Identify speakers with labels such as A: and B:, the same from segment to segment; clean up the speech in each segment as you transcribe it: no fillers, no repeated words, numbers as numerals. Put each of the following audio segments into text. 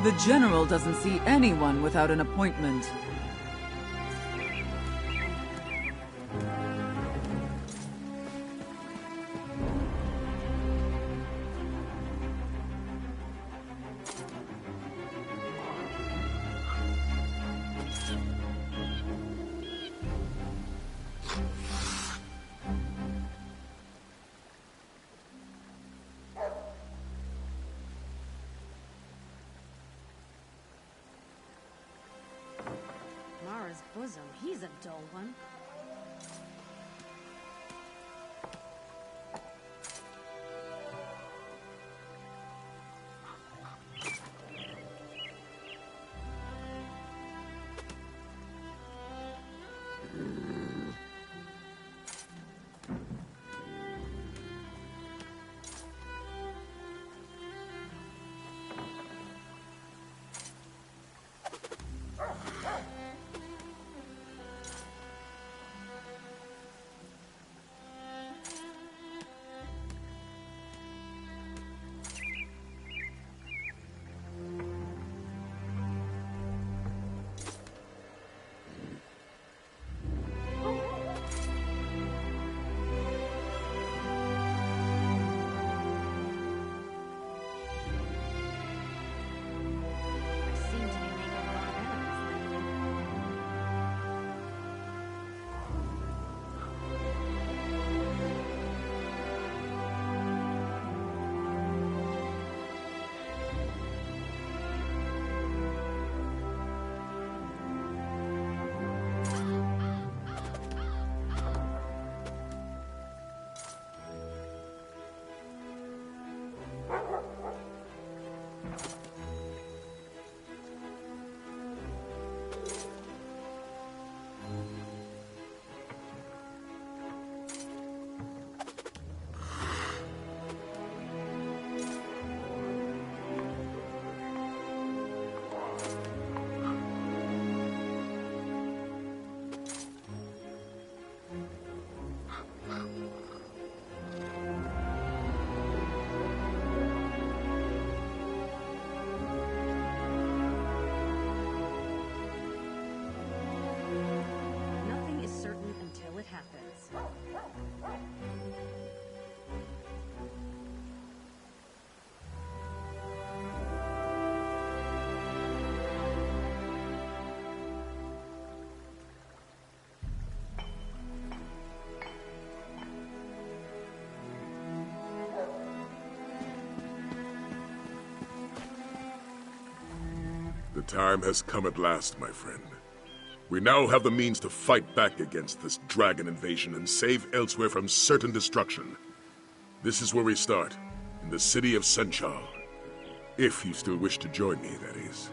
A: The General doesn't see anyone without an appointment.
B: Mara's bosom, he's a dull one.
C: The time has come at last, my friend. We now have the means to fight back against this dragon invasion and save Elsweyr from certain destruction. This is where we start, in the city of Senchal. If you still wish to join me, that is.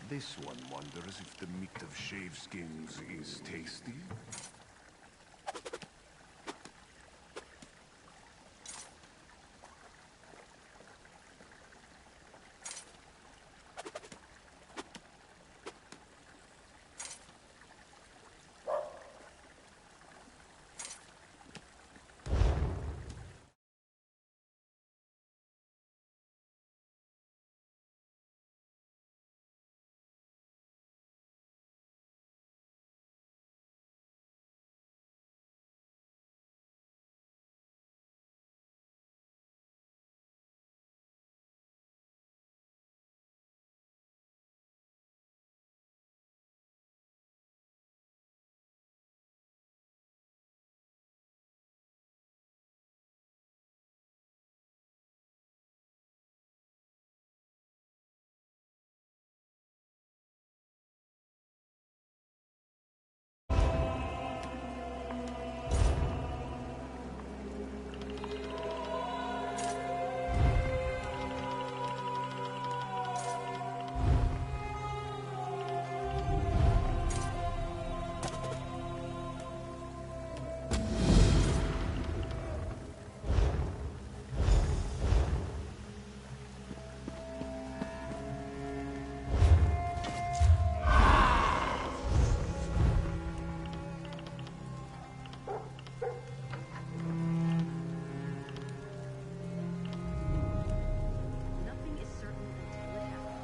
D: This one wonders if the meat of shaveskins is tasty.
B: Nothing is certain until it happens.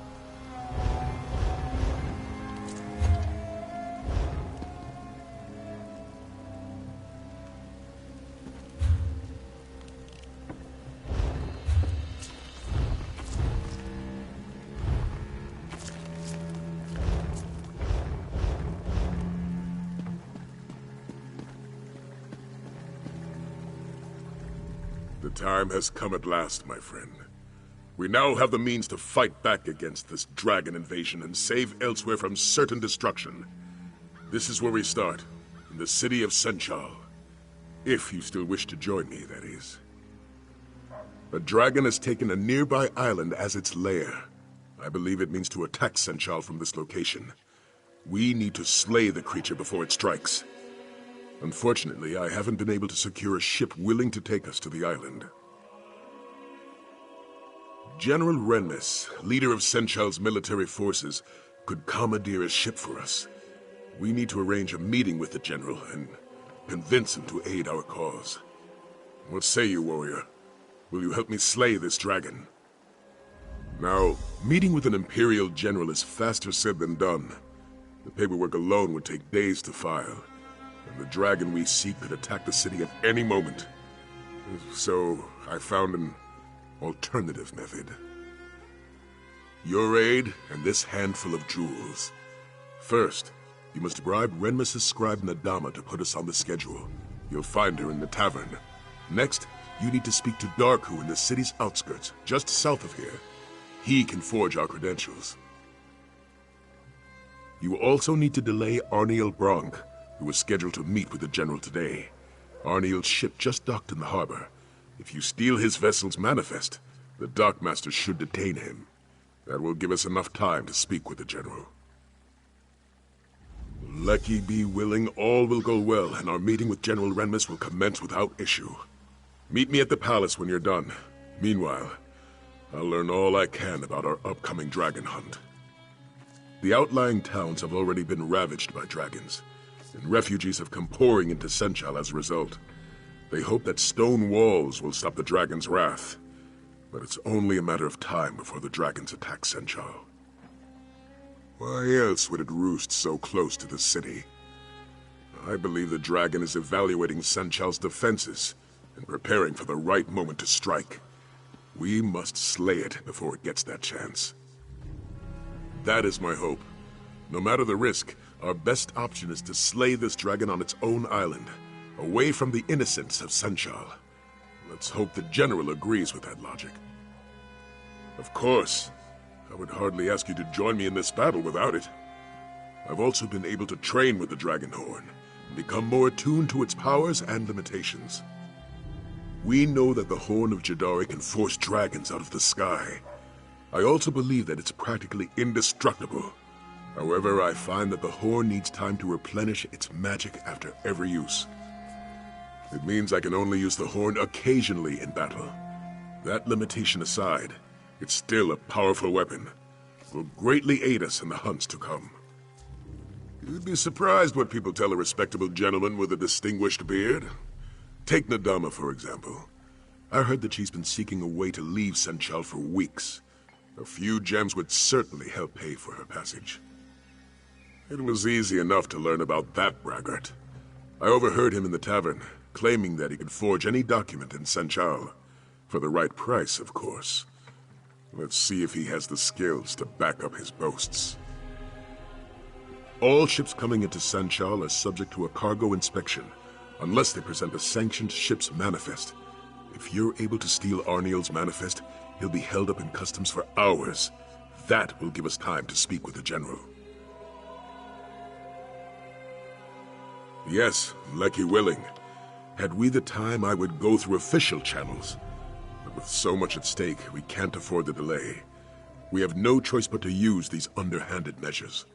C: The time has come at last, my friend. We now have the means to fight back against this dragon invasion and save Elsweyr from certain destruction. This is where we start, in the city of Senchal. If you still wish to join me, that is. A dragon has taken a nearby island as its lair. I believe it means to attack Senchal from this location. We need to slay the creature before it strikes. Unfortunately, I haven't been able to secure a ship willing to take us to the island. General Renmus, leader of Senchal's military forces, could commandeer a ship for us. We need to arrange a meeting with the general and convince him to aid our cause. What say you, warrior? Will you help me slay this dragon? Now, meeting with an Imperial general is faster said than done. The paperwork alone would take days to file, and the dragon we seek could attack the city at any moment. So, I found an alternative method. Your aid and this handful of jewels. First, you must bribe Renmus' scribe Nadama to put us on the schedule. You'll find her in the tavern. Next, you need to speak to Darku in the city's outskirts, just south of here. He can forge our credentials. You also need to delay Arniel Bronk, who was scheduled to meet with the general today. Arniel's ship just docked in the harbor. If you steal his vessel's manifest, the dockmaster should detain him. That will give us enough time to speak with the general. Lucky be willing, all will go well, and our meeting with General Renmus will commence without issue. Meet me at the palace when you're done. Meanwhile, I'll learn all I can about our upcoming dragon hunt. The outlying towns have already been ravaged by dragons, and refugees have come pouring into Senchal as a result. They hope that stone walls will stop the dragon's wrath, but it's only a matter of time before the dragons attack Senchal. Why else would it roost so close to the city? I believe the dragon is evaluating Senchal's defenses and preparing for the right moment to strike. We must slay it before it gets that chance. That is my hope. No matter the risk, our best option is to slay this dragon on its own island, away from the innocents of Senchal. Let's hope the general agrees with that logic. Of course. I would hardly ask you to join me in this battle without it. I've also been able to train with the Dragonhorn and become more attuned to its powers and limitations. We know that the Horn of Jadari can force dragons out of the sky. I also believe that it's practically indestructible, However, I find that the horn needs time to replenish its magic after every use. It means I can only use the horn occasionally in battle. That limitation aside, it's still a powerful weapon. It will greatly aid us in the hunts to come. You'd be surprised what people tell a respectable gentleman with a distinguished beard. Take Nadama, for example. I heard that she's been seeking a way to leave Senchal for weeks. A few gems would certainly help pay for her passage. It was easy enough to learn about that braggart. I overheard him in the tavern, claiming that he could forge any document in Senchal. For the right price, of course. Let's see if he has the skills to back up his boasts. All ships coming into Senchal are subject to a cargo inspection, unless they present a sanctioned ship's manifest. If you're able to steal Arniel's manifest, he'll be held up in customs for hours. That will give us time to speak with the general. Yes, Lecky willing. Had we the time, I would go through official channels. But with so much at stake, we can't afford the delay. We have no choice but to use these underhanded measures.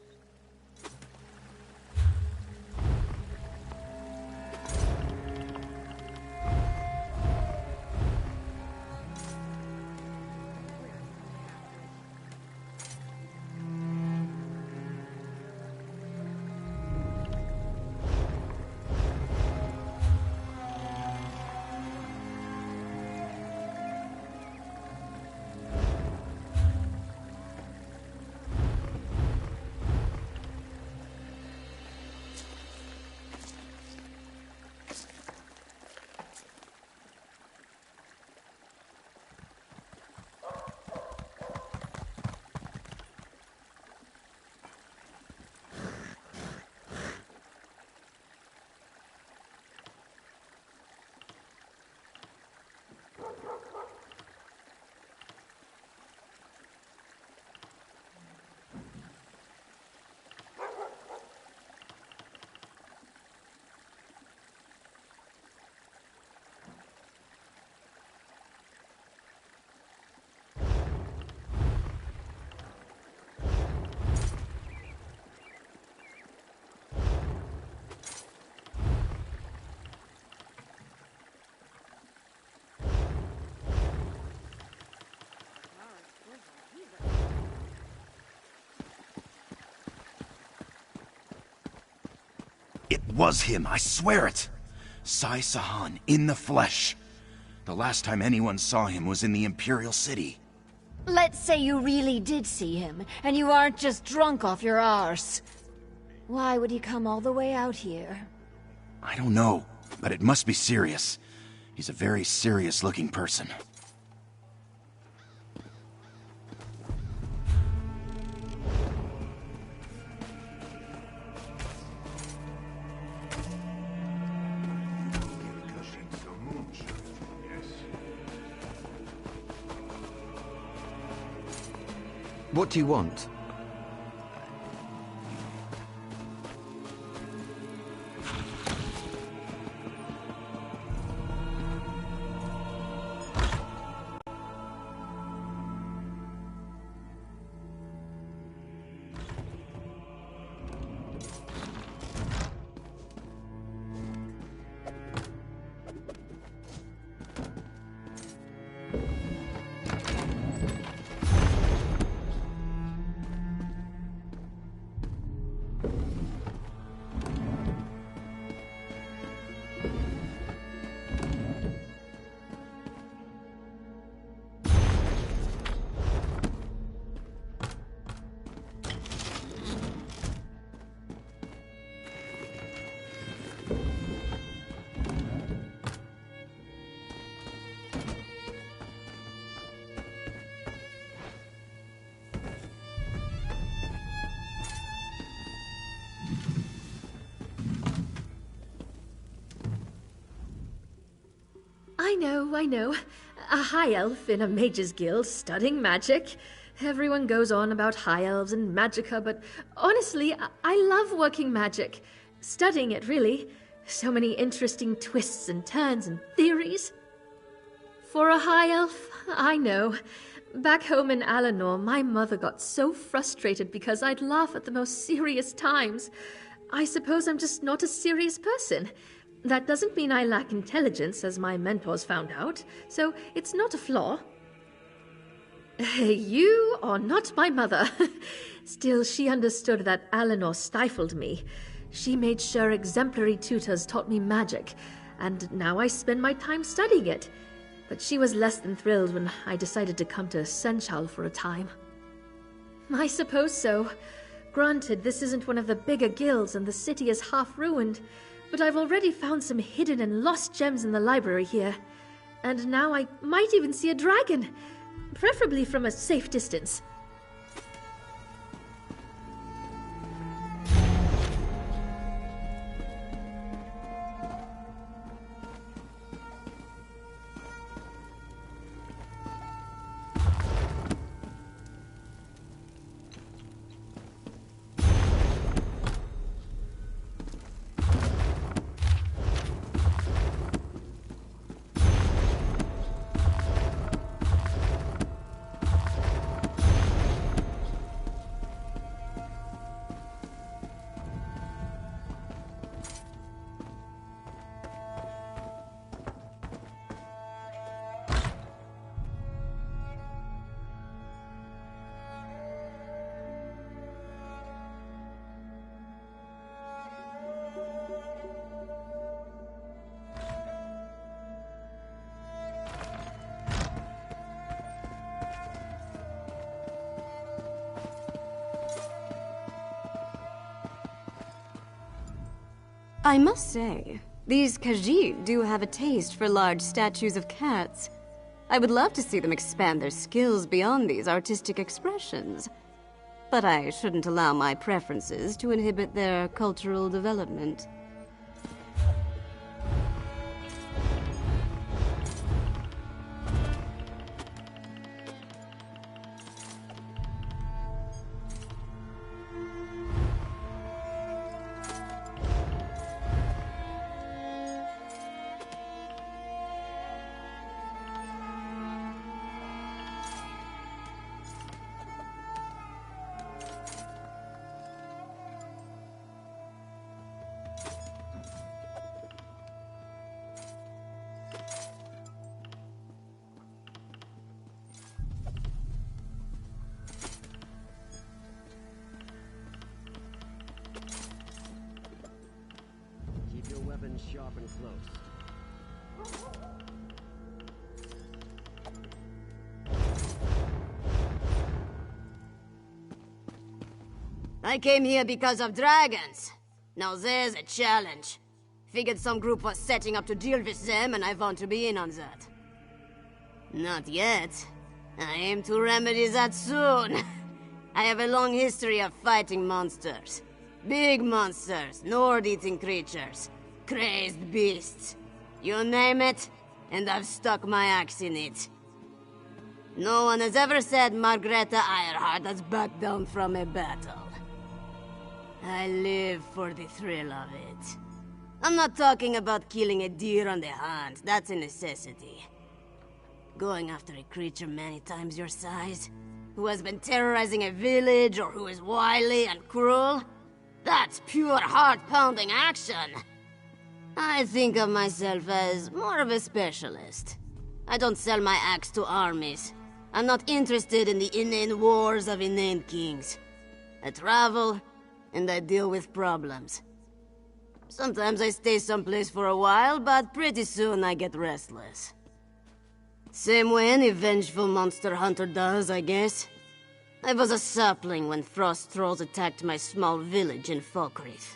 E: It was him, I swear it! Sai Sahan, in the flesh. The last time anyone saw him was in the Imperial City.
B: Let's say you really did see him, and you aren't just drunk off your arse. Why would he come all the way out here?
E: I don't know, but it must be serious. He's a very serious-looking person.
F: What do you want?
G: I know. A high elf in a mage's guild studying magic. Everyone goes on about high elves and magicka, but honestly, I love working magic. Studying it, really. So many interesting twists and turns and theories. For a high elf, I know. Back home in Alinor, my mother got so frustrated because I'd laugh at the most serious times. I suppose I'm just not a serious person. That doesn't mean I lack intelligence, as my mentors found out, so it's not a flaw. You are not my mother. Still, she understood that Alinor stifled me. She made sure exemplary tutors taught me magic, and now I spend my time studying it. But she was less than thrilled when I decided to come to Senchal for a time. I suppose so. Granted, this isn't one of the bigger guilds and the city is half ruined, but I've already found some hidden and lost gems in the library here. And now I might even see a dragon, preferably from a safe distance.
H: I must say, these Khajiit do have a taste for large statues of cats. I would love to see them expand their skills beyond these artistic expressions. But I shouldn't allow my preferences to inhibit their cultural development.
I: Sharp and close.
H: I came here because of dragons. Now there's a challenge. Figured some group was setting up to deal with them, and I want to be in on that. Not yet. I aim to remedy that soon. I have a long history of fighting monsters. Big monsters, Nord-eating creatures. Crazed beasts. You name it, and I've stuck my axe in it. No one has ever said Margreta Eierhard has backed down from a battle. I live for the thrill of it. I'm not talking about killing a deer on the hunt, that's a necessity. Going after a creature many times your size, who has been terrorizing a village or who is wily and cruel, that's pure heart-pounding action. I think of myself as more of a specialist. I don't sell my axe to armies. I'm not interested in the inane wars of inane kings. I travel, and I deal with problems. Sometimes I stay someplace for a while, but pretty soon I get restless. Same way any vengeful monster hunter does, I guess. I was a sapling when frost trolls attacked my small village in Falkreath.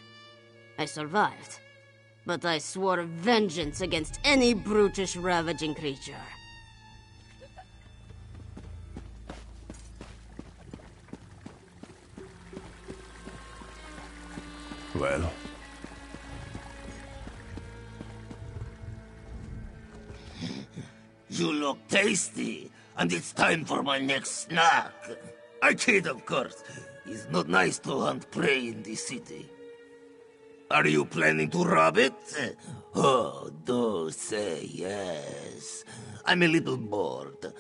H: I survived. But I swore vengeance against any brutish, ravaging creature.
D: Well?
J: You look tasty, and it's time for my next snack. I kid, of course. It's not nice to hunt prey in this city. Are you planning to rob it? Oh, do say yes. I'm a little bored.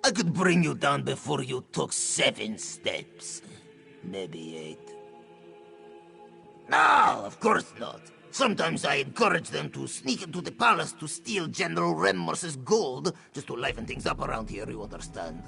J: I could bring you down before you took 7 steps. Maybe 8. No, of course not. Sometimes I encourage them to sneak into the palace to steal General Renmors's gold, just to liven things up around here, you understand?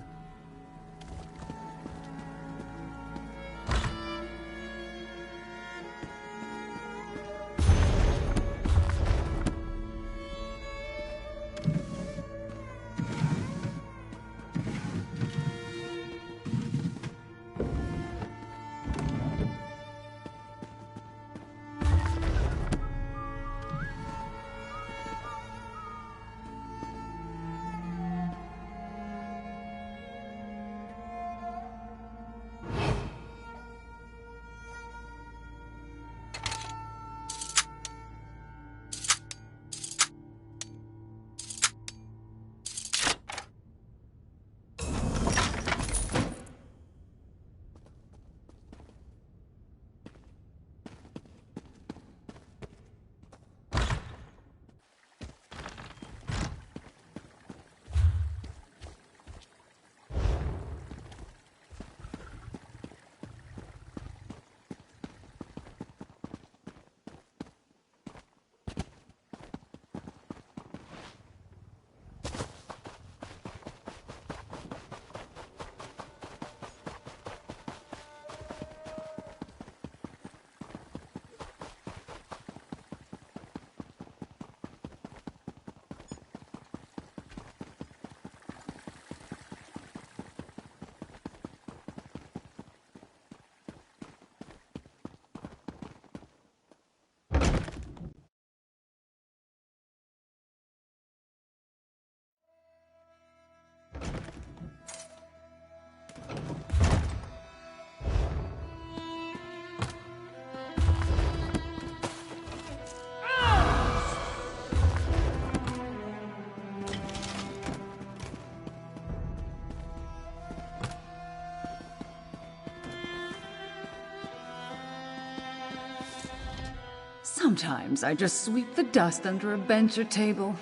A: Sometimes I just sweep the dust under a bench or table.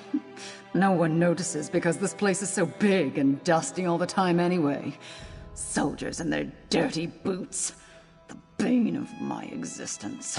A: No one notices because this place is so big and dusty all the time anyway. Soldiers in their dirty boots. The bane of my existence.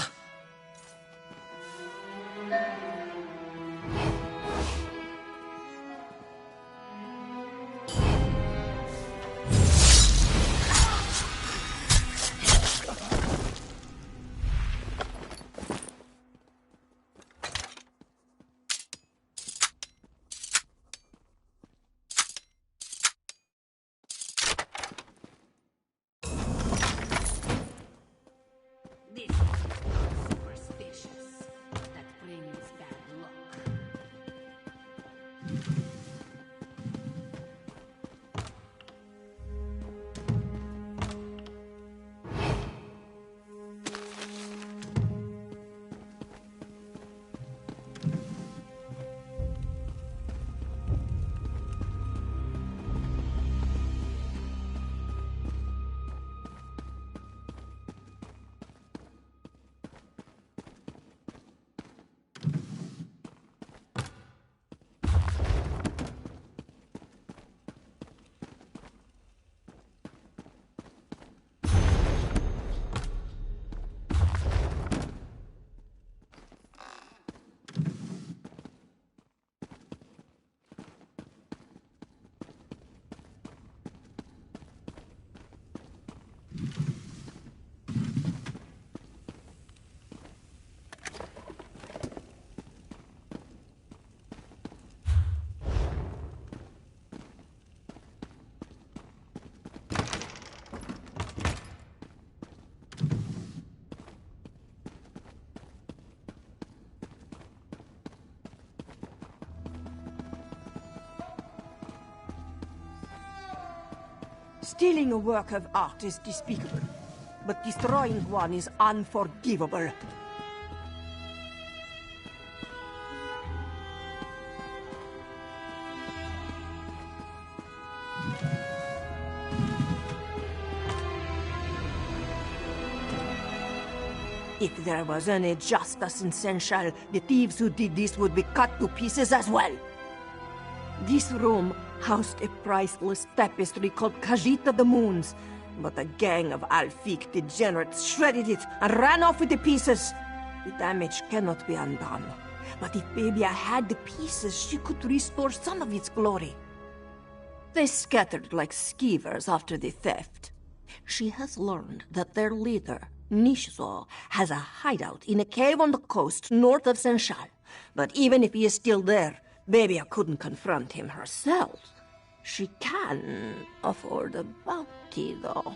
K: Stealing a work of art is despicable, but destroying one is unforgivable. If there was any justice in Senshal, the thieves who did this would be cut to pieces as well. This room housed a priceless tapestry called Khajiit of the Moons. But a gang of Alfiq degenerates shredded it and ran off with the pieces. The damage cannot be undone. But if Babia had the pieces, she could restore some of its glory. They scattered like skeevers after the theft. She has learned that their leader, Nishzo, has a hideout in a cave on the coast north of Senshal. But even if he is still there, Babia couldn't confront him herself. She can afford a bounty, though.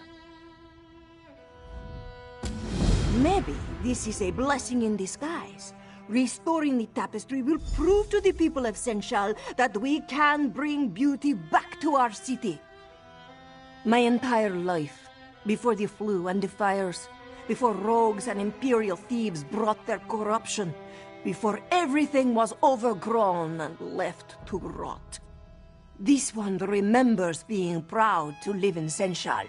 K: Maybe this is a blessing in disguise. Restoring the tapestry will prove to the people of Senshal that we can bring beauty back to our city. My entire life, before the flu and the fires, before rogues and imperial thieves brought their corruption, before everything was overgrown and left to rot. This one remembers being proud to live in Senshal.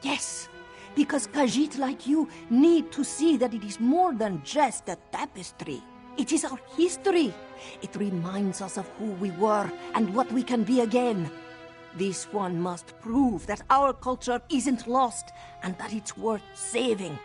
K: Yes, because Khajiit like you need to see that it is more than just a tapestry. It is our history. It reminds us of who we were and what we can be again. This one must prove that our culture isn't lost and that it's worth saving.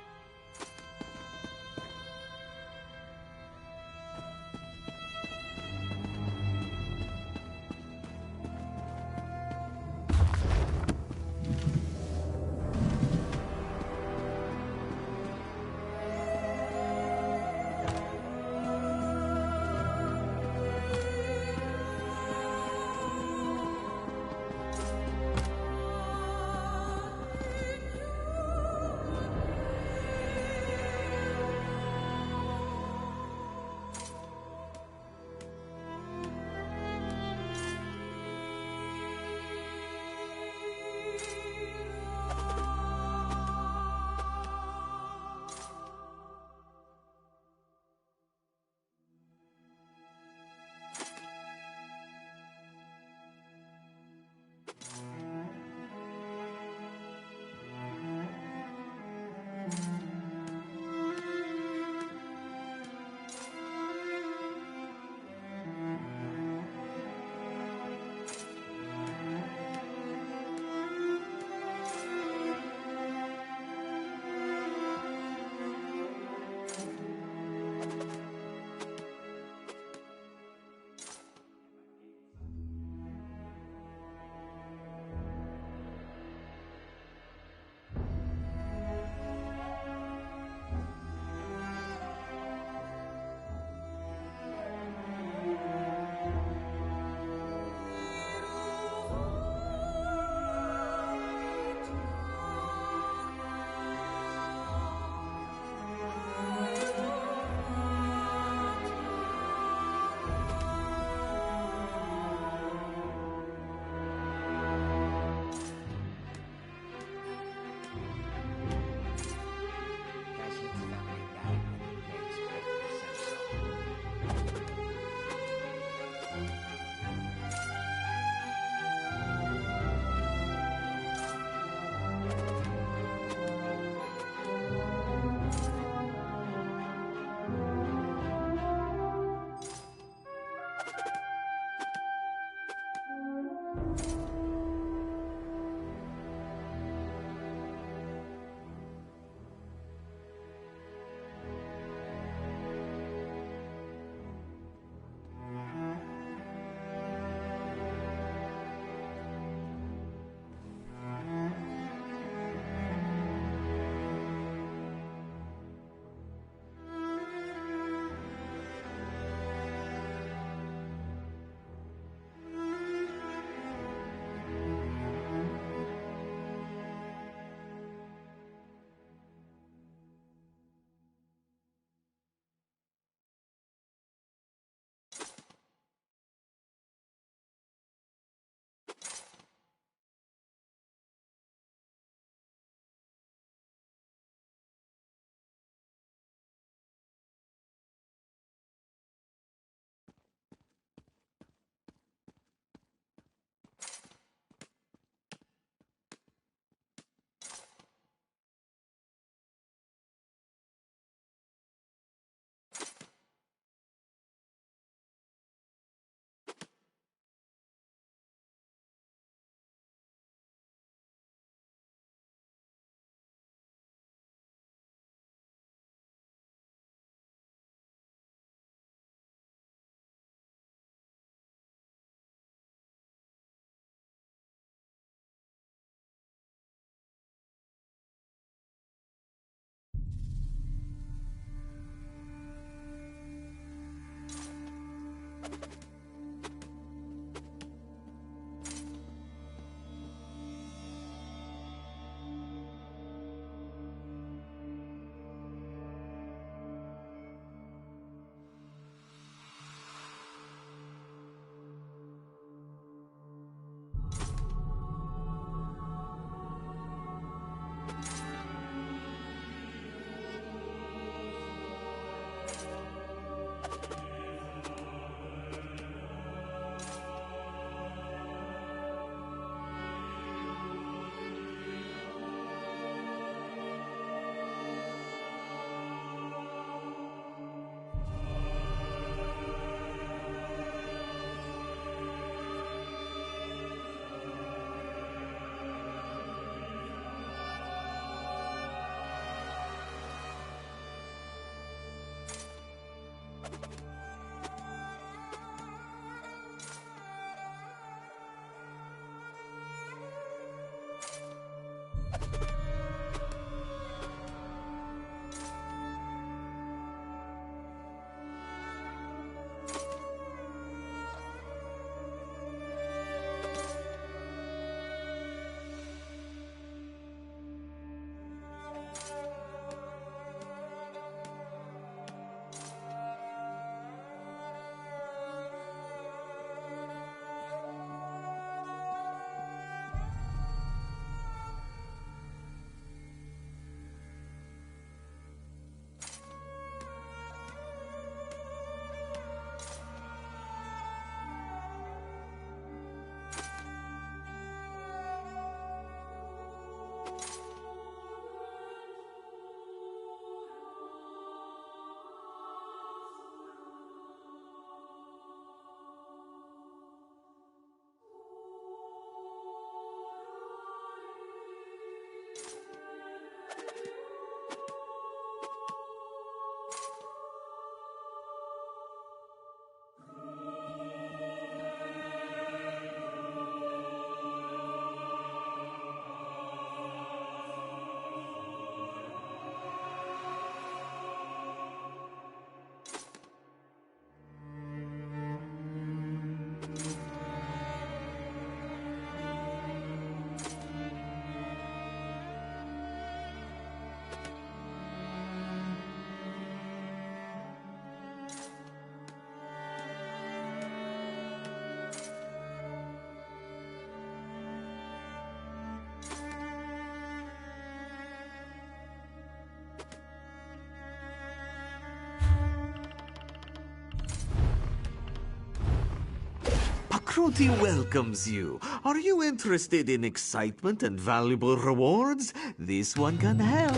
L: recruitee welcomes you. Are you interested in excitement and valuable rewards? This one can help.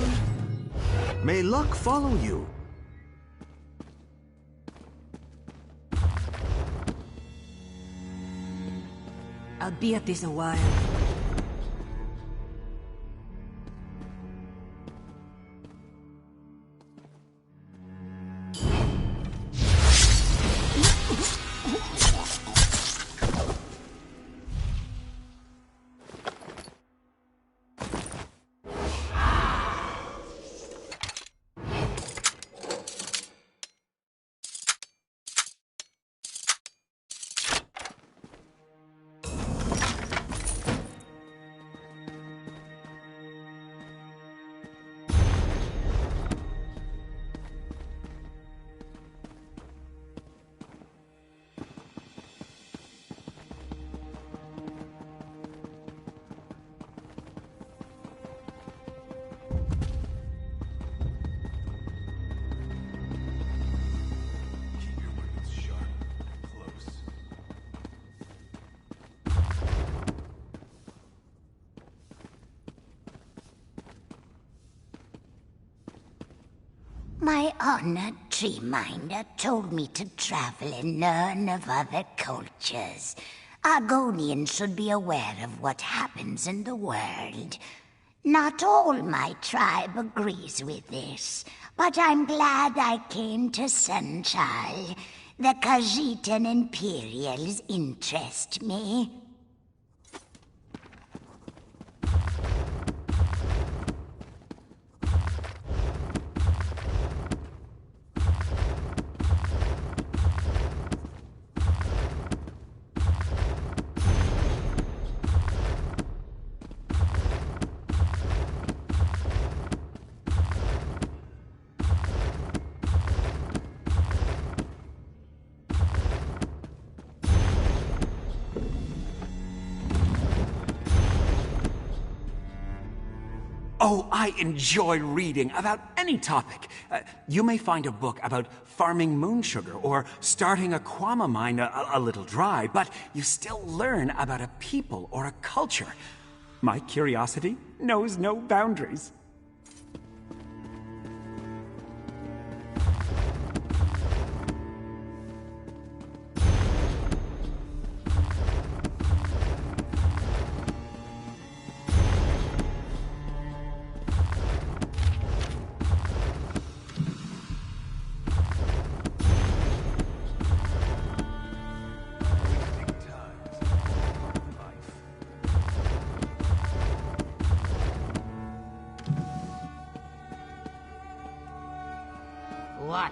L: May luck follow you.
K: I'll be at this a while.
M: My honored tree minder told me to travel and learn of other cultures. Argonians should be aware of what happens in the world. Not all my tribe agrees with this, but I'm glad I came to Senchal. The Khajiitan Imperials interest me.
N: Oh, I enjoy reading about any topic. You may find a book about farming moon sugar or starting a Kwama mine a little dry, but you still learn about a people or a culture. My curiosity knows no boundaries.
H: What?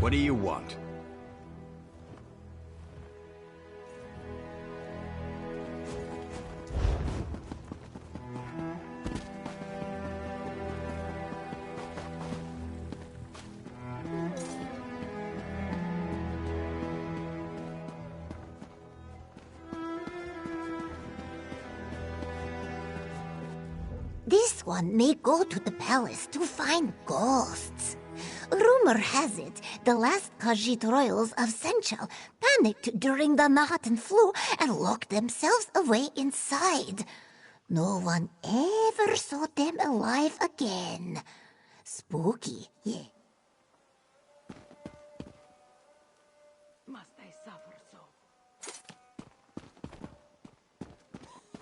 O: What do you want?
M: This one may go to the palace to find ghosts. Rumor has it, the last Khajiit royals of Senchal panicked during the Nahatan flu and locked themselves away inside. No one ever saw them alive again. Spooky, yeah.
K: Must I suffer so?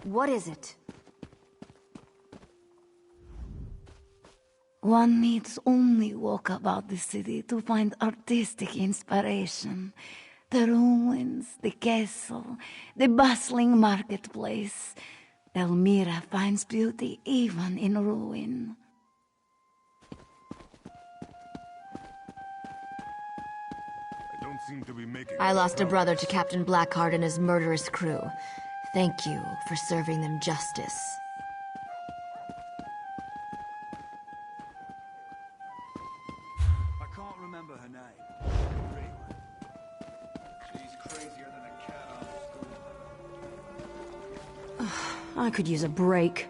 B: What is it?
A: One needs only walk about the city to find artistic inspiration. The ruins, the castle, the bustling marketplace. Elmira finds beauty even in ruin.
D: I don't seem to be making...
B: I lost a brother to Captain Blackheart and his murderous crew. Thank you for serving them justice.
D: I can't remember her name. She's crazier than a cat on a stool.
B: I could use a break.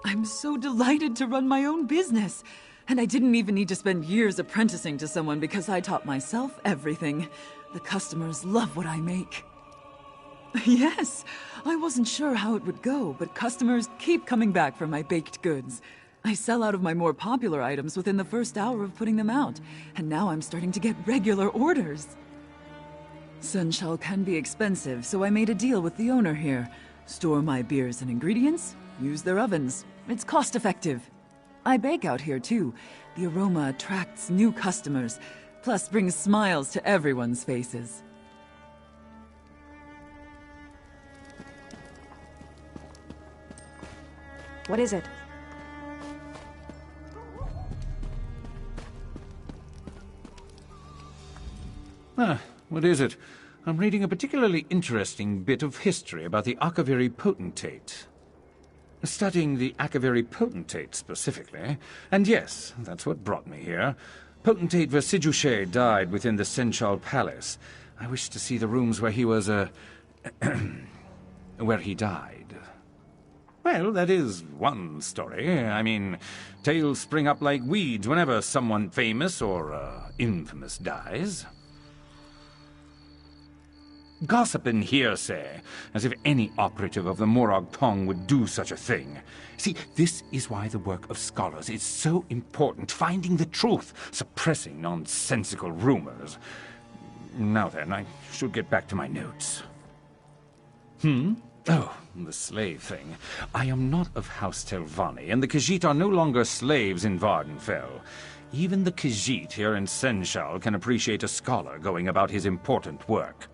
P: I'm so delighted to run my own business. And I didn't even need to spend years apprenticing to someone because I taught myself everything. The customers love what I make. Yes, I wasn't sure how it would go, but customers keep coming back for my baked goods. I sell out of my more popular items within the first hour of putting them out, and now I'm starting to get regular orders. Senchal can be expensive, so I made a deal with the owner here. Store my beers and ingredients, use their ovens. It's cost-effective. I bake out here, too. The aroma attracts new customers, plus brings smiles to everyone's faces.
B: What is it?
Q: What is it? I'm reading a particularly interesting bit of history about the Akaviri potentate. Studying the Akaviri potentate specifically, and yes, that's what brought me here. Potentate Versidushe died within the Senchal Palace. I wish to see the rooms where he was, where he died. Well, that is one story. I mean, tales spring up like weeds whenever someone famous or infamous dies. Gossip and hearsay, as if any operative of the Morag Tong would do such a thing. See, this is why the work of scholars is so important, finding the truth, suppressing nonsensical rumors. Now then, I should get back to my notes. Oh, the slave thing. I am not of House Telvanni, and the Khajiit are no longer slaves in Vardenfell. Even the Khajiit here in Senchal can appreciate a scholar going about his important work.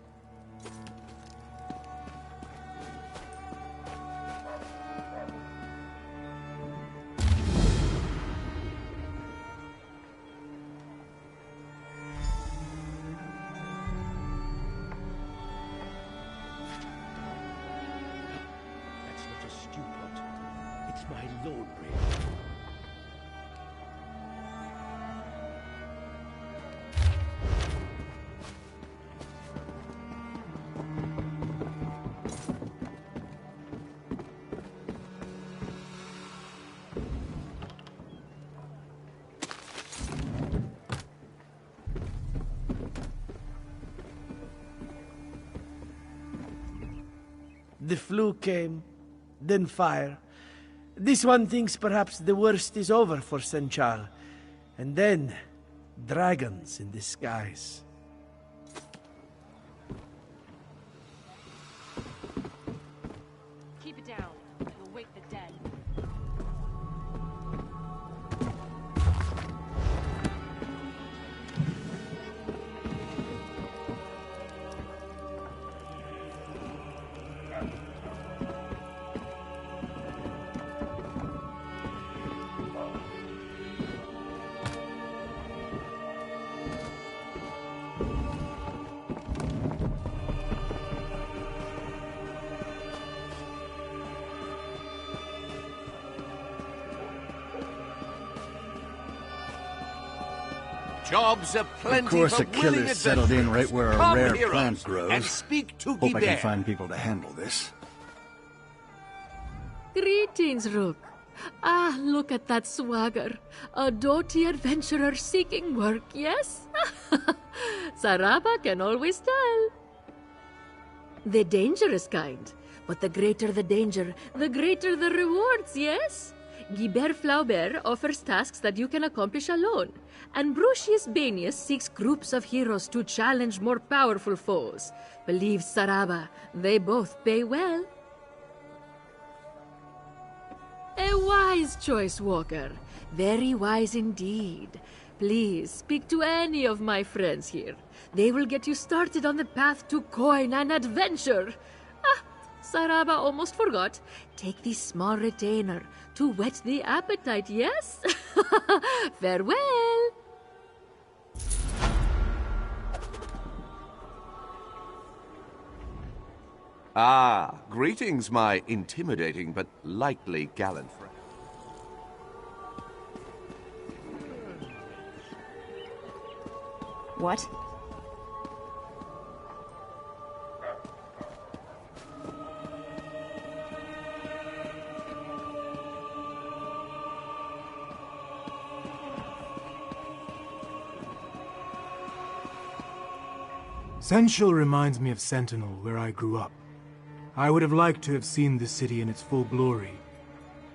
O: The flu came, then fire. This one thinks perhaps the worst is over for Senchal. And then, dragons in disguise.
R: Keep it down. You'll wake the dead.
J: Jobs aplenty.
S: Of course,
J: for
S: a killer's
J: willing
S: settled in right
J: adventurers.
S: where a
J: Come,
S: rare
J: heroes,
S: plant grows.
J: and speak to
S: Hope I can
J: Guibert.
S: find people to handle this.
G: Greetings, Rook. Ah, look at that swagger. A doughty adventurer seeking work, yes? Saraba can always tell. The dangerous kind. But the greater the danger, the greater the rewards, yes? Guibert Flaubert offers tasks that you can accomplish alone, and Brucius Banius seeks groups of heroes to challenge more powerful foes. Believe Saraba, they both pay well. A wise choice, Walker. Very wise indeed. Please speak to any of my friends here. They will get you started on the path to coin and adventure. Ah, Saraba almost forgot. Take this small retainer to whet the appetite, yes? Farewell!
J: Ah, greetings, my intimidating but lightly gallant friend.
T: What?
U: Sensual reminds me of Sentinel, where I grew up. I would have liked to have seen this city in its full glory.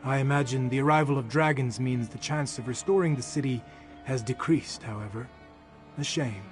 U: I imagine the arrival of dragons means the chance of restoring the city has decreased, however. A shame.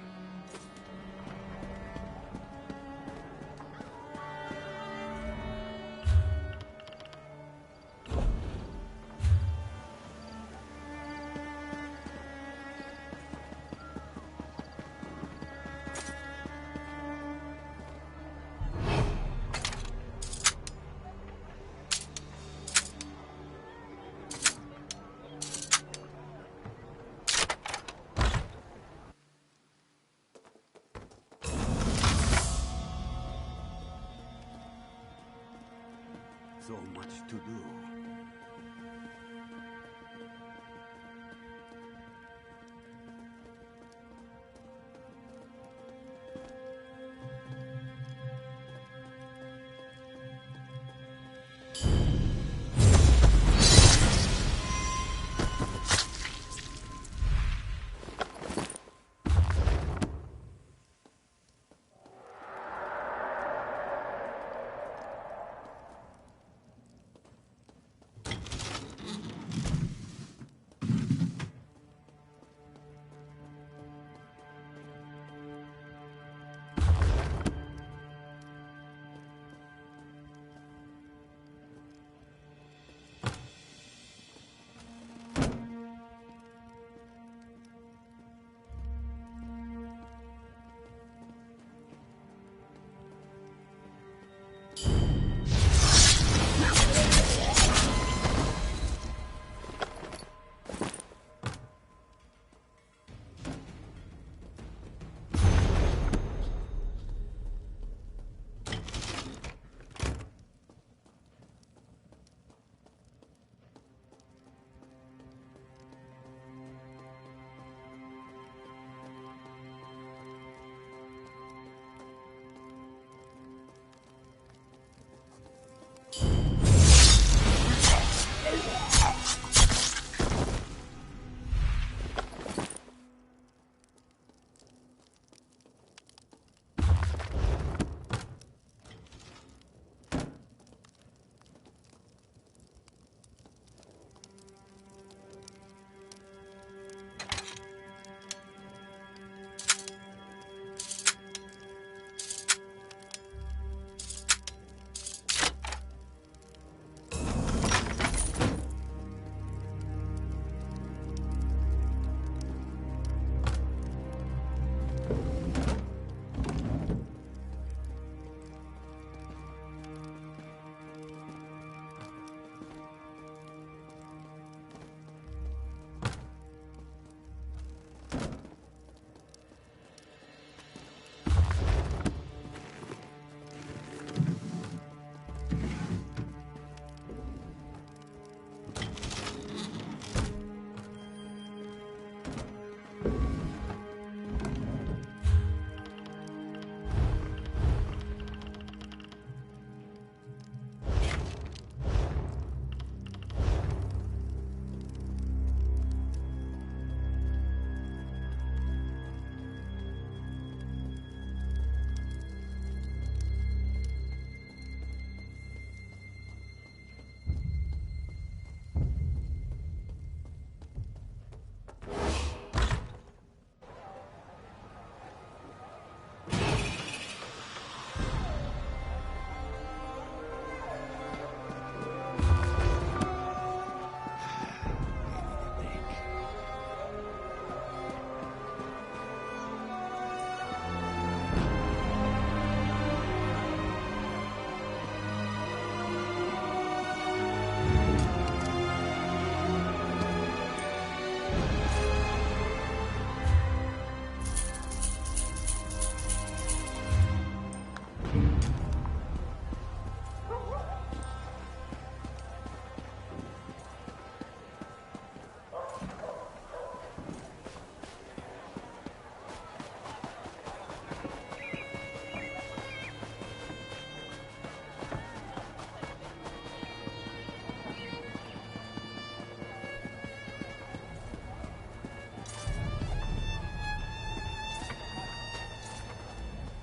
S: So much to do.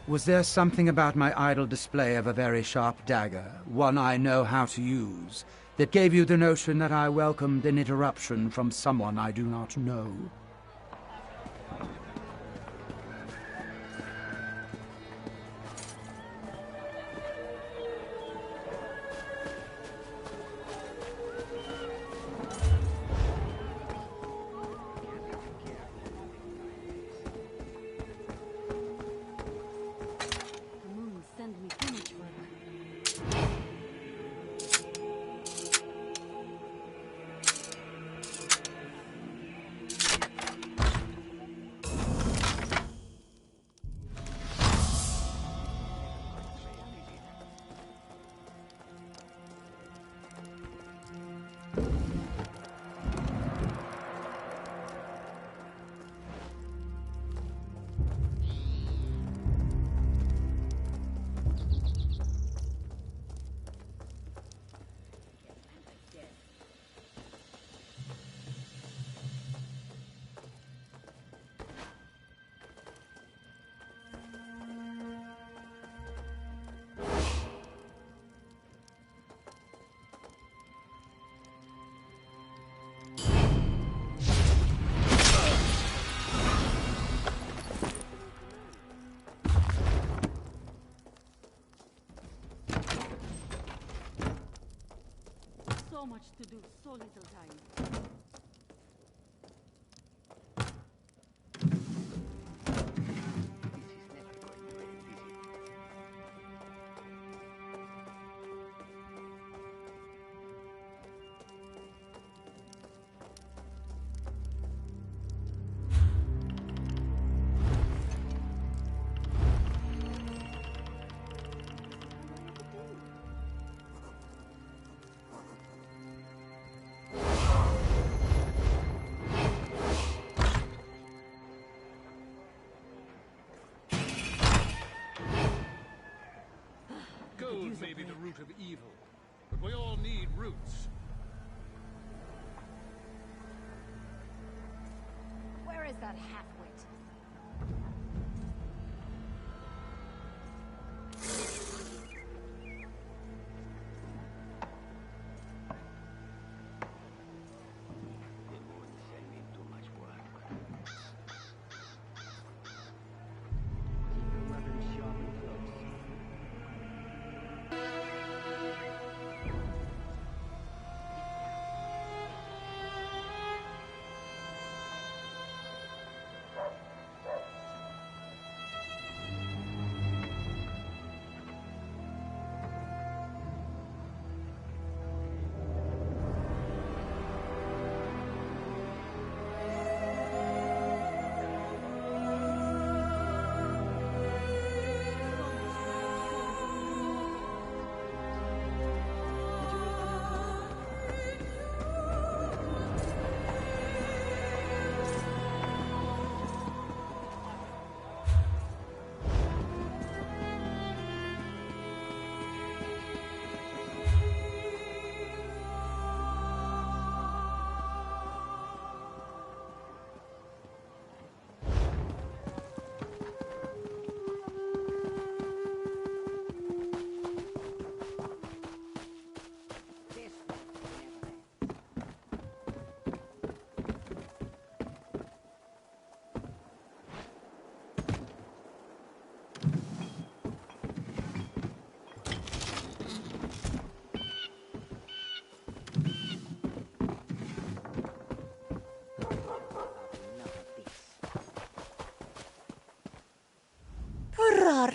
T: Was there something about my idle display of a very sharp dagger, one I know how to use, that gave you the notion that I welcomed an interruption from someone I do not know?
R: So much to do, so little time.
D: Gold may be the root of evil, but we all need roots.
B: Where is that half-wit?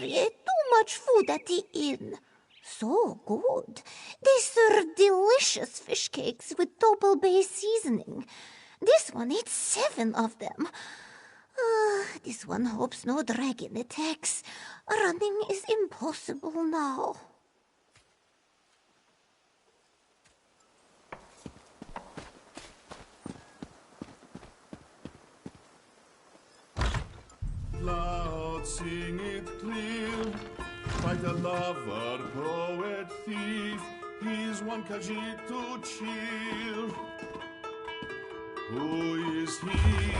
M: Too much food at the inn. So good. They serve delicious fish cakes with Topal Bay seasoning. This one ate 7 of them. This one hopes no dragon attacks. Running is impossible now.
V: Loud sing it clear, by the lover, poet, thief, he's one Khajiit to cheer. Who is he?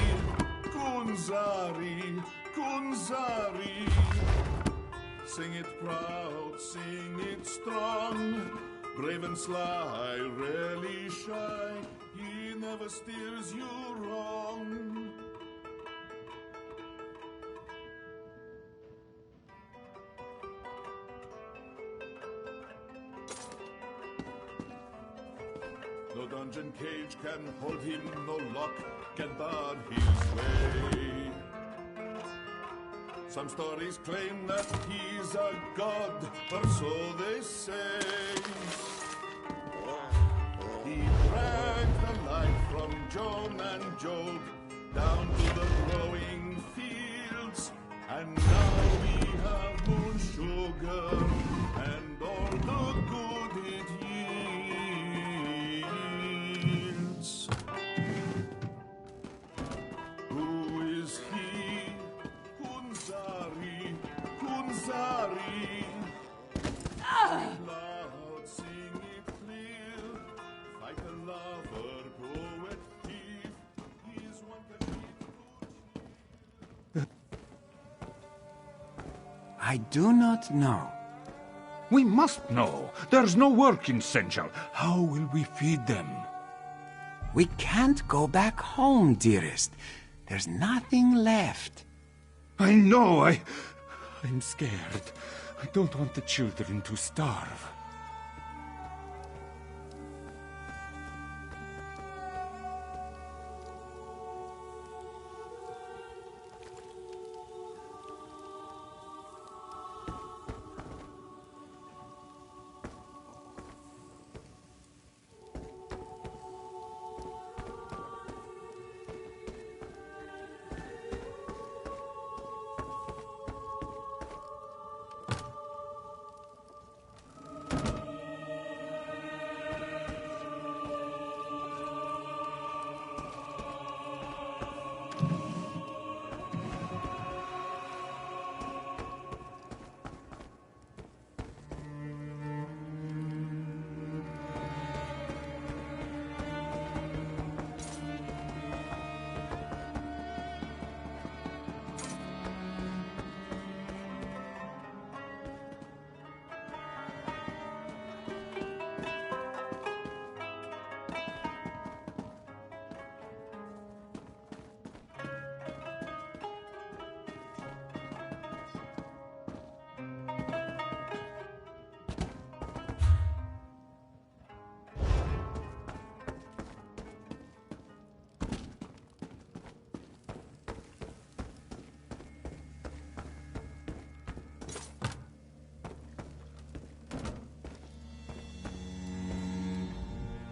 V: Kunzari, Kunzari. Sing it proud, sing it strong. Brave and sly, rarely shy. He never steers you wrong. No dungeon cage can hold him, no lock can bar his way. Some stories claim that he's a god, or so they say. He dragged the light from Joan and Job down to the growing fields, and now we have moon sugar and all the good it yields. Who is he? Hunzari, Hunzari. Loud, sing it clear. Fight a lover, poet, thief. He's one
N: I do not know.
Q: We must know. There's no work in Senchal. How will we feed them?
N: We can't go back home, dearest. There's nothing left.
Q: I know. I'm scared. I don't want the children to starve.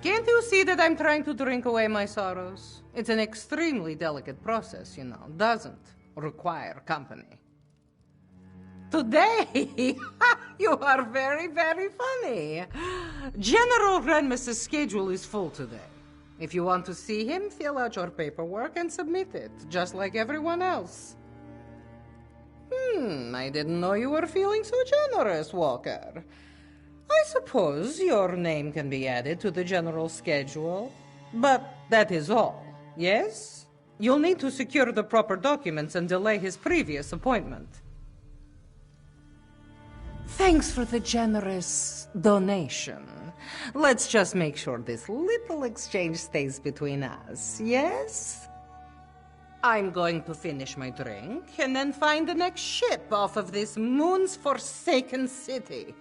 C: Can't you see that I'm trying to drink away my sorrows? It's an extremely delicate process, you know, doesn't require company. Today, you are very, very funny. General Renmus's schedule is full today. If you want to see him, fill out your paperwork and submit it, just like everyone else. I didn't know you were feeling so generous, Walker. I suppose your name can be added to the general schedule, but that is all, yes? You'll need to secure the proper documents and delay his previous appointment. Thanks for the generous donation. Let's just make sure this little exchange stays between us, yes? I'm going to finish my drink and then find the next ship off of this moon's forsaken city.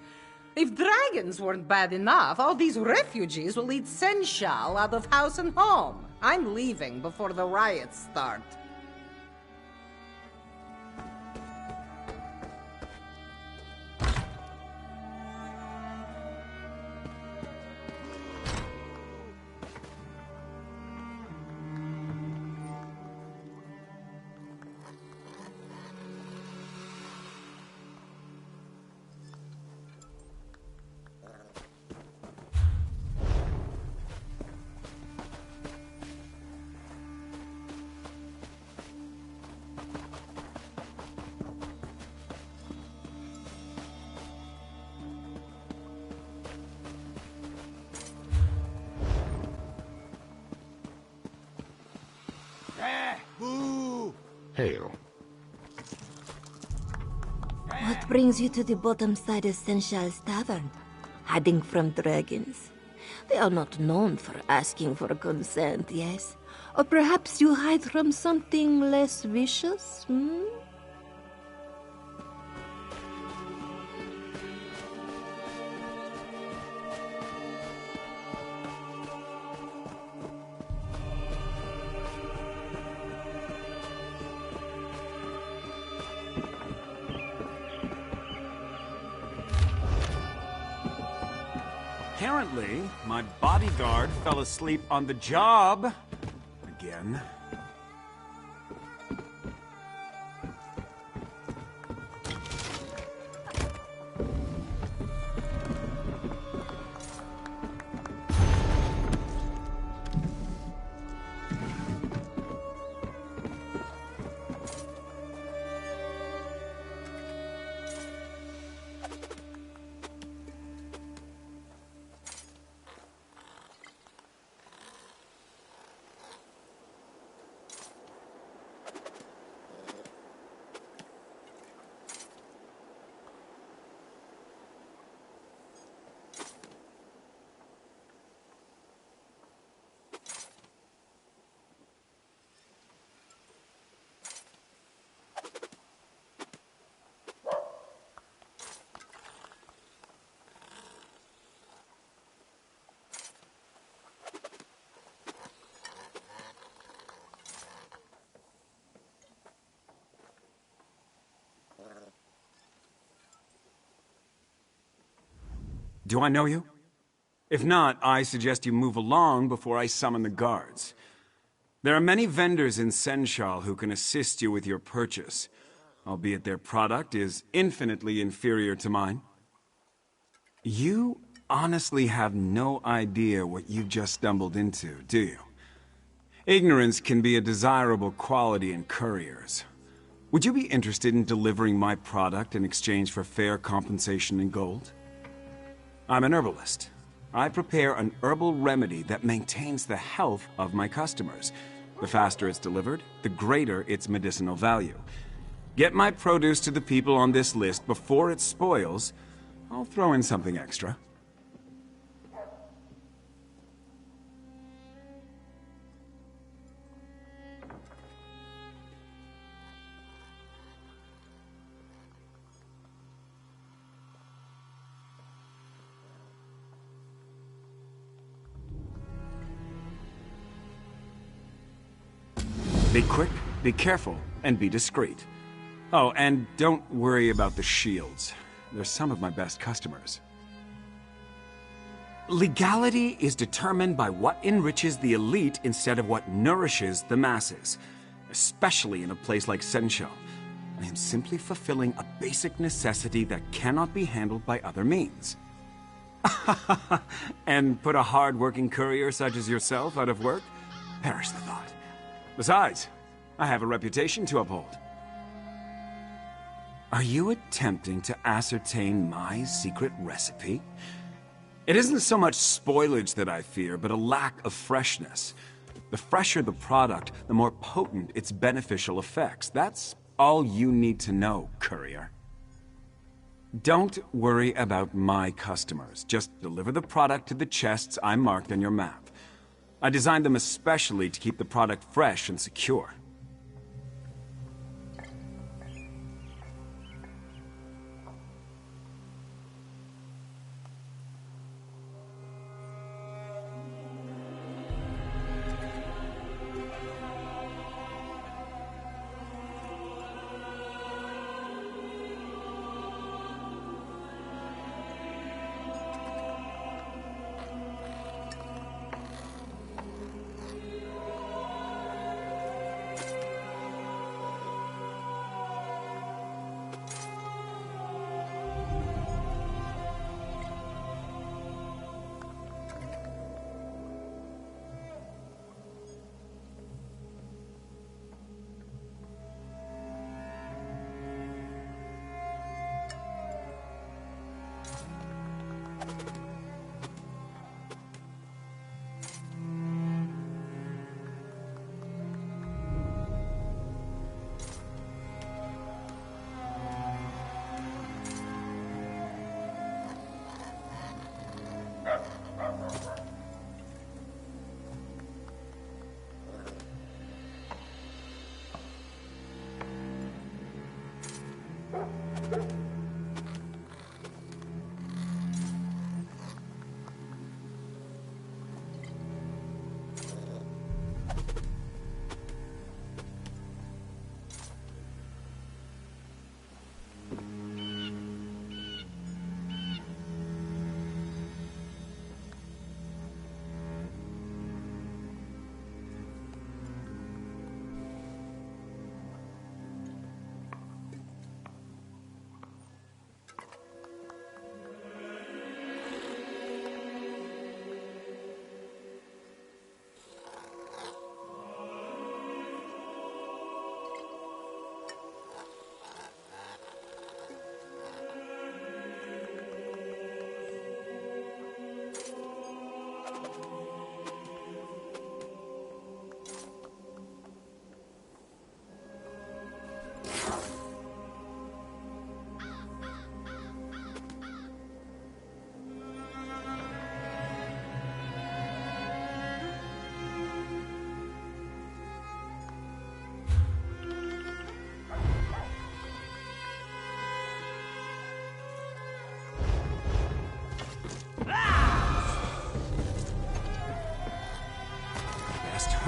C: If dragons weren't bad enough, all these refugees will eat Senchal out of house and home. I'm leaving before the riots start.
Q: Hail.
B: What
K: brings you to the bottom side of Senchal's tavern? Hiding from dragons? They are not known for asking for consent, yes? Or perhaps you hide from something less vicious, hmm?
N: Apparently, my bodyguard fell asleep on the job. Again. Do I know you? If not, I suggest you move along before I summon the guards. There are many vendors in Senchal who can assist you with your purchase, albeit their product is infinitely inferior to mine. You honestly have no idea what you've just stumbled into, do you? Ignorance can be a desirable quality in couriers. Would you be interested in delivering my product in exchange for fair compensation in gold? I'm an herbalist. I prepare an herbal remedy that maintains the health of my customers. The faster it's delivered, the greater its medicinal value. Get my produce to the people on this list before it spoils. I'll throw in something extra. Be quick, be careful, and be discreet. Oh, and don't worry about the shields. They're some of my best customers. Legality is determined by what enriches the elite instead of what nourishes the masses. Especially in a place like Senchal. I am simply fulfilling a basic necessity that cannot be handled by other means. And put a hard-working courier such as yourself out of work? Perish the thought. Besides, I have a reputation to uphold. Are you attempting to ascertain my secret recipe? It isn't so much spoilage that I fear, but a lack of freshness. The fresher the product, the more potent its beneficial effects. That's all you need to know, courier. Don't worry about my customers. Just deliver the product to the chests I marked on your map. I designed them especially to keep the product fresh and secure.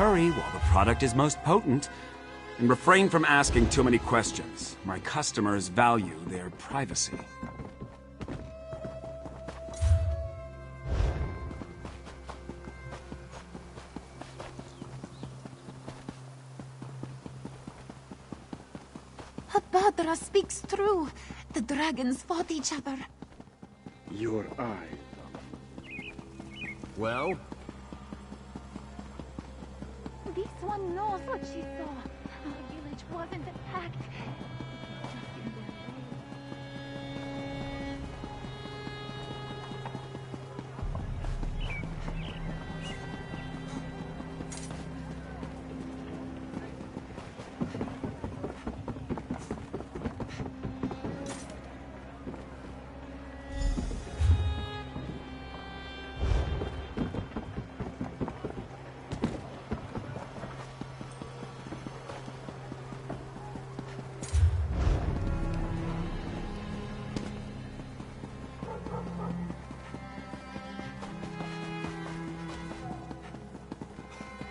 N: hurry while the product is most potent. And refrain from asking too many questions. My customers value their privacy.
E: Abadra speaks true. The dragons fought each other.
S: Your eye.
I: Well?
E: This one knows what she saw. Our village wasn't attacked. Just in their way.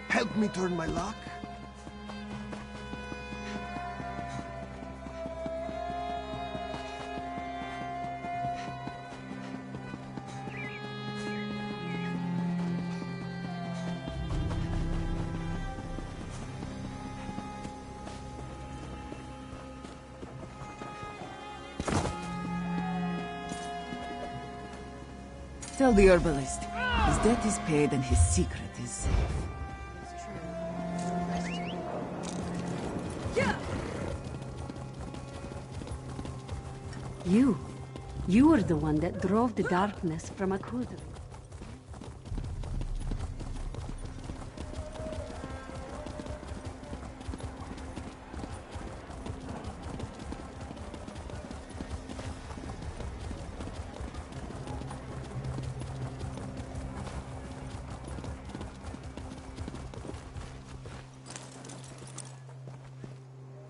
S: Help me turn my luck?
P: Tell the herbalist. His debt is paid and his secret is safe.
F: You were the one that drove the darkness from Akuda.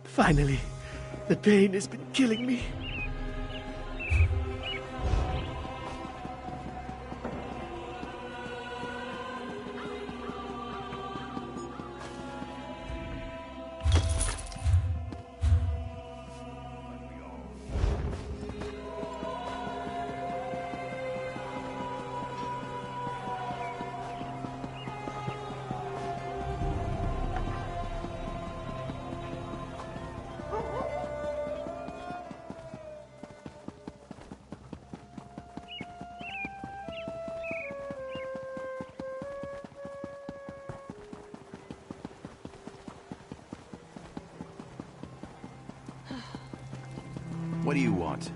O: Finally, the pain has been killing me.
S: What do you want?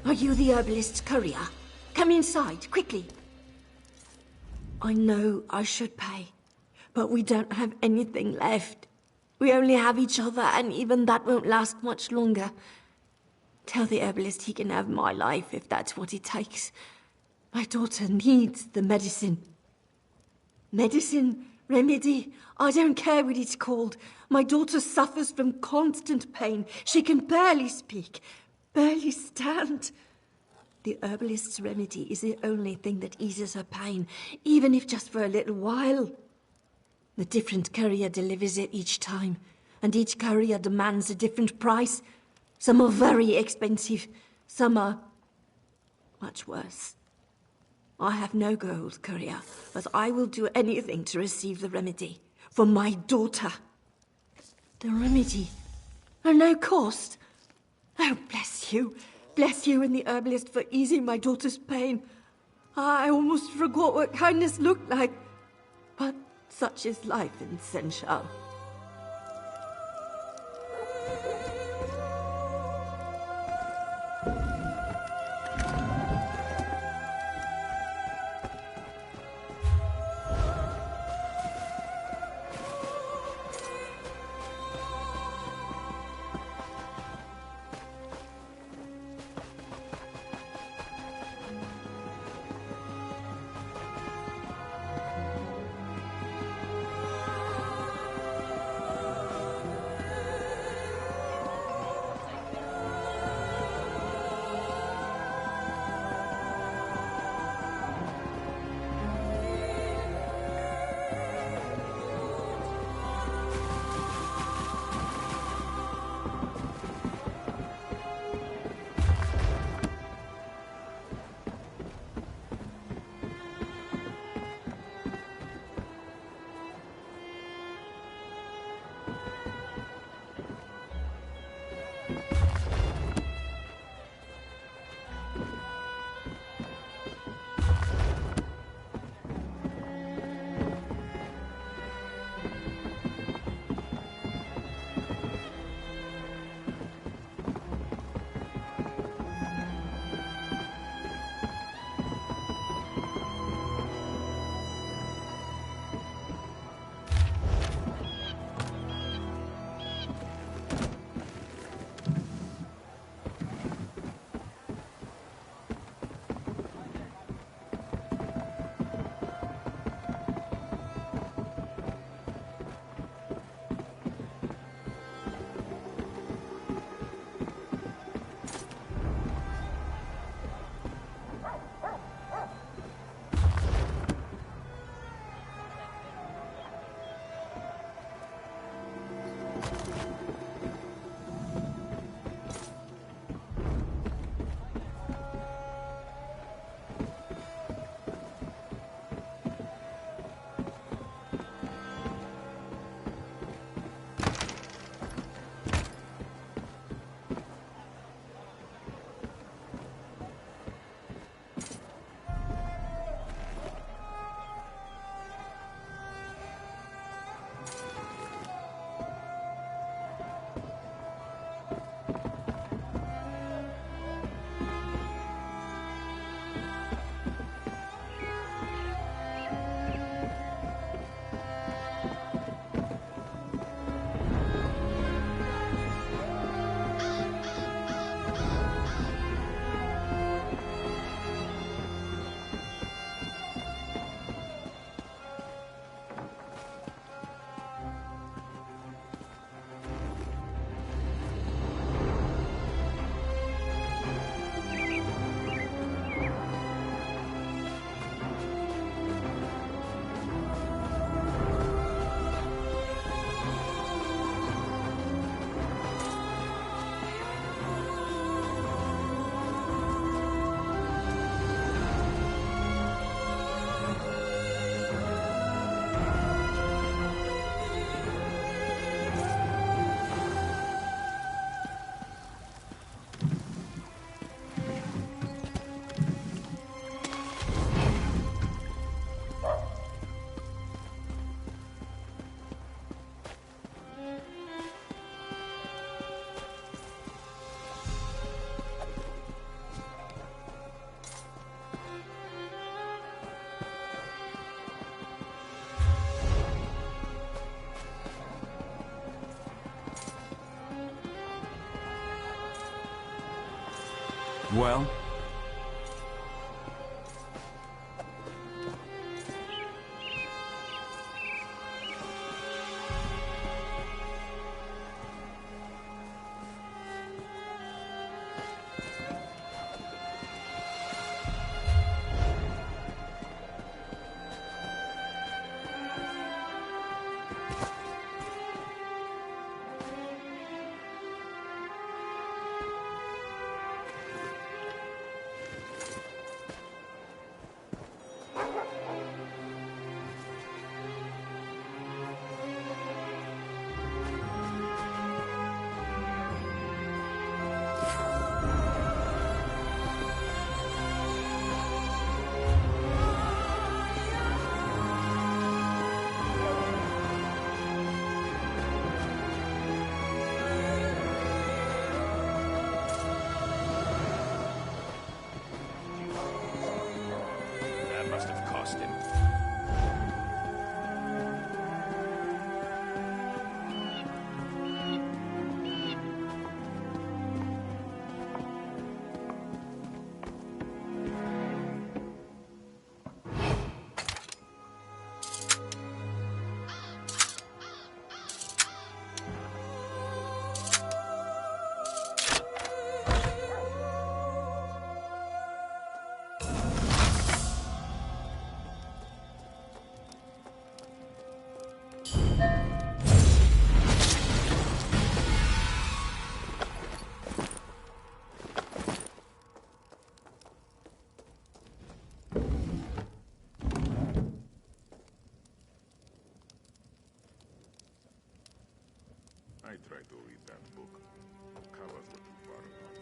K: Are you the herbalist's courier? Come inside, quickly. I know I should pay, but we don't have anything left. We only have each other, and even that won't last much longer. Tell the herbalist he can have my life if that's what it takes. My daughter needs the medicine. Medicine? Remedy? I don't care what it's called. My daughter suffers from constant pain. She can barely speak, barely stand. The herbalist's remedy is the only thing that eases her pain, even if just for a little while. The different courier delivers it each time, and each courier demands a different price. Some are very expensive, some are much worse. I have no gold, courier, but I will do anything to receive the remedy for my daughter. The remedy at no cost. Oh, bless you and the herbalist for easing my daughter's pain. I almost forgot what kindness looked like, but such is life in Senshal.
N: Well?
Q: That must have cost him.
V: I tried to read that book. Covers were too far apart.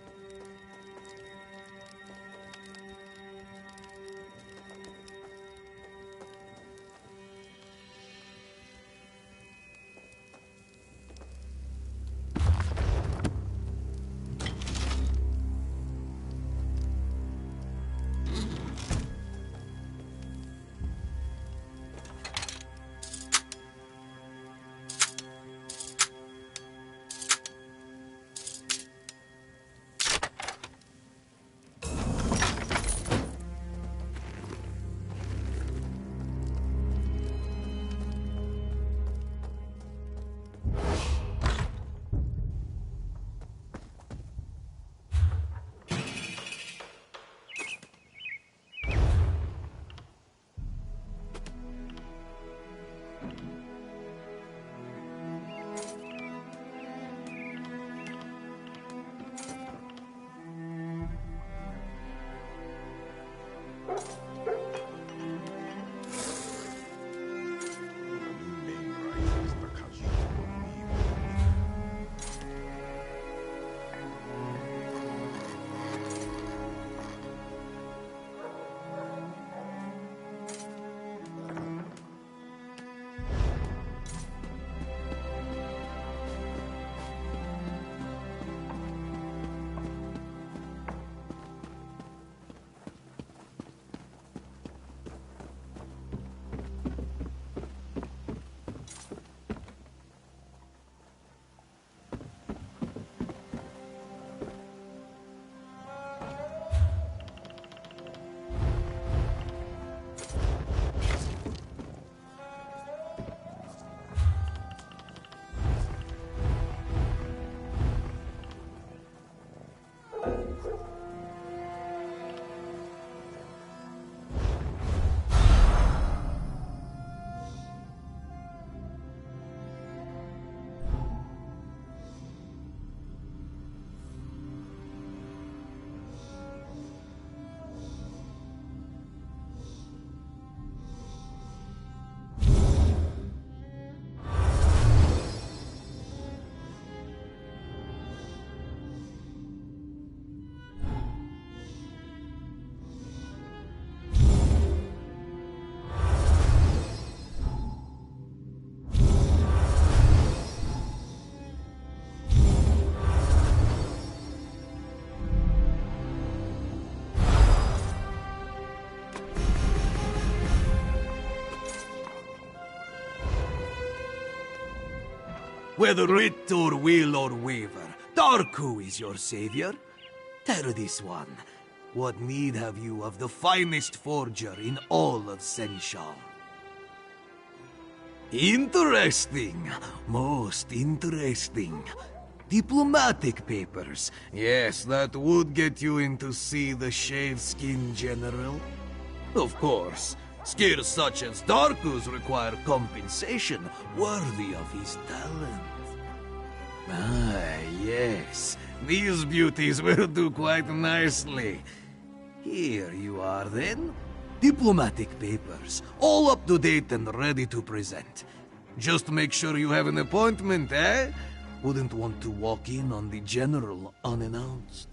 J: Whether writ or will or waver, Darku is your savior. Better this one. What need have you of the finest forger in all of Senshal? Interesting. Most interesting. Diplomatic papers. Yes, that would get you in to see the Shaveskin General. Of course, skills such as Darku's require compensation worthy of his talent. Ah, yes. These beauties will do quite nicely. Here you are, then. Diplomatic papers, all up to date and ready to present. Just make sure you have an appointment, eh? Wouldn't want to walk in on the General unannounced.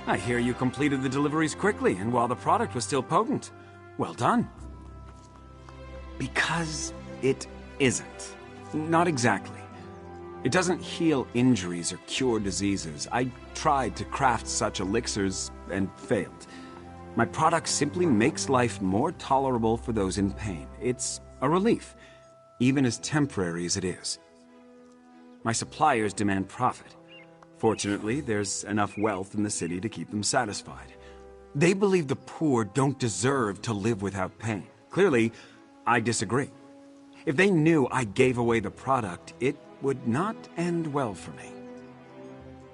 N: I hear you completed the deliveries quickly, and while the product was still potent. Well done. Because it isn't. Not exactly. It doesn't heal injuries or cure diseases. I tried to craft such elixirs and failed. My product simply makes life more tolerable for those in pain. It's a relief, even as temporary as it is. My suppliers demand profit. Fortunately, there's enough wealth in the city to keep them satisfied. They believe the poor don't deserve to live without pain. Clearly, I disagree. If they knew I gave away the product, it would not end well for me.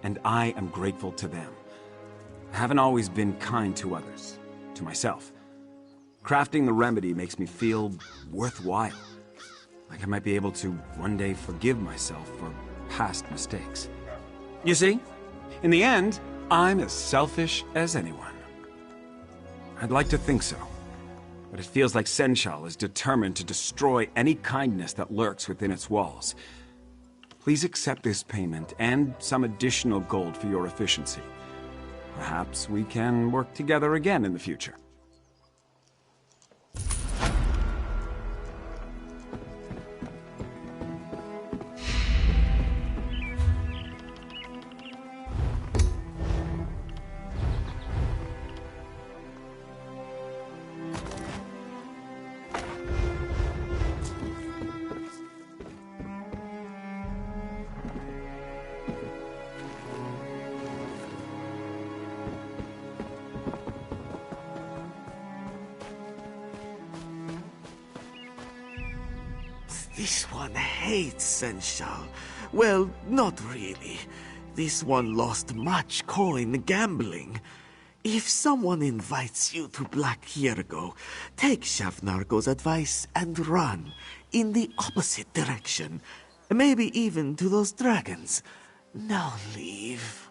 N: And I am grateful to them. I haven't always been kind to others, to myself. Crafting the remedy makes me feel worthwhile. Like I might be able to one day forgive myself for past mistakes. You see, in the end, I'm as selfish as anyone. I'd like to think so, but it feels like Senshal is determined to destroy any kindness that lurks within its walls. Please accept this payment and some additional gold for your efficiency. Perhaps we can work together again in the future.
H: This one hates Senshal. Well, not really. This one lost much coin gambling. If someone invites you to Black Hiergo, take Shavnargo's advice and run in the opposite direction. Maybe even to those dragons. Now leave.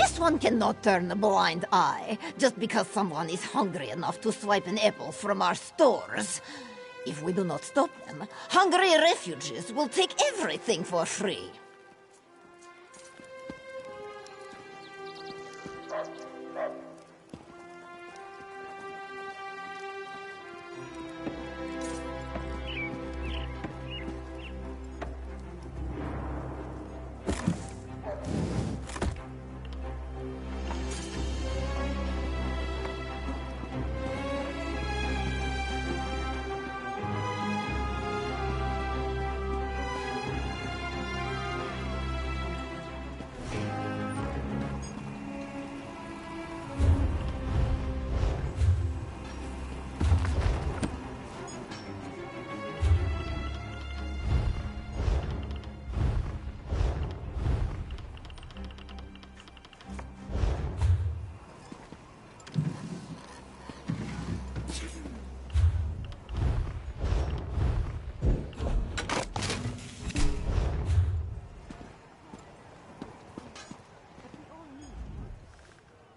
A: This one cannot turn a blind eye just because someone is hungry enough to swipe an apple from our stores. If we do not stop them, hungry refugees will take everything for free.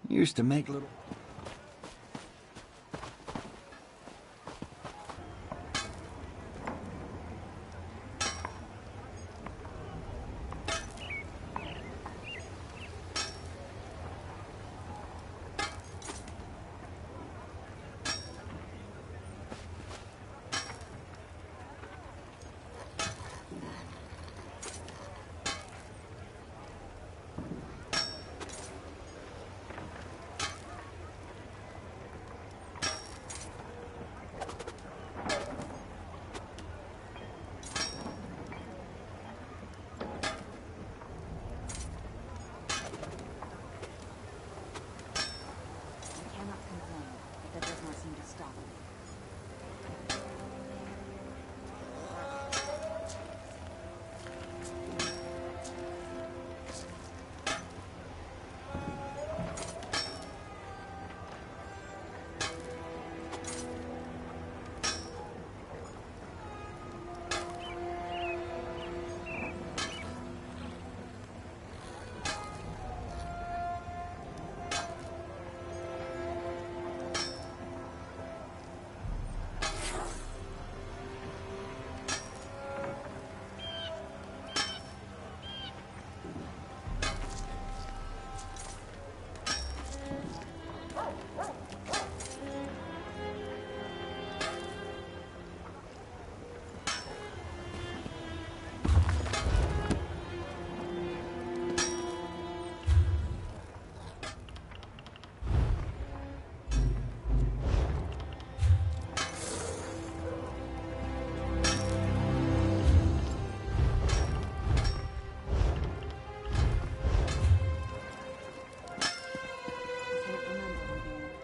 S: Used to make little...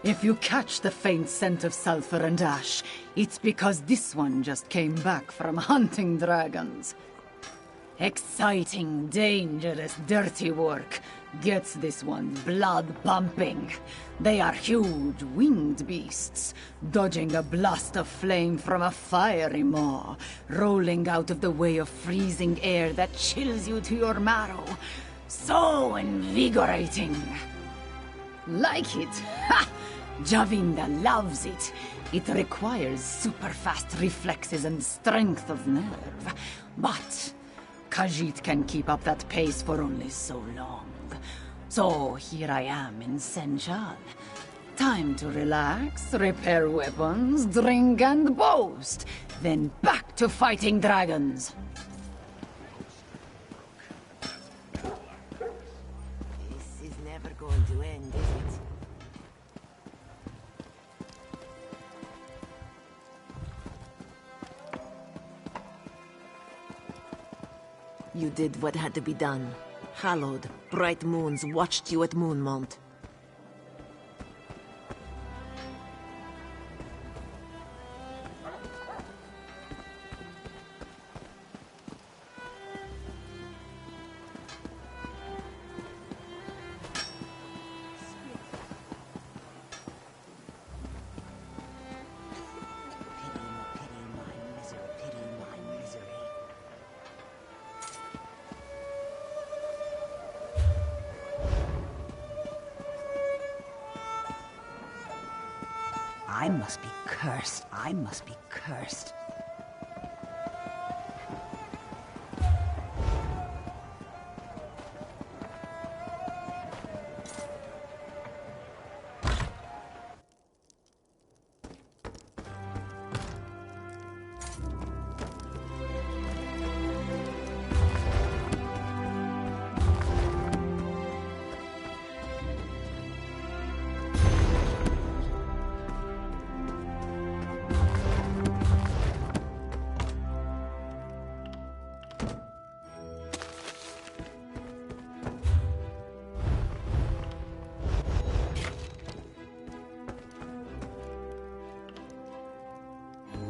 P: If you catch the faint scent of sulfur and ash, it's because this one just came back from hunting dragons. Exciting, dangerous, dirty work gets this one blood pumping. They are huge, winged beasts, dodging a blast of flame from a fiery maw, rolling out of the way of freezing air that chills you to your marrow. So invigorating. Like it? Ha! Javinda loves it. It requires super fast reflexes and strength of nerve. But Khajiit can keep up that pace for only so long. So here I am in Senchal. Time to relax, repair weapons, drink and boast. Then back to fighting dragons.
A: This is never going to end, is it? You did what had to be done. Hallowed, bright moons watched you at Moonmount.
G: I must be cursed. I must be cursed.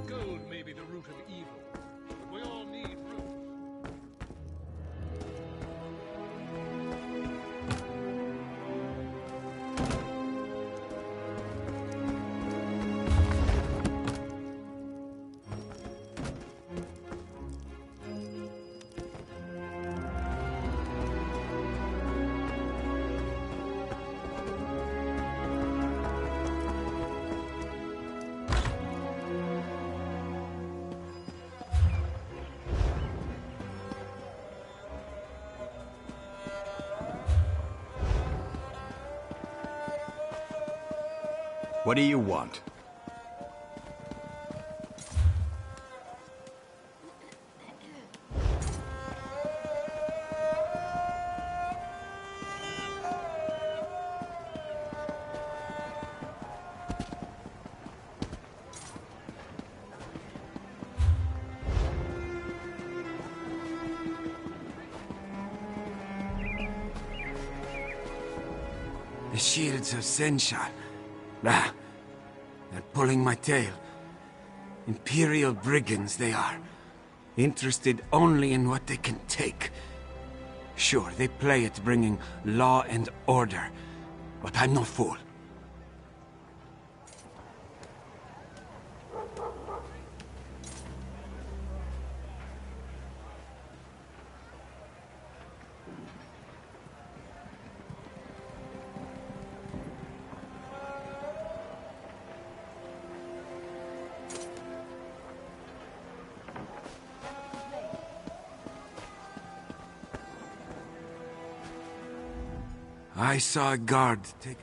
D: Gold may be the root of evil, but we all need roots.
S: What do you want?
N: The shields of Senshal. Ah, they're pulling my tail. Imperial brigands they are. Interested only in what they can take. Sure, they play at bringing law and order, but I'm no fool. I saw a guard take...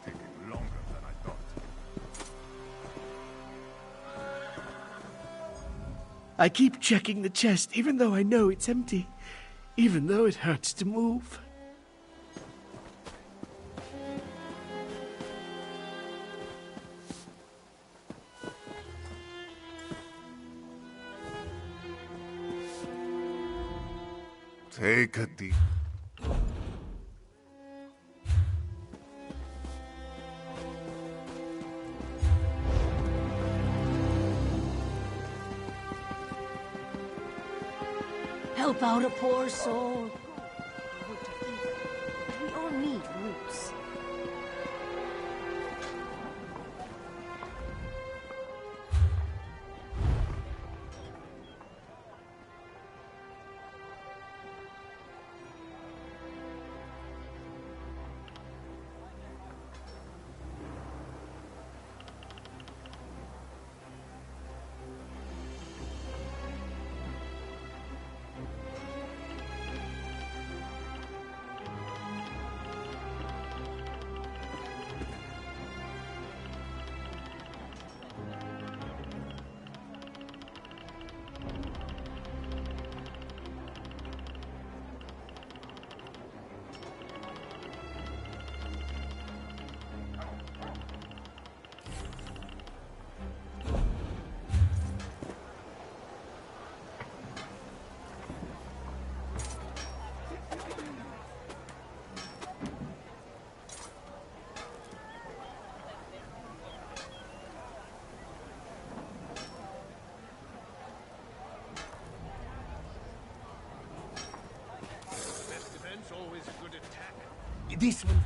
V: Taking longer than I thought.
O: I keep checking the chest, even though I know it's empty. Even though it hurts to move.
V: Take a deep...
B: Help out a poor soul. We all need roots.
D: Always a good attack.
N: This one...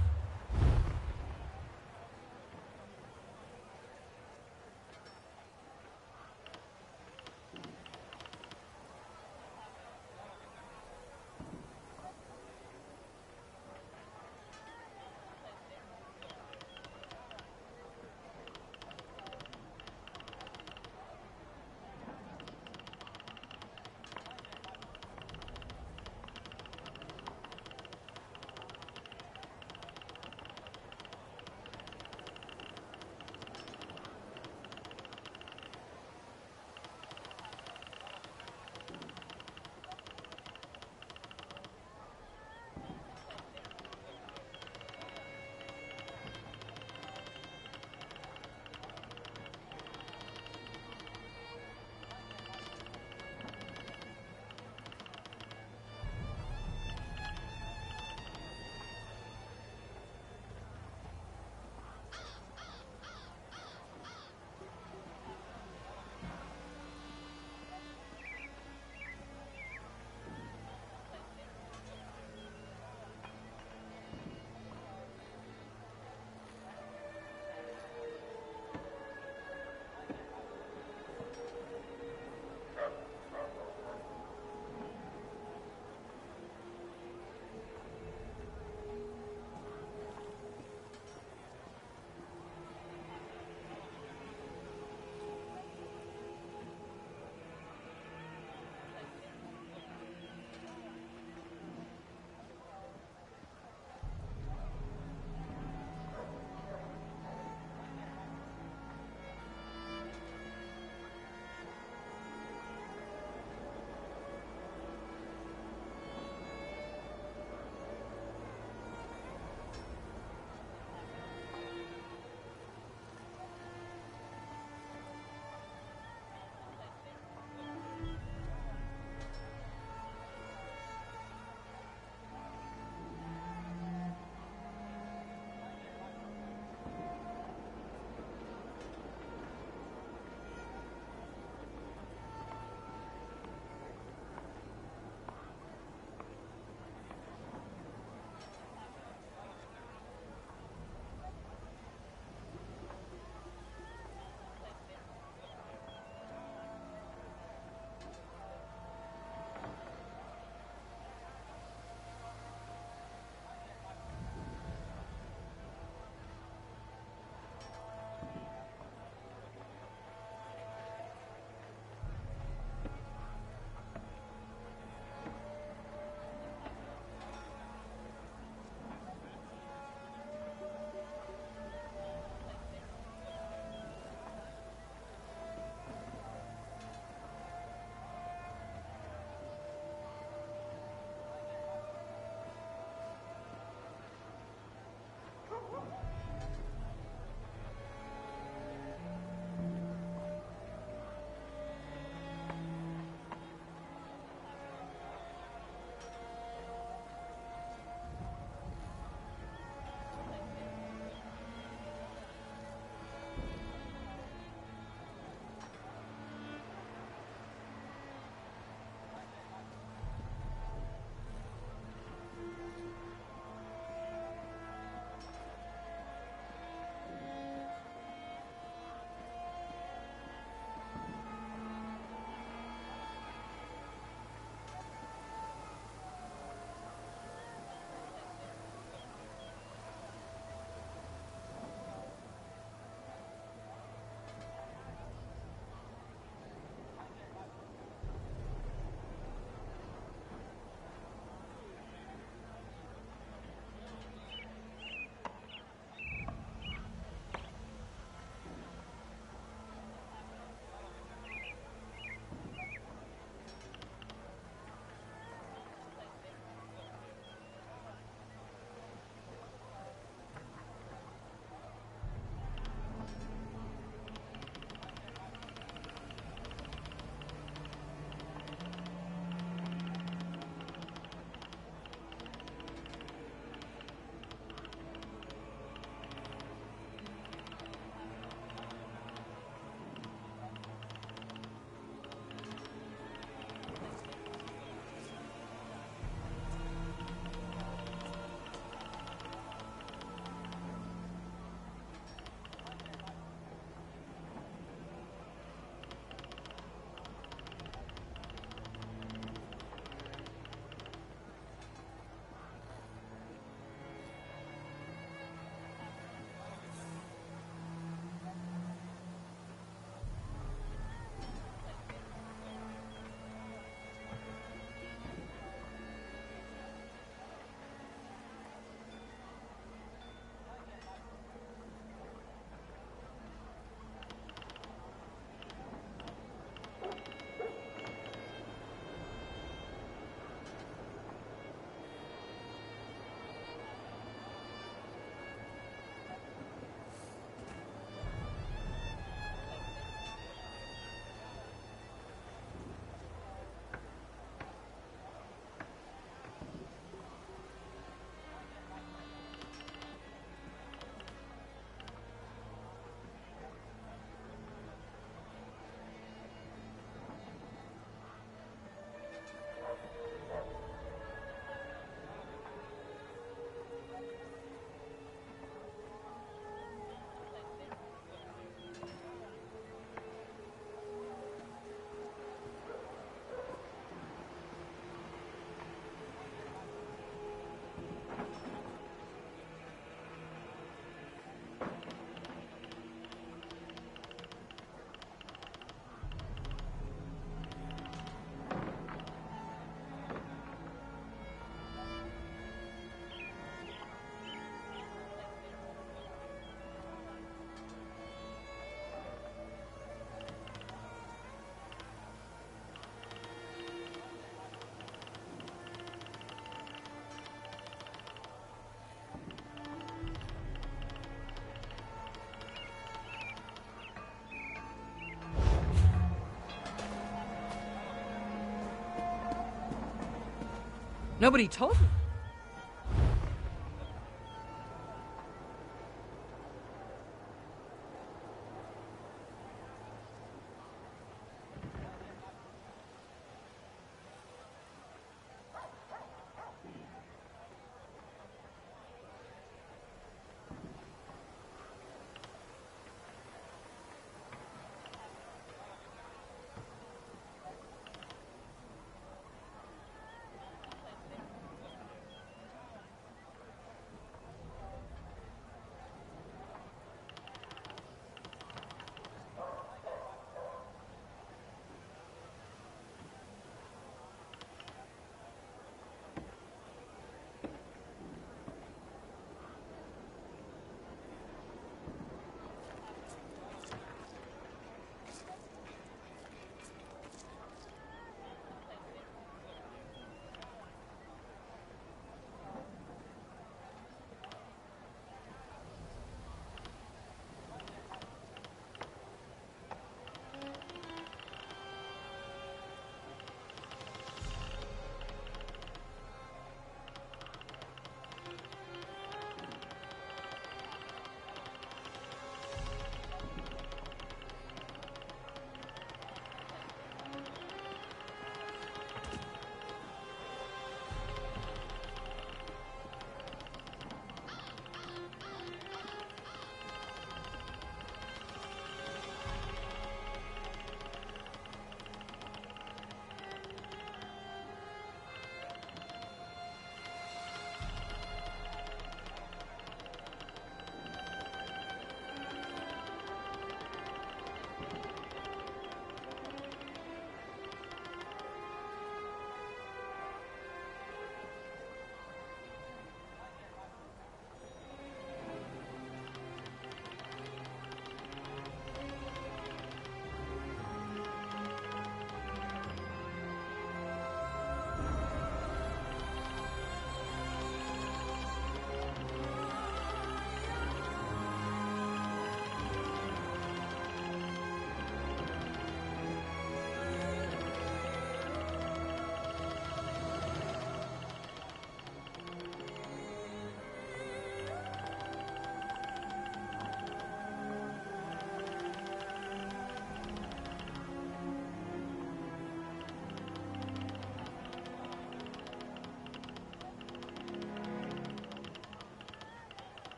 C: Nobody told me.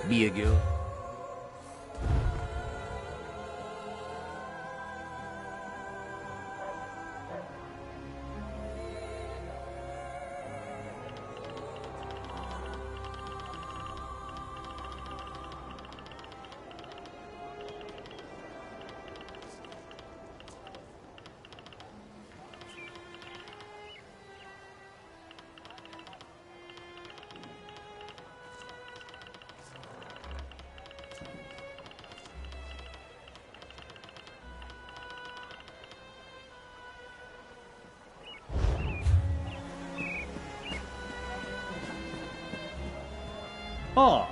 S: Beagle.
Q: Oh.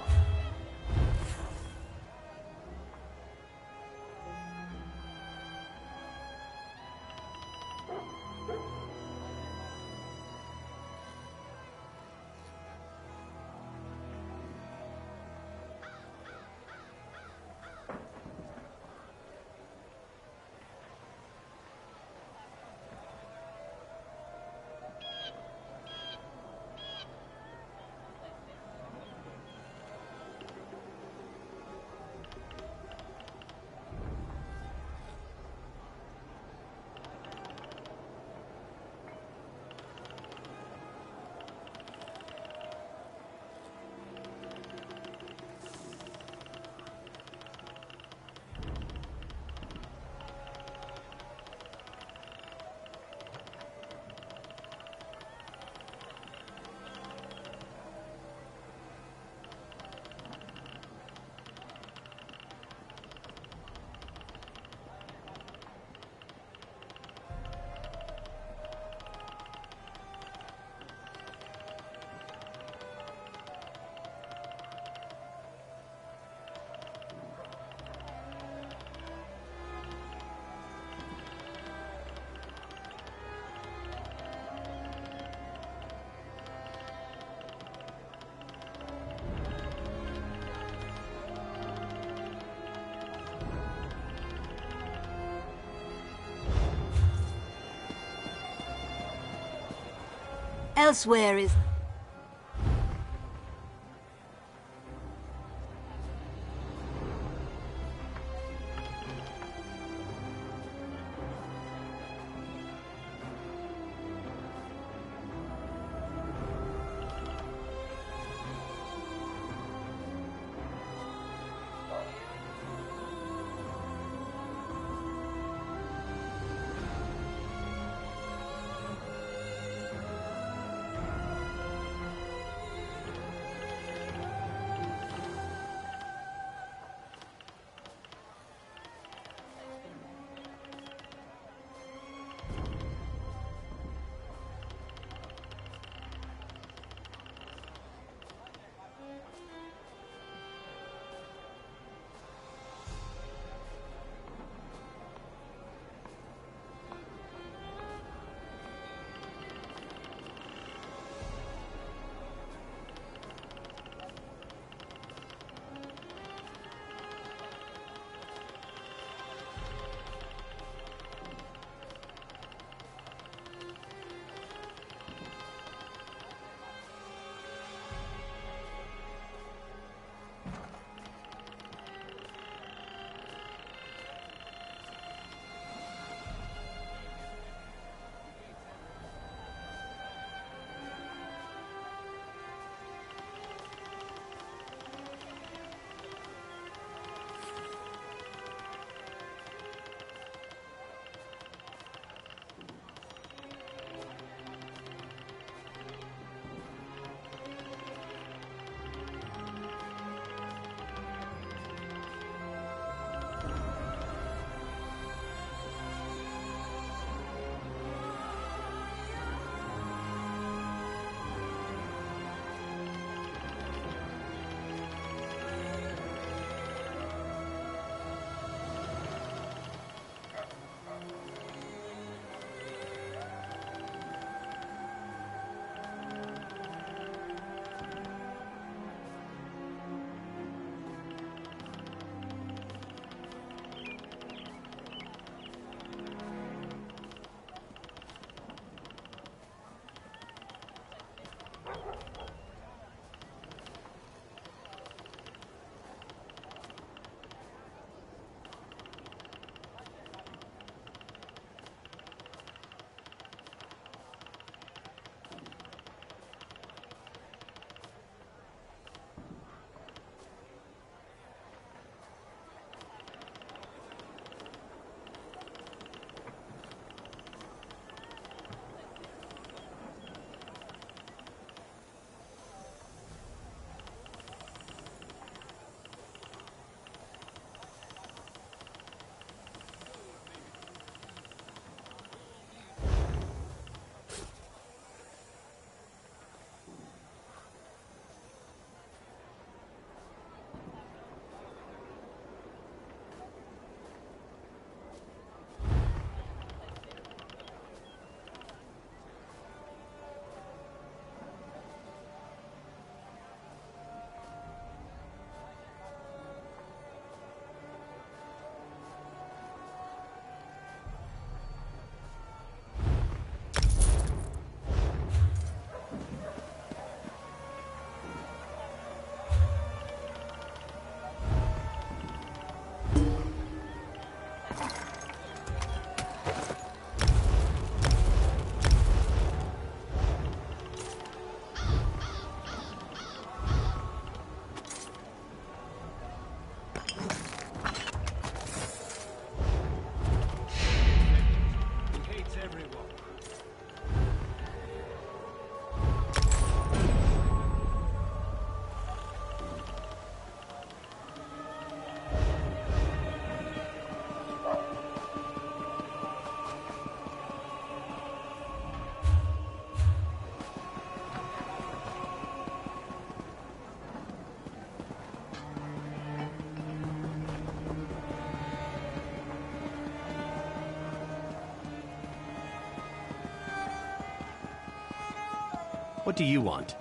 K: Elsweyr is...
L: What do you want?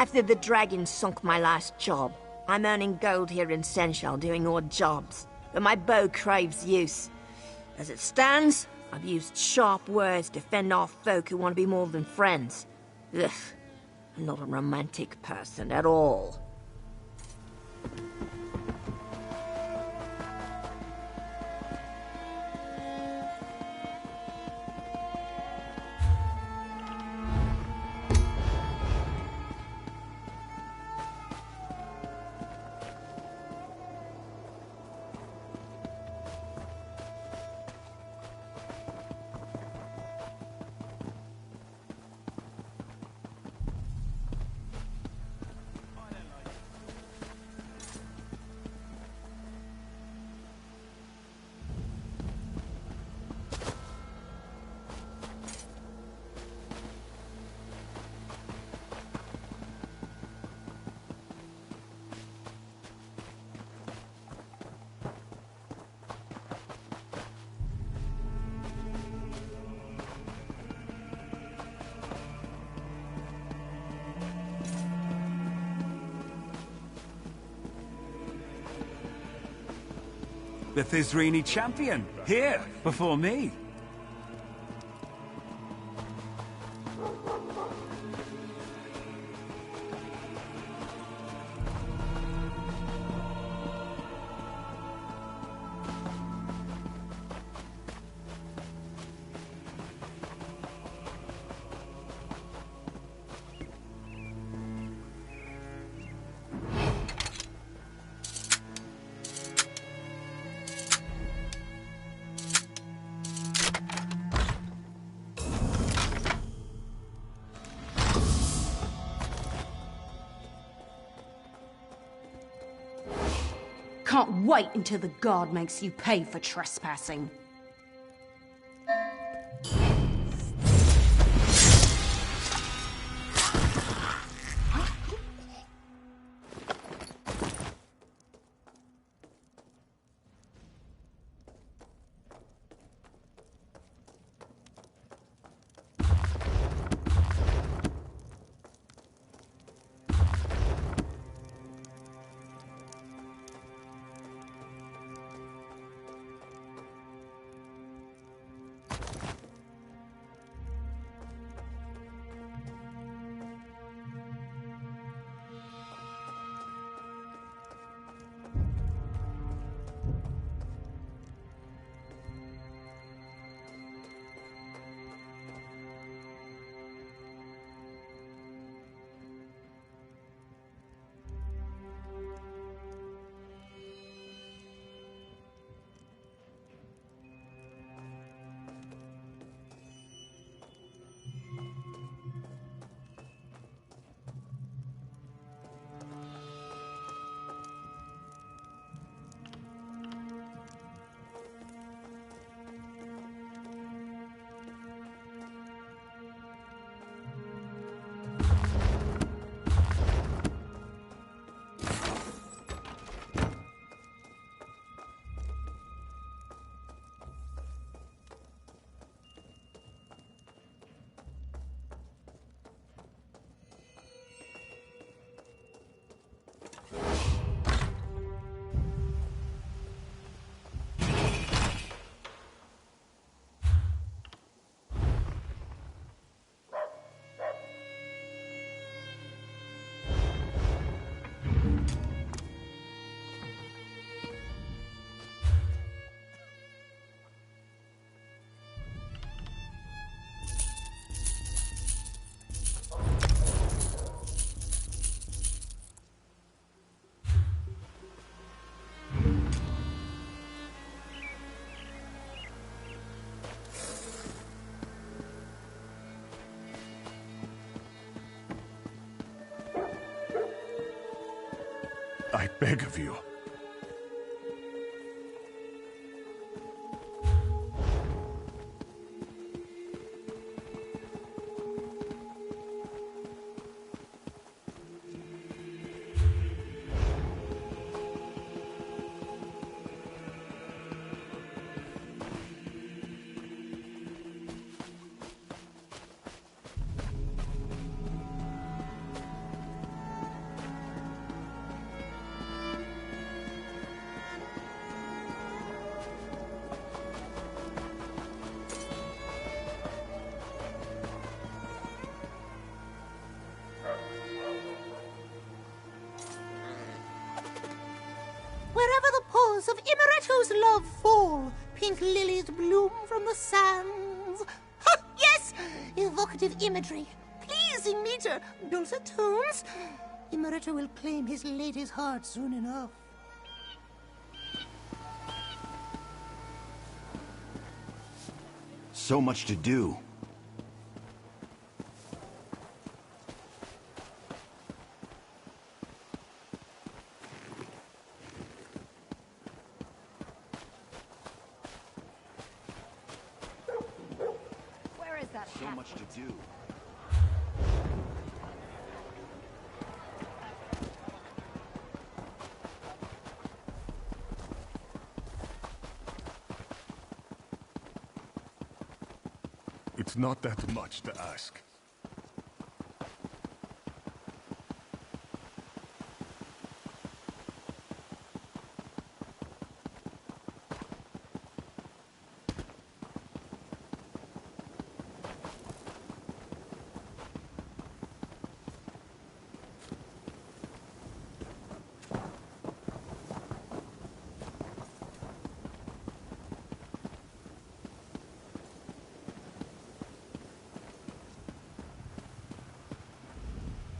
K: After the dragon sunk my last job, I'm earning gold here in Senshal doing odd jobs, but my bow craves use. As it stands, I've used sharp words to fend off folk who want to be more than friends. Ugh, I'm not a romantic person at all.
N: The Thizrini champion, here, before me.
F: Can't wait until the guard makes you pay for trespassing.
V: I beg of you.
L: Imaretto's love fall, pink lilies bloom from the sands. Ha! Yes! Evocative imagery, pleasing meter, dulcet tones. Imaretto will claim his lady's heart soon enough.
U: So much to do.
A: Where is that
U: So much to do.
V: It's not that much to ask.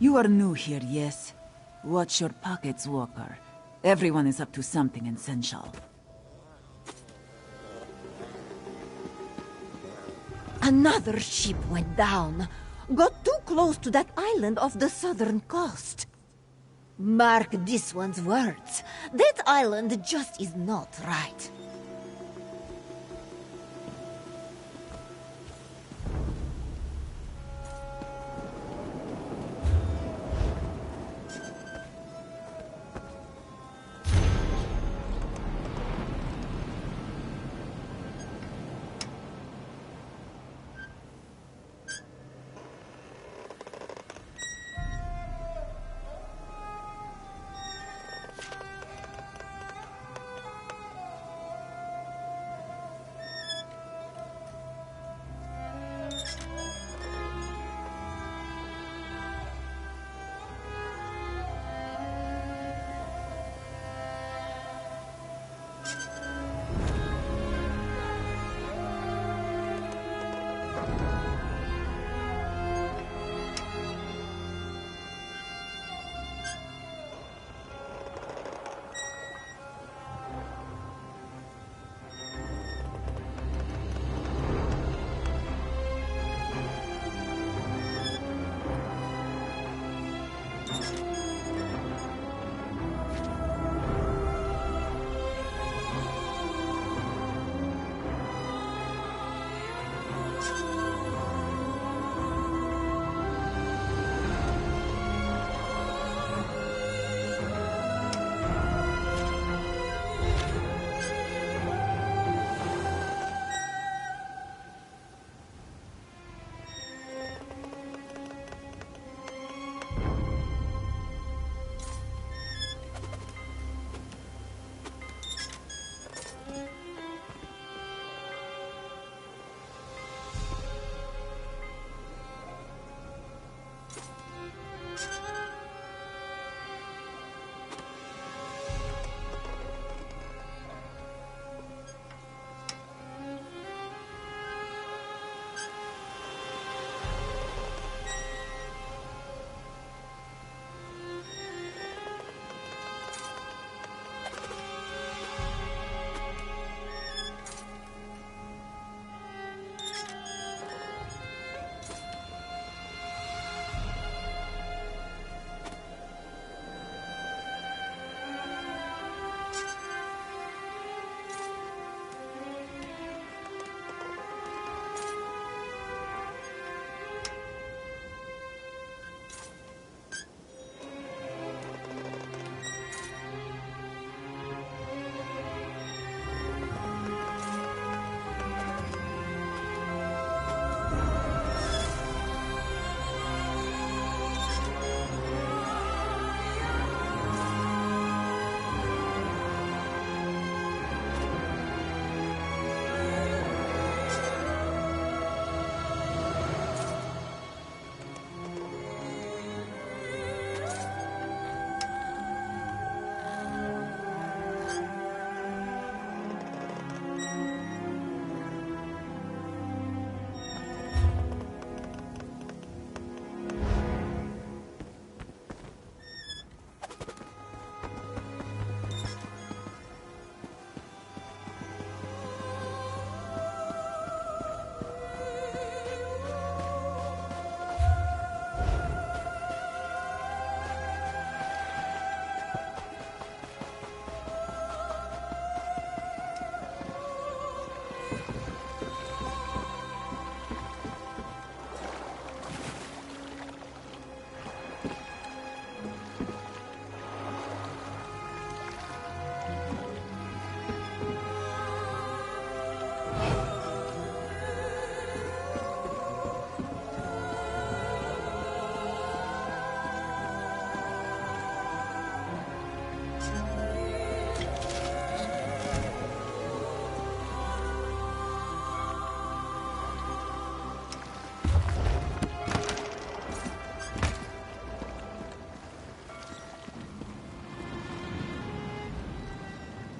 P: You are new here, yes? Watch your pockets, Walker. Everyone is up to something in Senshal.
A: Another ship went down. Got too close to that island off the southern coast. Mark this one's words. That island just is not right.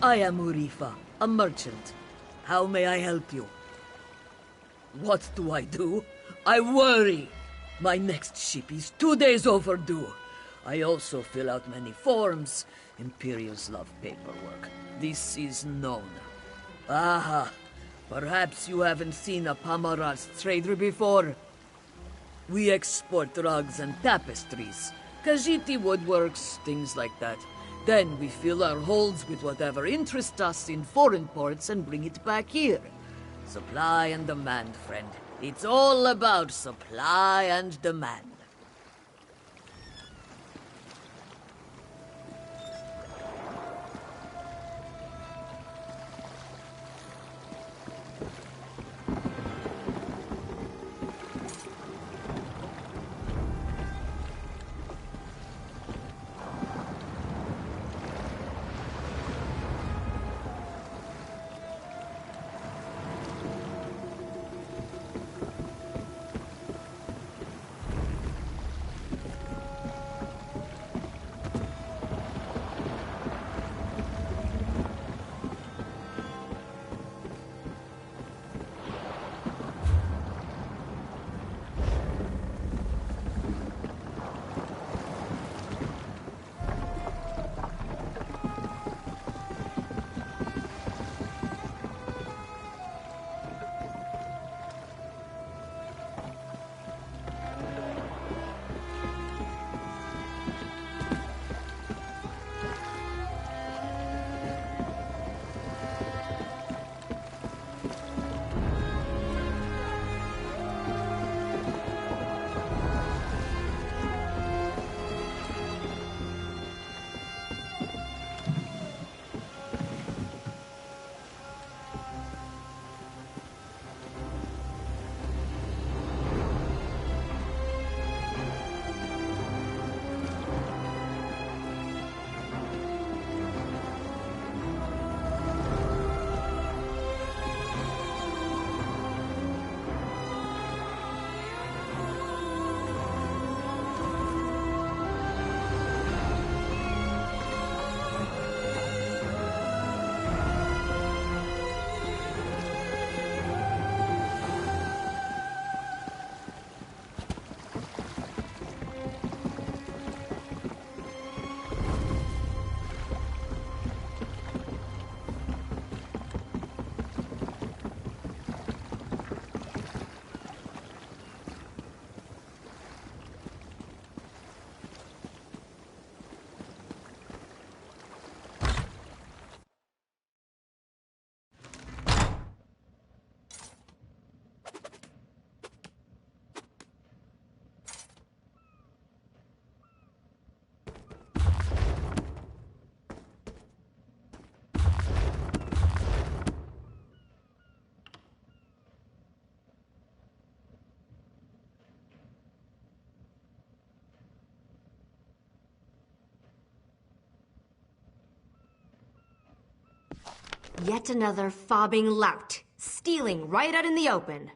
T: I am Urifa, a merchant. How may I help you? What do? I worry. My next ship is 2 days overdue. I also fill out many forms. Imperials love paperwork. This is known. Aha! Perhaps you haven't seen a Pamaras trader before. We export rugs and tapestries, Khajiiti woodworks, things like that. Then we fill our holds with whatever interests us in foreign ports and bring it back here. Supply and demand, friend. It's all about supply and demand.
U: Yet another fobbing lout, stealing right out in the open.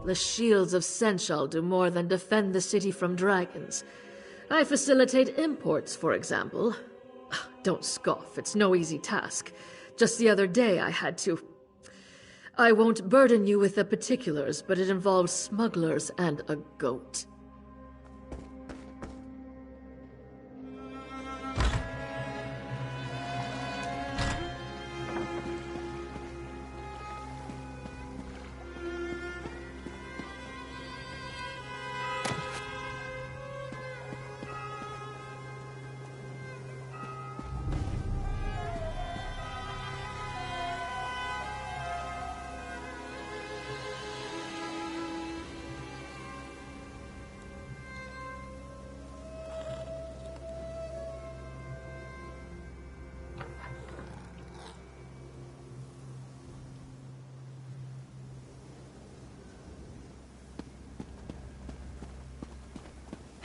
W: The shields of Senchal do more than defend the city from dragons. I facilitate imports, for example. Don't scoff, it's no easy task. Just the other day I had to... I won't burden you with the particulars, but it involves smugglers and a goat.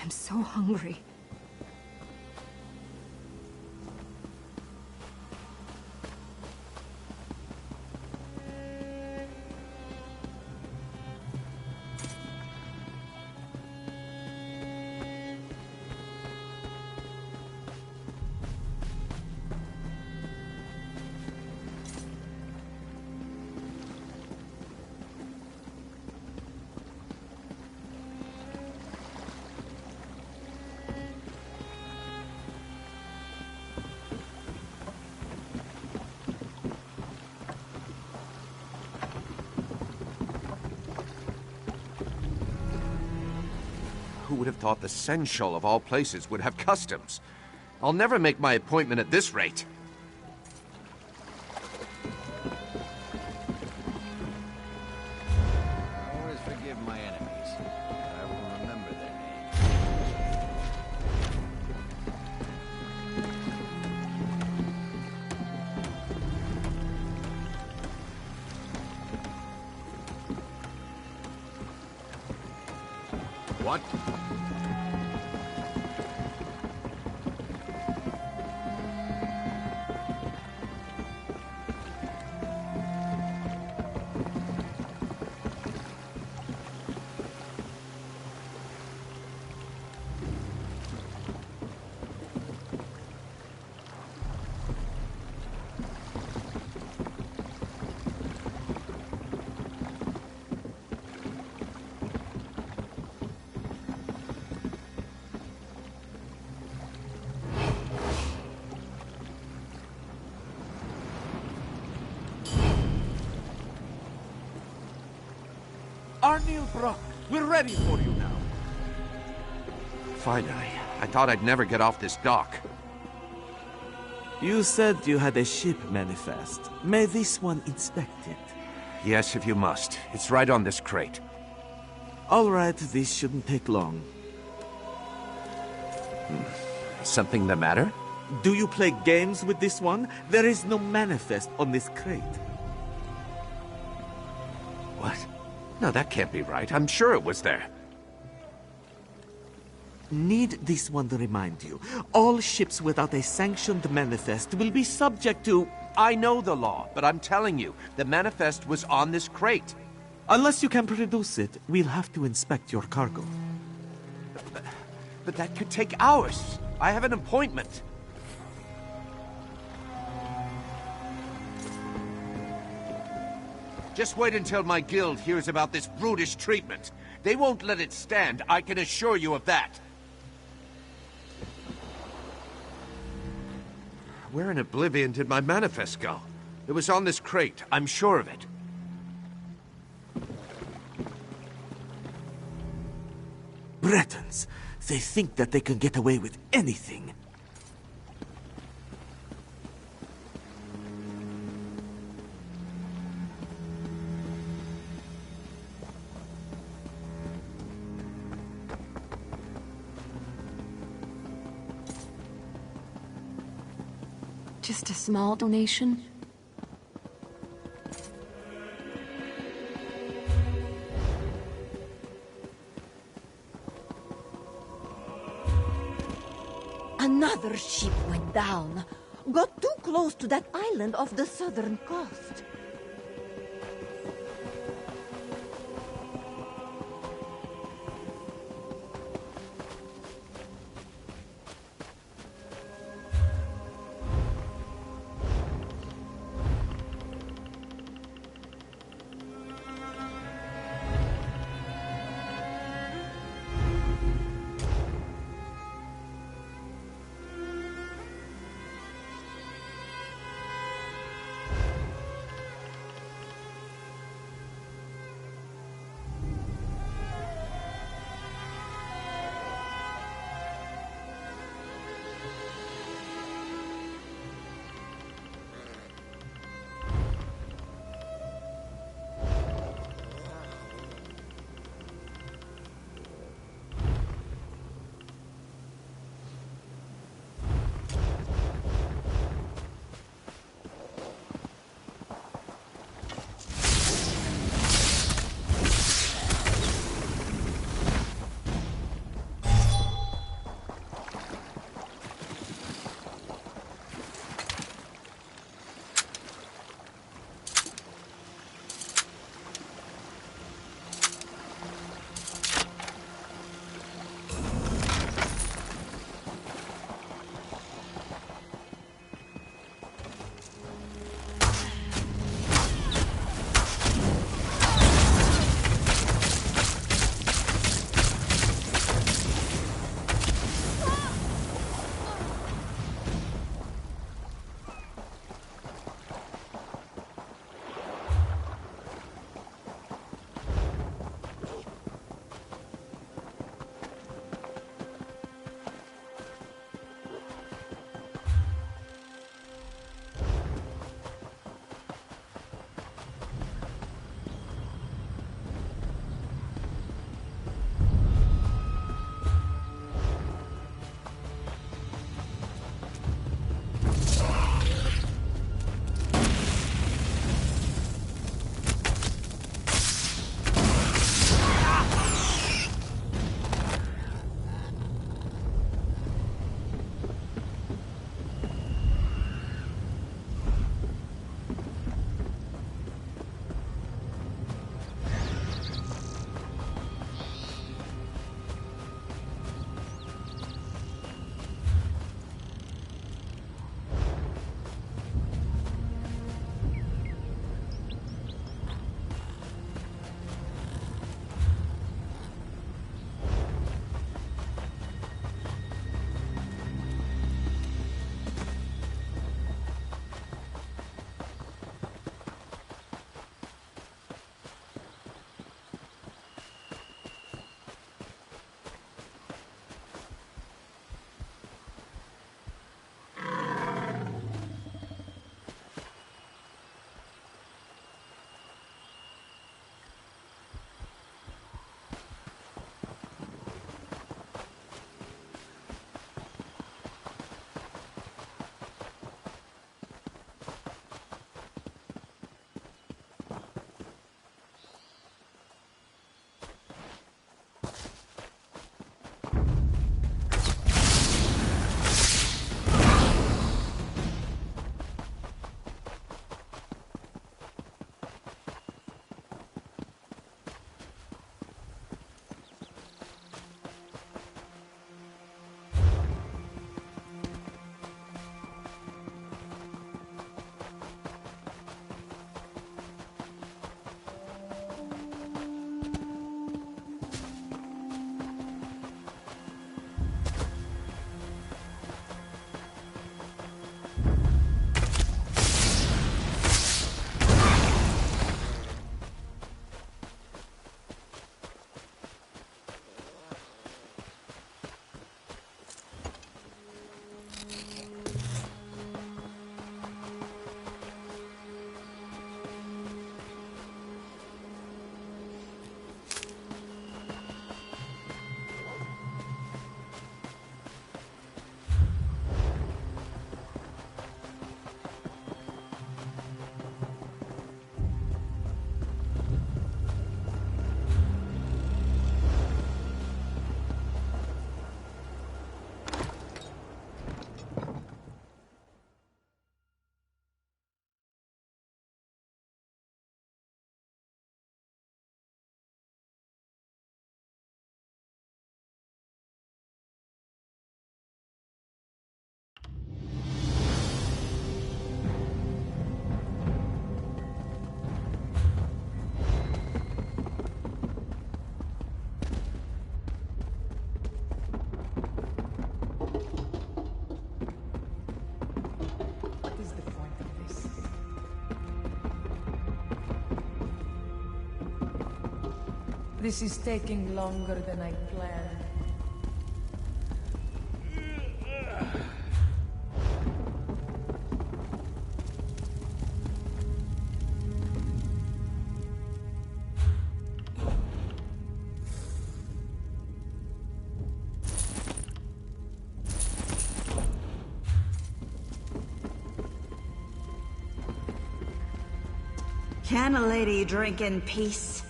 B: I'm so hungry.
I: Who would have thought the Seneschal of all places would have customs? I'll never make my appointment at this rate.
S: I always forgive my enemies. I will remember their names.
I: What?
H: Arnil Brock, we're ready for you now.
I: Finally. I thought I'd never get off this dock.
H: You said you had a ship manifest. May this one inspect it?
I: Yes, if you must. It's right on this crate.
H: All right, this shouldn't take long.
I: Something the matter?
H: Do you play games with this one? There is no manifest on this crate.
I: What? No, that can't be right. I'm sure it was there.
H: Need this one to remind you. All ships without a sanctioned manifest will be subject to...
I: I know the law, but I'm telling you, the manifest was on this crate.
H: Unless you can produce it, we'll have to inspect your cargo.
I: But that could take hours. I have an appointment. Just wait until my guild hears about this brutish treatment. They won't let it stand, I can assure you of that. Where in oblivion did my manifest go? It was on this crate, I'm sure of it.
H: Bretons, they think that they can get away with anything.
B: Just a small donation?
A: Another ship went down. Got too close to that island off the southern coast.
C: This is taking longer than I planned.
G: Can a lady drink in peace?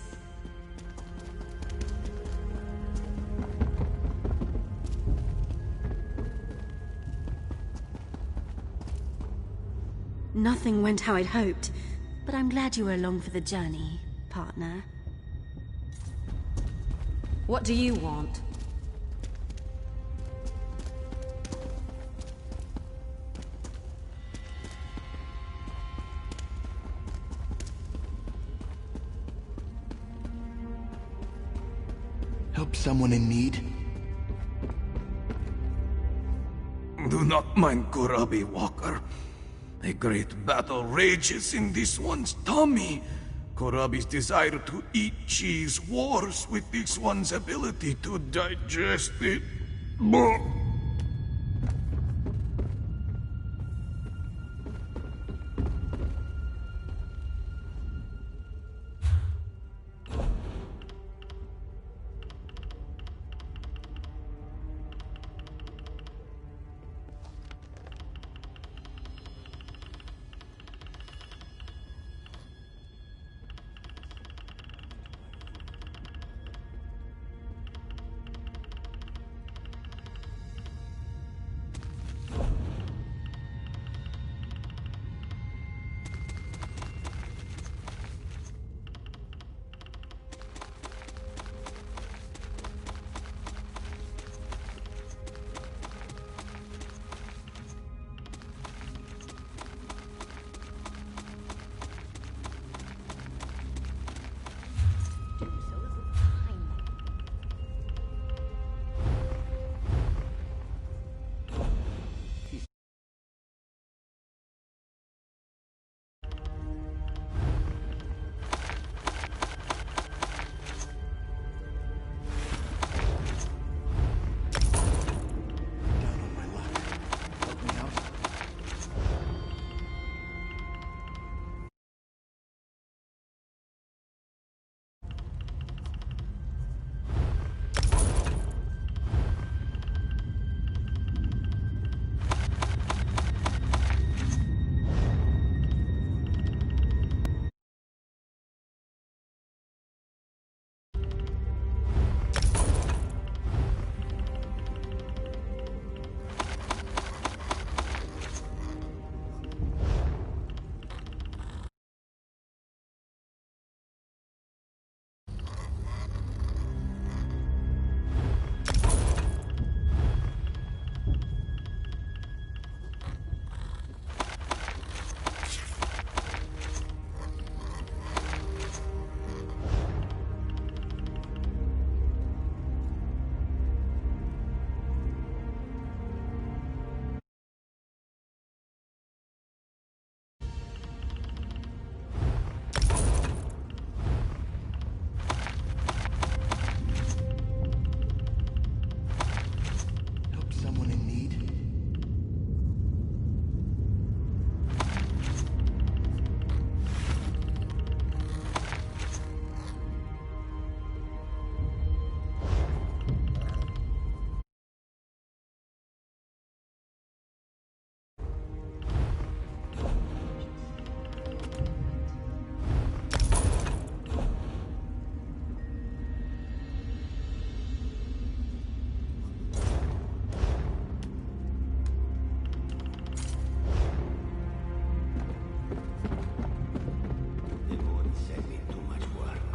E: Nothing went how I'd hoped, but I'm glad you were along for the journey, partner. What do you want?
J: Help someone in need? Do not mind Korabi, Walker. A great battle rages in this one's tummy. Korabi's desire to eat cheese wars with this one's ability to digest it. Blah.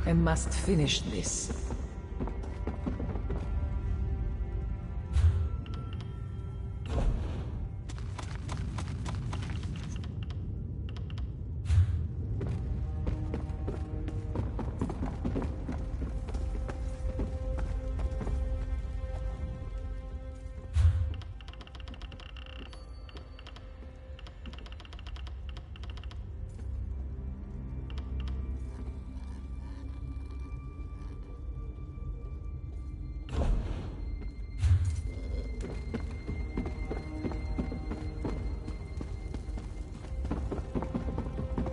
C: I must finish this.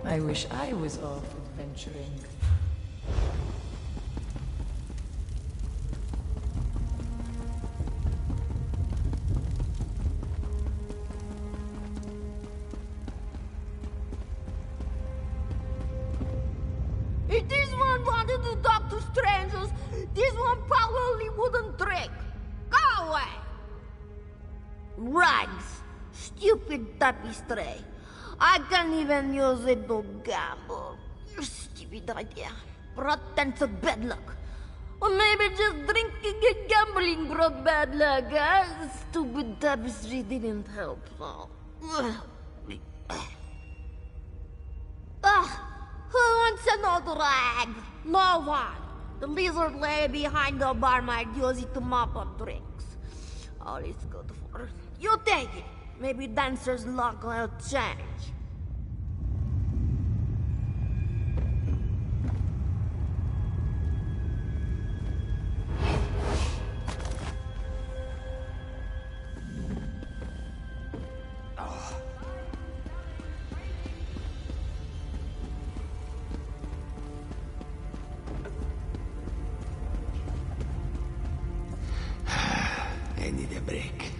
C: I wish I was off adventuring.
K: If this one wanted to talk to strangers, this one probably wouldn't drink. Go away! Rags. Stupid tapestry. I can't even use it to gamble. Stupid idea. Pretend bad luck. Or maybe just drinking and gambling brought bad luck, huh? Stupid tapestry didn't help, so... Who wants an old rag? No one. The lizard lady behind the bar might use it to mop up drinks. All it's good for. You take it. Maybe dancer's luck will change.
J: I need a break.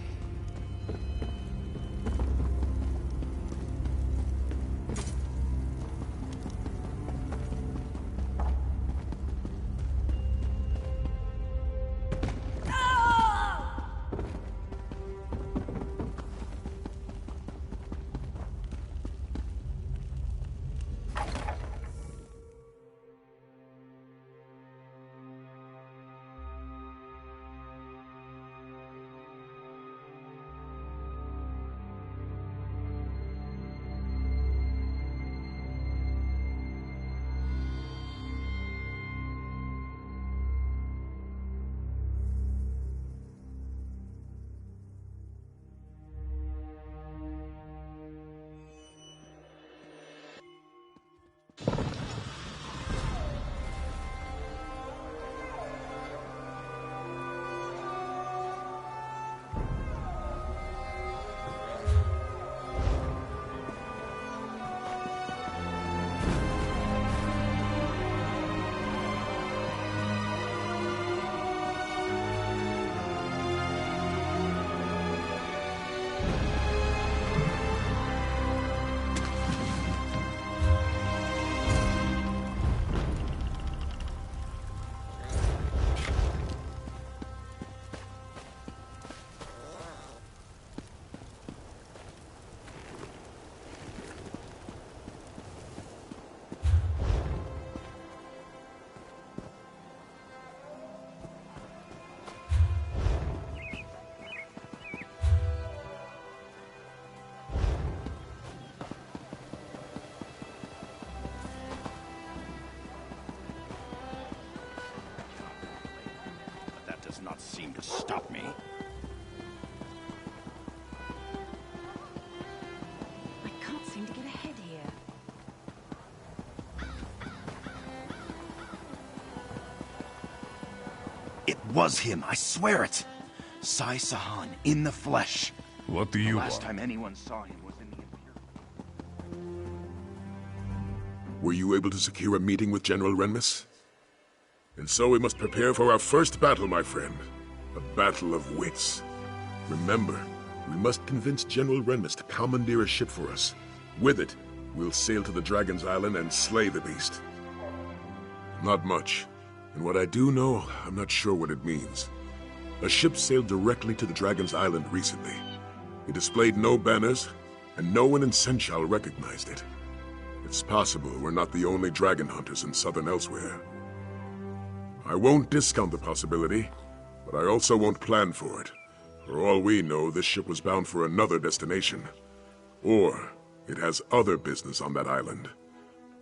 S: Does not seem to stop me.
B: I can't seem to get ahead here.
S: It was him, I swear it. Sai Sahan, in the flesh.
M: What do you want?
S: The last time anyone saw him was in the Imperial...
M: Were you able to secure a meeting with General Renmus? And so we must prepare for our first battle, my friend. A battle of wits. Remember, we must convince General Renmus to commandeer a ship for us. With it, we'll sail to the Dragon's Island and slay the beast. Not much. And what I do know, I'm not sure what it means. A ship sailed directly to the Dragon's Island recently. It displayed no banners, and no one in Senchal recognized it. It's possible we're not the only dragon hunters in Southern Elsweyr. I won't discount the possibility, but I also won't plan for it. For all we know, this ship was bound for another destination. Or it has other business on that island.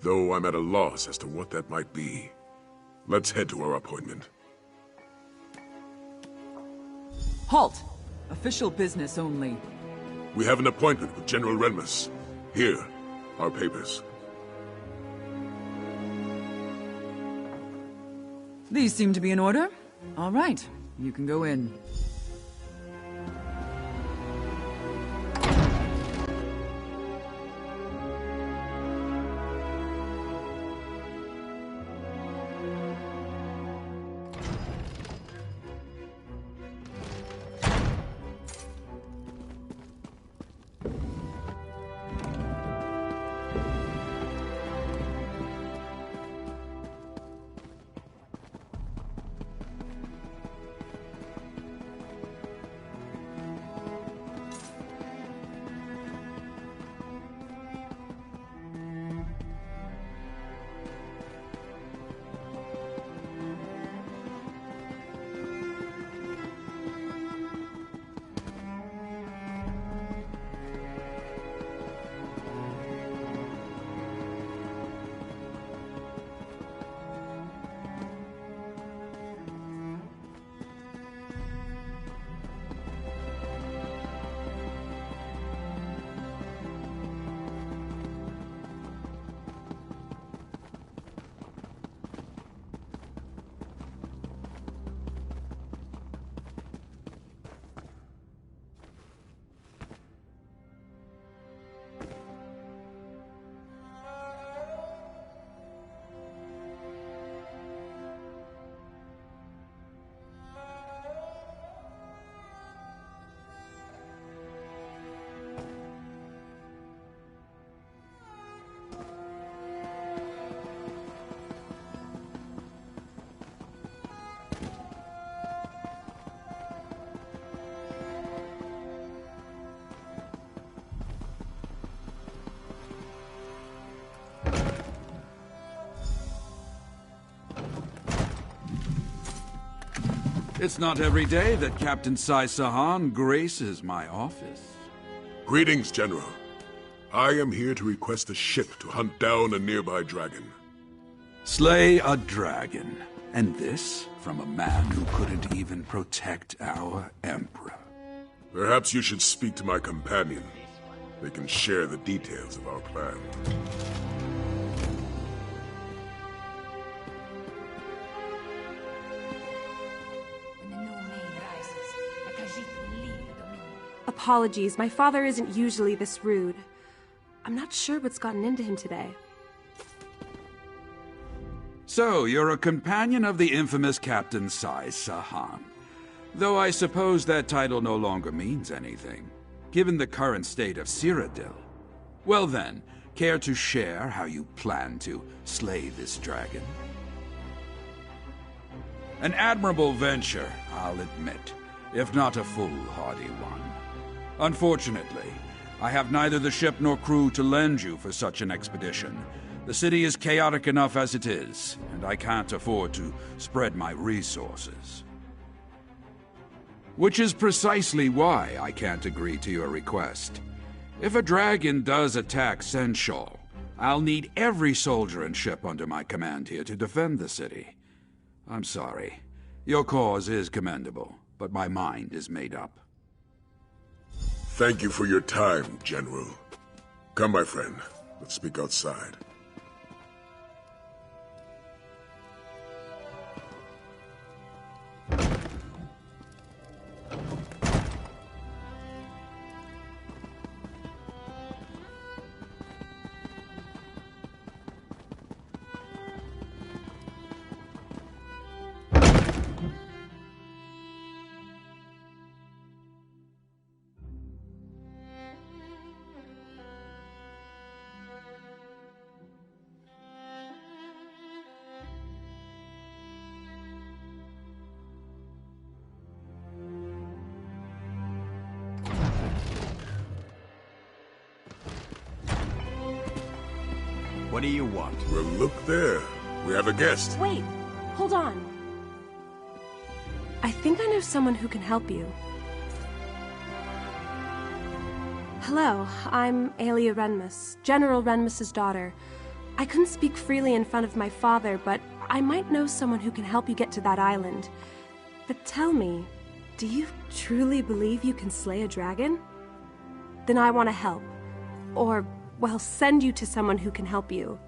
M: Though I'm at a loss as to what that might be. Let's head to our appointment.
P: Halt! Official business only.
M: We have an appointment with General Renmus. Here, our papers.
P: These seem to be in order. All right, you can go in.
D: It's not every day that Captain Sai Sahan graces my office.
M: Greetings, General. I am here to request a ship to hunt down a nearby dragon.
D: Slay a dragon. And this from a man who couldn't even protect our Emperor.
M: Perhaps you should speak to my companion. They can share the details of our plan.
O: Apologies, my father isn't usually this rude. I'm not sure what's gotten into him today.
D: So, you're a companion of the infamous Captain Sai Sahan. Though I suppose that title no longer means anything, given the current state of Cyrodiil. Well then, care to share how you plan to slay this dragon? An admirable venture, I'll admit, if not a foolhardy one. Unfortunately, I have neither the ship nor crew to lend you for such an expedition. The city is chaotic enough as it is, and I can't afford to spread my resources. Which is precisely why I can't agree to your request. If a dragon does attack Senshal, I'll need every soldier and ship under my command here to defend the city. I'm sorry. Your cause is commendable, but my mind is made up.
M: Thank you for your time, General. Come, my friend. Let's speak outside.
S: What do you want?
M: Well, look there. We have a guest.
O: Wait, hold on. I think I know someone who can help you. Hello, I'm Aelia Renmus, General Renmus's daughter. I couldn't speak freely in front of my father, but I might know someone who can help you get to that island. But tell me, do you truly believe you can slay a dragon? Then I want to help. Or, well, send you to someone who can help you.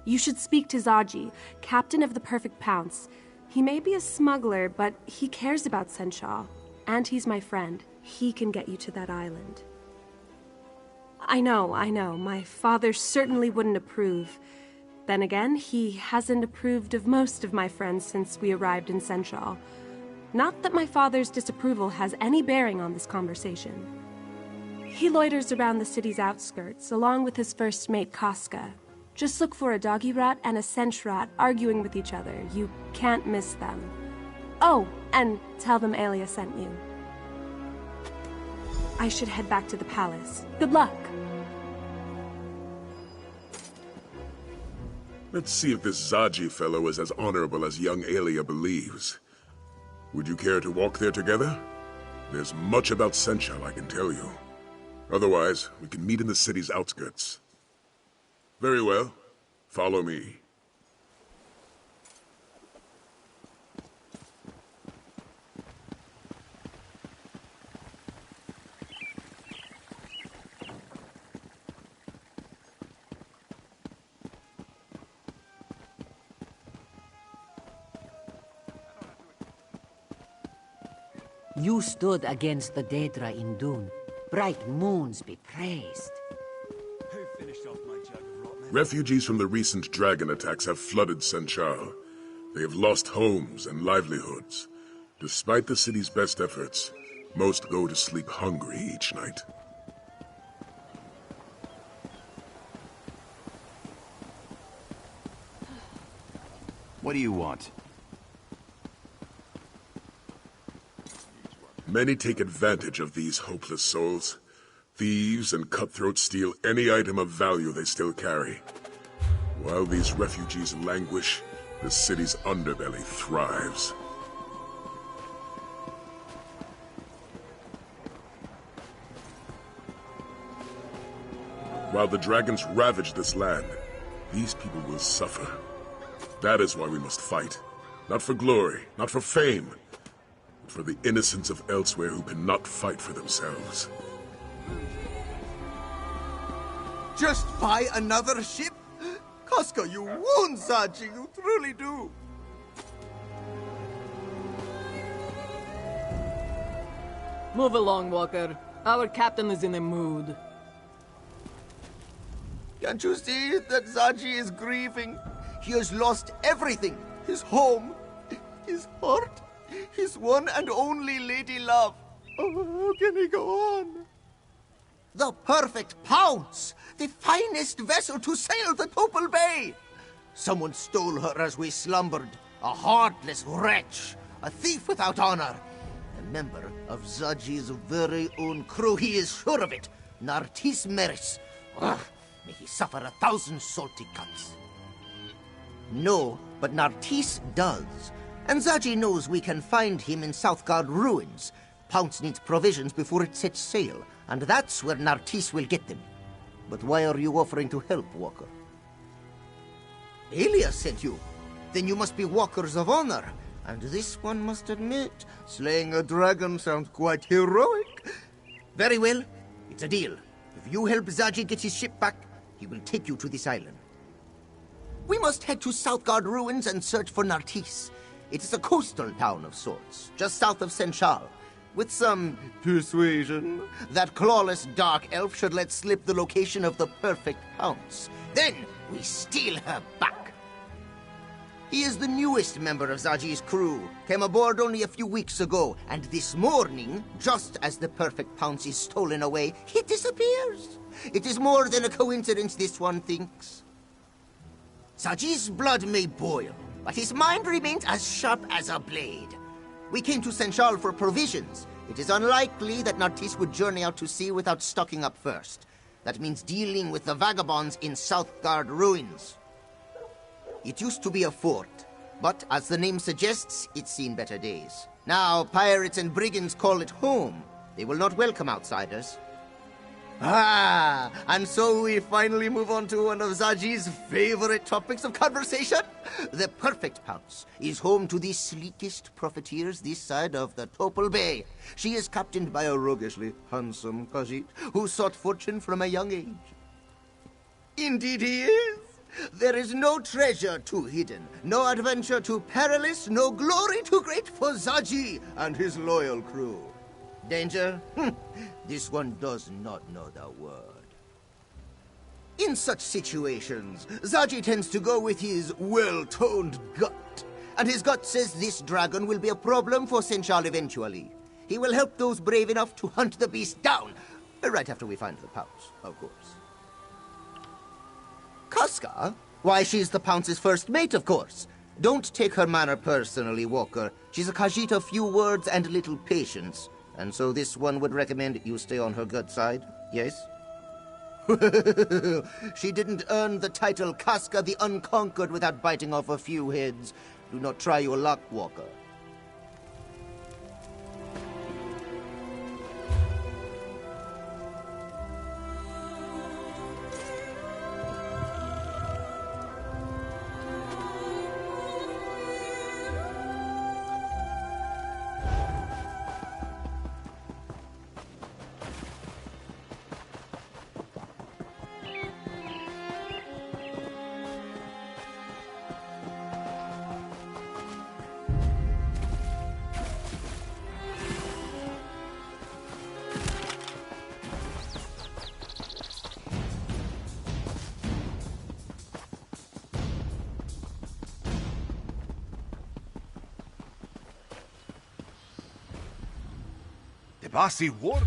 O: You should speak to Zaji, captain of the Perfect Pounce. He may be a smuggler, but he cares about Senshal. And he's my friend. He can get you to that island. I know. My father certainly wouldn't approve. Then again, he hasn't approved of most of my friends since we arrived in Senshal. Not that my father's disapproval has any bearing on this conversation. He loiters around the city's outskirts, along with his first mate, Casca. Just look for a doggy rat and a sench rat arguing with each other. You can't miss them. Oh, and tell them Aelia sent you. I should head back to the palace. Good luck!
M: Let's see if this Zaji fellow is as honorable as young Aelia believes. Would you care to walk there together? There's much about Senshal I can tell you. Otherwise, we can meet in the city's outskirts. Very well. Follow me.
R: You stood against the Daedra in Dune. Bright moons be praised.
M: Refugees from the recent dragon attacks have flooded Senshal. They have lost homes and livelihoods. Despite the city's best efforts, most go to sleep hungry each night.
S: What do you want?
M: Many take advantage of these hopeless souls. Thieves and cutthroats steal any item of value they still carry. While these refugees languish, the city's underbelly thrives. While the dragons ravage this land, these people will suffer. That is why we must fight. Not for glory, not for fame, but for the innocents of Elsweyr who cannot fight for themselves.
F: Just buy another ship? Casca, you wound Zaji, you truly do.
N: Move along, Walker. Our captain is in a mood.
F: Can't you see that Zaji is grieving? He has lost everything. His home, his heart, his one and only lady love. Oh, how can he go on? The perfect pounce! The finest vessel to sail the Topal Bay! Someone stole her as we slumbered. A heartless wretch. A thief without honor. A member of Zaji's very own crew. He is sure of it. Nartis Meris. Ugh, may he suffer 1,000 salty cuts. No, but Nartis does. And Zaji knows we can find him in Southgard ruins. Pounce needs provisions before it sets sail, and that's where Nartis will get them. But why are you offering to help, Walker? Elias sent you. Then you must be walkers of honor. And this one must admit, slaying a dragon sounds quite heroic. Very well, it's a deal. If you help Zaji get his ship back, he will take you to this island. We must head to Southgard ruins and search for Nartis. It is a coastal town of sorts, just south of Senchal. With some persuasion, that clawless dark elf should let slip the location of the perfect pounce. Then we steal her back. He is the newest member of Zaji's crew. Came aboard only a few weeks ago, and this morning, just as the perfect pounce is stolen away, he disappears. It is more than a coincidence, this one thinks. Zaji's blood may boil, but his mind remains as sharp as a blade. We came to Senchal for provisions. It is unlikely that Nartis would journey out to sea without stocking up first. That means dealing with the vagabonds in Southgard ruins. It used to be a fort, but as the name suggests, it's seen better days. Now, pirates and brigands call it home. They will not welcome outsiders. Ah, and so we finally move on to one of Zaji's favorite topics of conversation. The perfect pounce is home to the sleekest profiteers this side of the Topal Bay. She is captained by a roguishly handsome Khajiit who sought fortune from a young age. Indeed he is. There is no treasure too hidden, no adventure too perilous, no glory too great for Zaji and his loyal crew. Danger? This one does not know the word. In such situations, Zaji tends to go with his well-toned gut. And his gut says this dragon will be a problem for Senchal eventually. He will help those brave enough to hunt the beast down. Right after we find the pounce, of course. Casca? Why, she's the pounce's first mate, of course. Don't take her manner personally, Walker. She's a Khajiit of few words and little patience. And so this one would recommend you stay on her good side, yes? She didn't earn the title Casca the Unconquered without biting off a few heads. Do not try your luck, Walker.
I: Bossy war.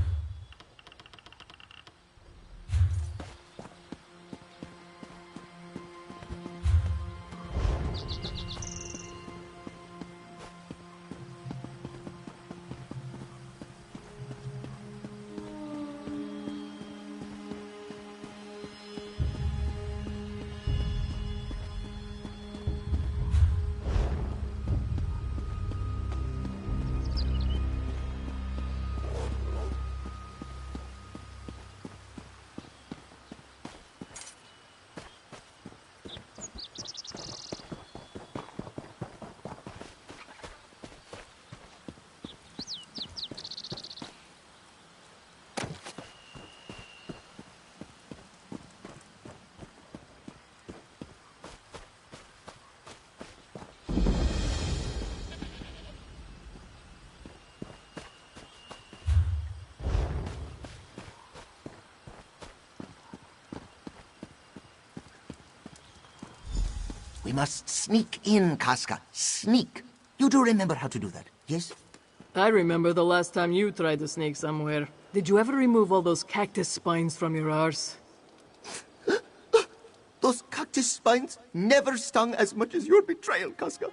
F: We must sneak in, Casca. Sneak. You do remember how to do that, yes?
N: I remember the last time you tried to sneak somewhere. Did you ever remove all those cactus spines from your arse?
F: Those cactus spines never stung as much as your betrayal, Casca.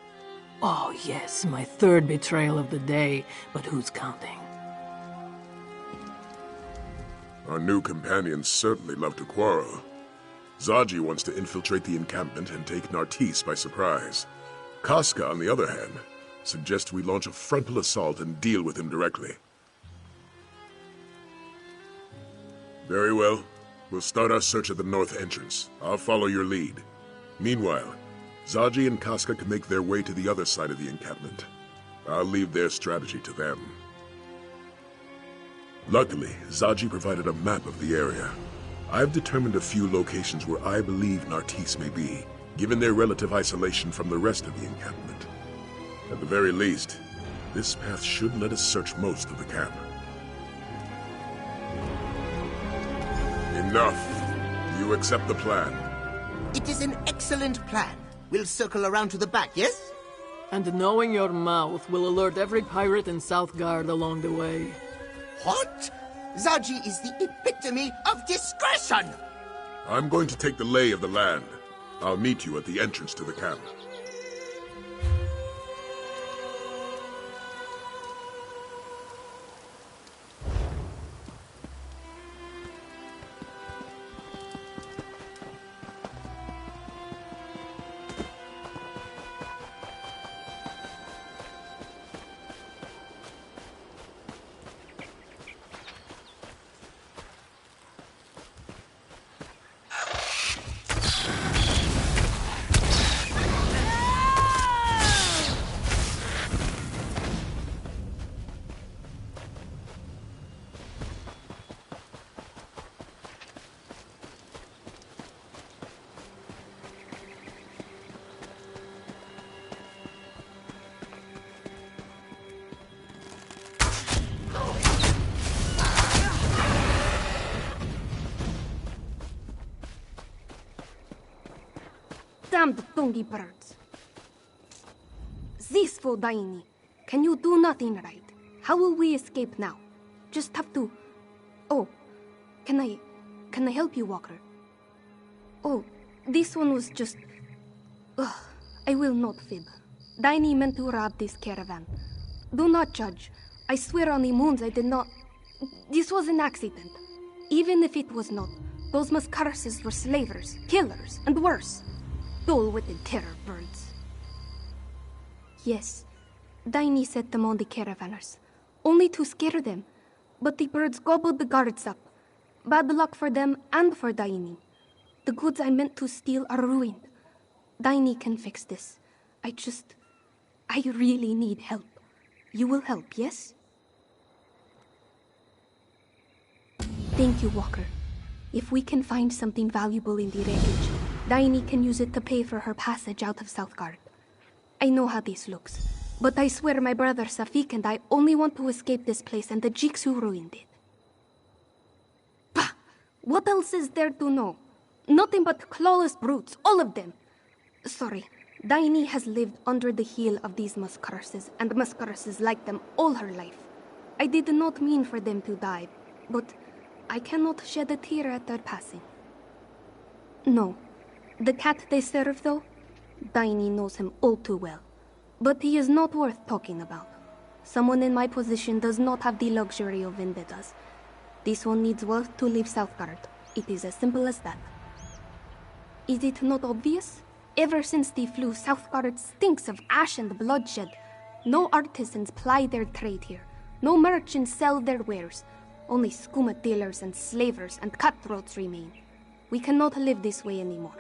N: Oh, yes, my third betrayal of the day. But who's counting?
M: Our new companions certainly love to quarrel. Zaji wants to infiltrate the encampment and take Nartis by surprise. Casca, on the other hand, suggests we launch a frontal assault and deal with him directly. Very well. We'll start our search at the north entrance. I'll follow your lead. Meanwhile, Zaji and Casca can make their way to the other side of the encampment. I'll leave their strategy to them. Luckily, Zaji provided a map of the area. I've determined a few locations where I believe Nartis may be, given their relative isolation from the rest of the encampment. At the very least, this path should let us search most of the camp. Enough. You accept the plan?
F: It is an excellent plan. We'll circle around to the back, yes?
N: And knowing your mouth will alert every pirate in Southgard along the way.
F: What? Zaji is the epitome of discretion!
M: I'm going to take the lay of the land. I'll meet you at the entrance to the camp.
O: Damned Tungi birds. This Daini. Can you do nothing right? How will we escape now? Just have to... Oh, can I help you, Walker? Oh, this one was just... Ugh, I will not fib. Daini meant to rob this caravan. Do not judge. I swear on the moons I did not... This was an accident. Even if it was not, those Mascarases were slavers, killers, and worse. Dull-witted terror birds. Yes, Daini set them on the caravanners, only to scare them. But the birds gobbled the guards up. Bad luck for them and for Daini. The goods I meant to steal are ruined. Daini can fix this. I really need help. You will help, yes? Thank you, Walker. If we can find something valuable in the wreckage, Daini can use it to pay for her passage out of Southgard. I know how this looks, but I swear my brother Safik and I only want to escape this place and the Jiks who ruined it. Bah! What else is there to know? Nothing but clawless brutes, all of them. Sorry, Daini has lived under the heel of these Mascarases and Mascarases like them all her life. I did not mean for them to die, but I cannot shed a tear at their passing. No. The cat they serve, though, Daini knows him all too well. But he is not worth talking about. Someone in my position does not have the luxury of vendettas. This one needs wealth to leave Southgard. It is as simple as that. Is it not obvious? Ever since the flu, Southgard stinks of ash and bloodshed. No artisans ply their trade here. No merchants sell their wares. Only skooma dealers and slavers and cutthroats remain. We cannot live this way anymore.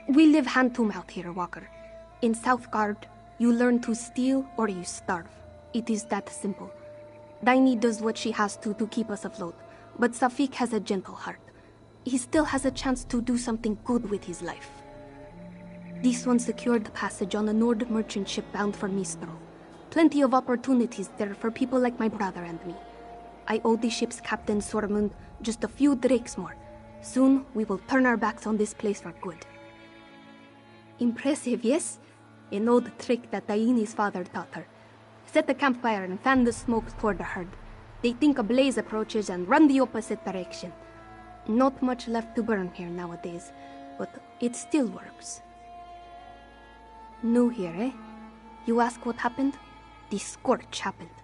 O: We live hand to mouth here, Walker. In Southgard, you learn to steal or you starve. It is that simple. Daini does what she has to keep us afloat, but Safik has a gentle heart. He still has a chance to do something good with his life. This one secured the passage on a Nord merchant ship bound for Mistral. Plenty of opportunities there for people like my brother and me. I owe the ship's captain, Sormund, just a few drakes more. Soon, we will turn our backs on this place for good. Impressive, yes? An old trick that Daini's father taught her. Set a campfire and fan the smoke toward the herd. They think a blaze approaches and run the opposite direction. Not much left to burn here nowadays, but it still works. New here, eh? You ask what happened? The scorch happened.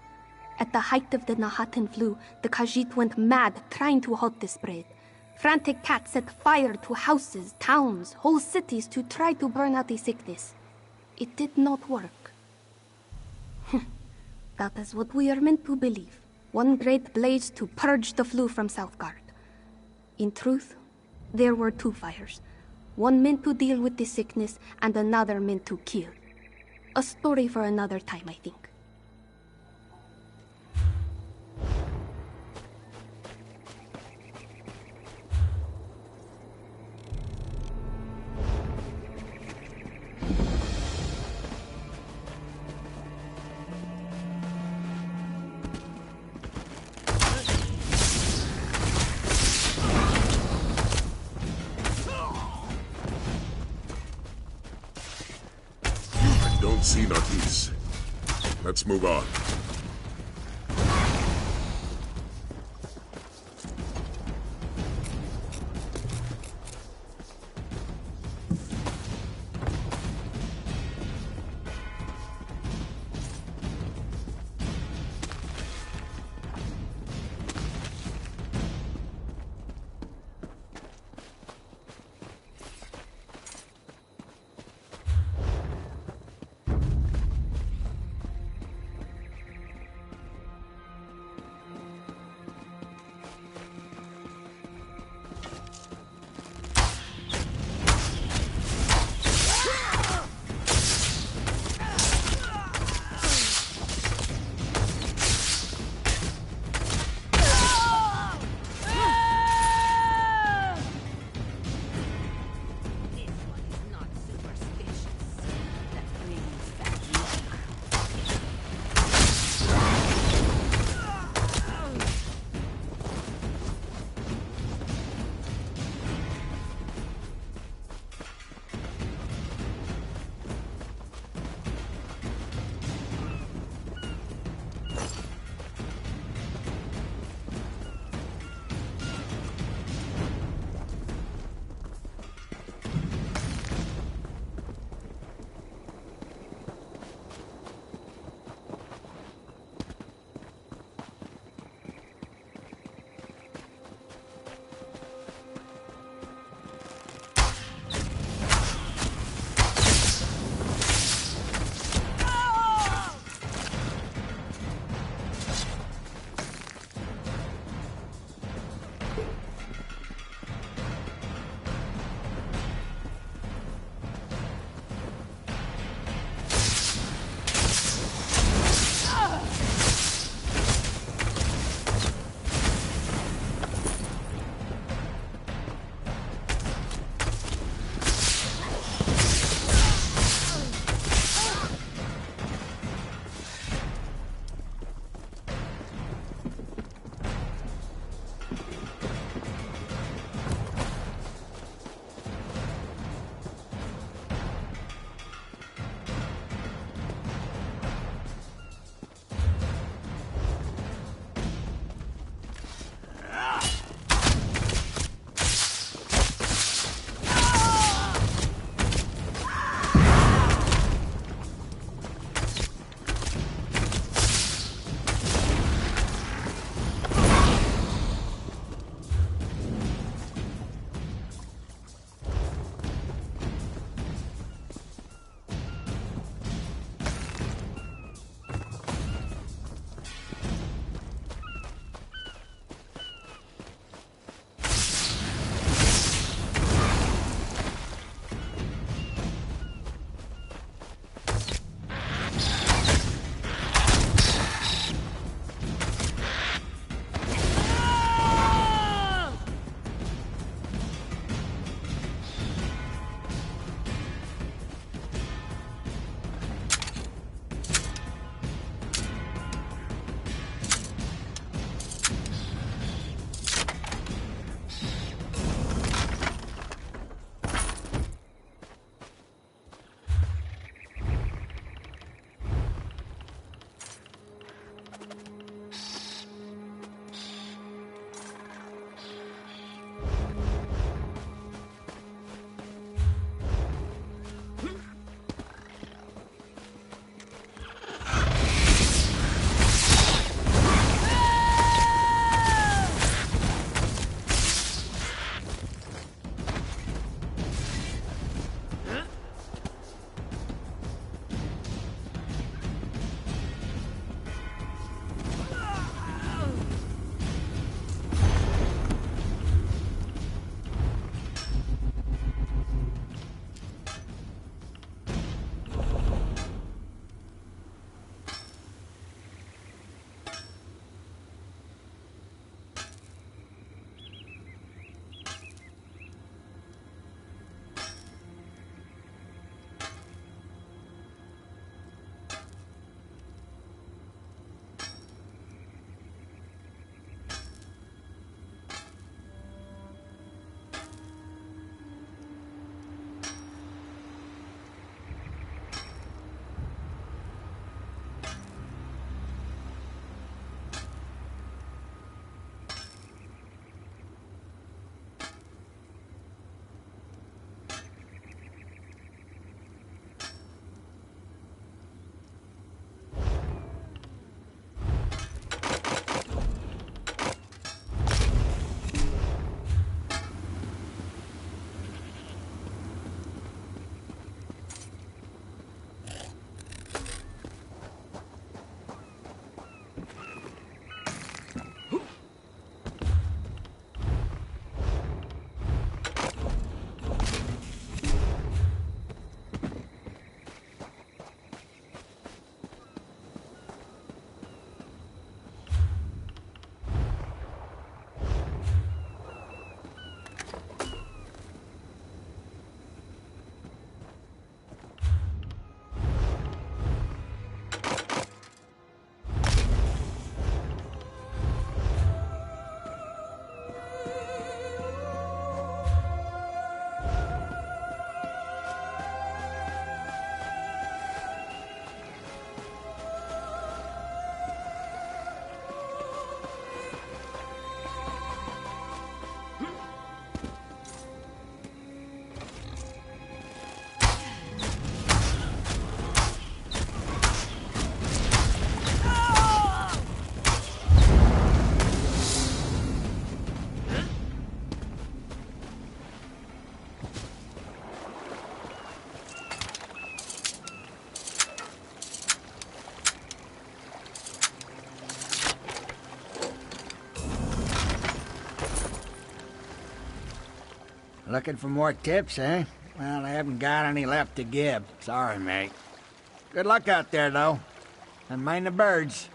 O: At the height of the Nahatan flu, the Khajiit went mad trying to halt the spread. Frantic cats set fire to houses, towns, whole cities to try to burn out the sickness. It did not work. That is what we are meant to believe. One great blaze to purge the flu from Southgard. In truth, there were two fires. One meant to deal with the sickness, and another meant to kill. A story for another time, I think.
M: Don't see Narkis. Let's move on.
L: Looking for more tips, eh? Well, I haven't got any left to give. Sorry, mate. Good luck out there, though. And mind the birds.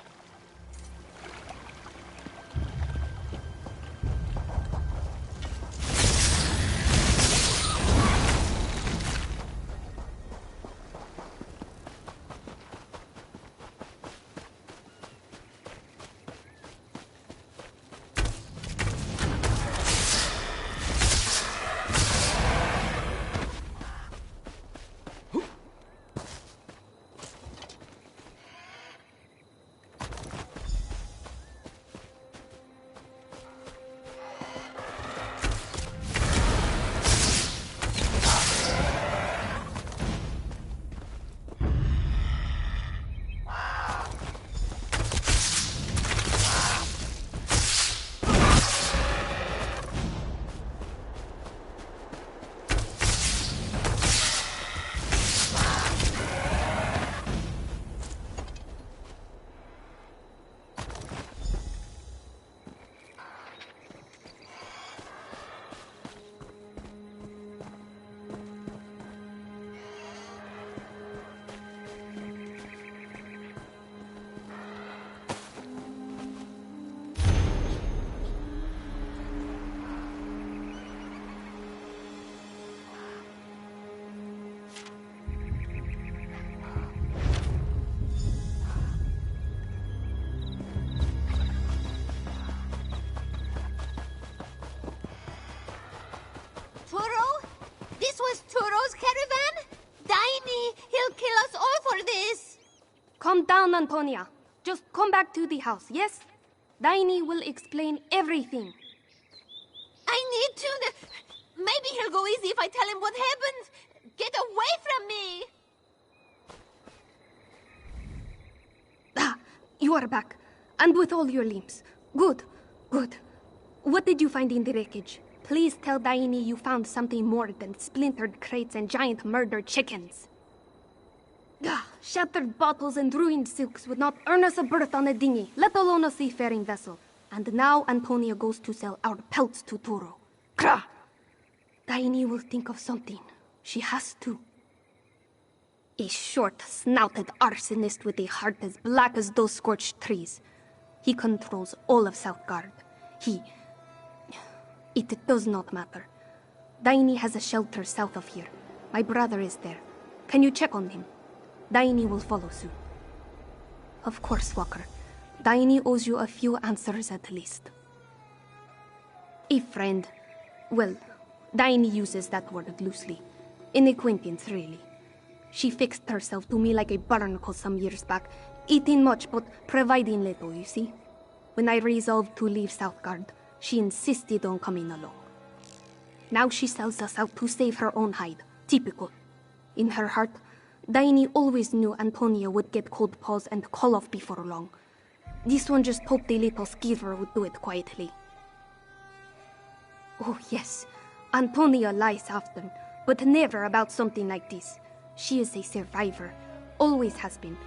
O: Calm down, Antonia. Just come back to the house, yes? Daini will explain everything.
U: I need to... Maybe he'll go easy if I tell him what happened. Get away from me!
O: Ah, you are back. And with all your limbs. Good, good. What did you find in the wreckage? Please tell Daini you found something more than splintered crates and giant murdered chickens. Ah, shattered bottles and ruined silks would not earn us a berth on a dinghy, let alone a seafaring vessel. And now Antonia goes to sell our pelts to Turo. Krah! Daini will think of something. She has to. A short-snouted arsonist with a heart as black as those scorched trees. He controls all of Southgard. It does not matter. Daini has a shelter south of here. My brother is there. Can you check on him? Daini will follow soon. Of course, Walker. Daini owes you a few answers at least. A friend. Well, Daini uses that word loosely. An acquaintance, really. She fixed herself to me like a barnacle some years back, eating much but providing little, you see. When I resolved to leave Southgard, she insisted on coming along. Now she sells us out to save her own hide. Typical. In her heart, Daini always knew Antonia would get cold paws and call off before long. This one just hoped the little skeever would do it quietly. Oh yes, Antonia lies often, but never about something like this. She is a survivor, always has been,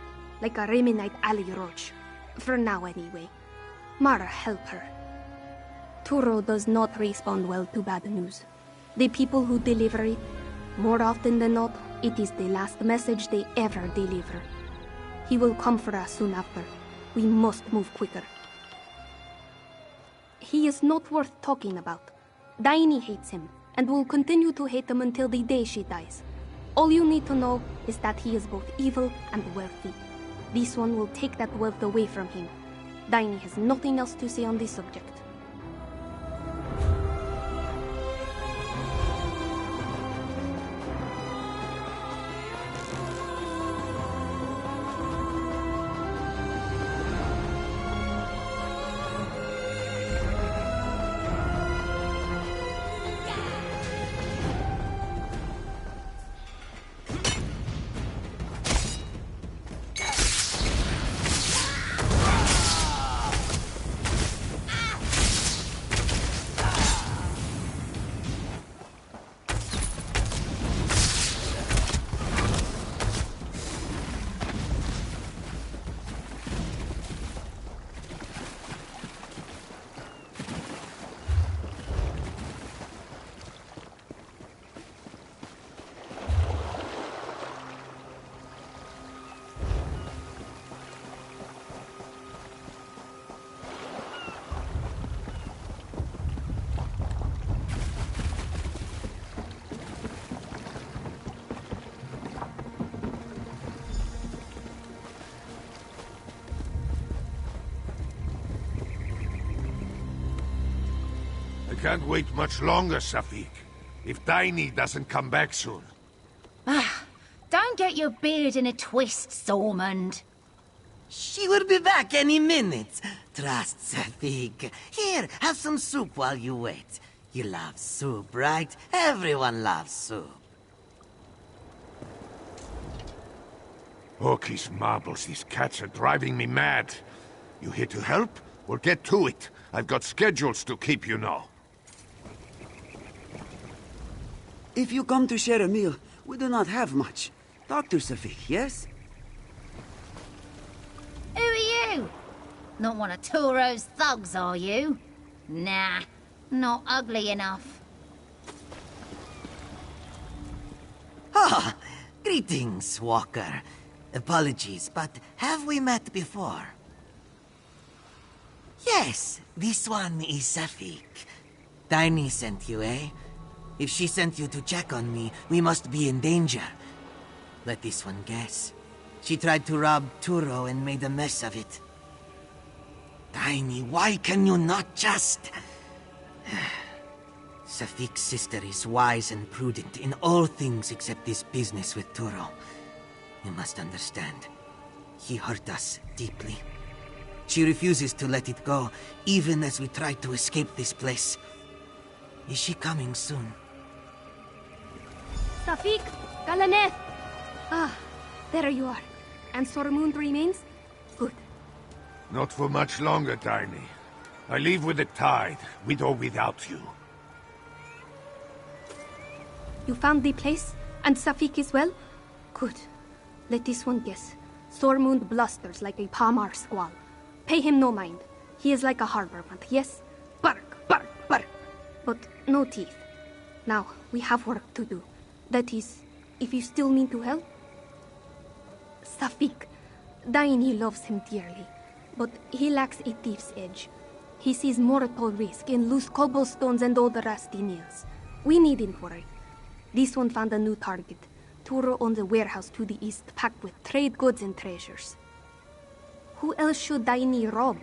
O: like a Remenite alley roach. For now anyway. Mara, help her. Turo does not respond well to bad news. The people who deliver it, more often than not, it is the last message they ever deliver. He will come for us soon after. We must move quicker. He is not worth talking about. Daini hates him, and will continue to hate him until the day she dies. All you need to know is that he is both evil and wealthy. This one will take that wealth away from him. Daini has nothing else to say on this subject.
Q: I can't wait much longer, Safik. If Tiny doesn't come back soon.
U: Don't get your beard in a twist, Sormund.
T: She will be back any minute. Trust Safik. Here, have some soup while you wait. You love soup, right? Everyone loves soup.
Q: Orkies marbles, these cats are driving me mad. You here to help? Well, get to it. I've got schedules to keep, you know.
V: If you come to share a meal, we do not have much. Talk to Safik, yes?
U: Who are you? Not one of Turo's thugs, are you? Nah, not ugly enough.
T: Ah, greetings, Walker. Apologies, but have we met before? Yes, this one is Safik. Tiny sent you, eh? If she sent you to check on me, we must be in danger. Let this one guess. She tried to rob Turo and made a mess of it. Tiny, why can you not just... Safik's sister is wise and prudent in all things except this business with Turo. You must understand. He hurt us deeply. She refuses to let it go, even as we try to escape this place. Is she coming soon?
O: Safik! Galaneth! Ah, there you are. And Sormund remains? Good.
Q: Not for much longer, Tiny. I leave with the tide, with or without you.
O: You found the place? And Safik is well? Good. Let this one guess. Sormund blusters like a Palmar squall. Pay him no mind. He is like a harbor moth, yes? Bark, bark, bark. But no teeth. Now, we have work to do. That is, if you still mean to help. Safik. Daini loves him dearly, but he lacks a thief's edge. He sees mortal risk in loose cobblestones and old rusty nails. We needn't worry. This one found a new target. Turo owns a warehouse to the east packed with trade goods and treasures. Who else should Daini rob?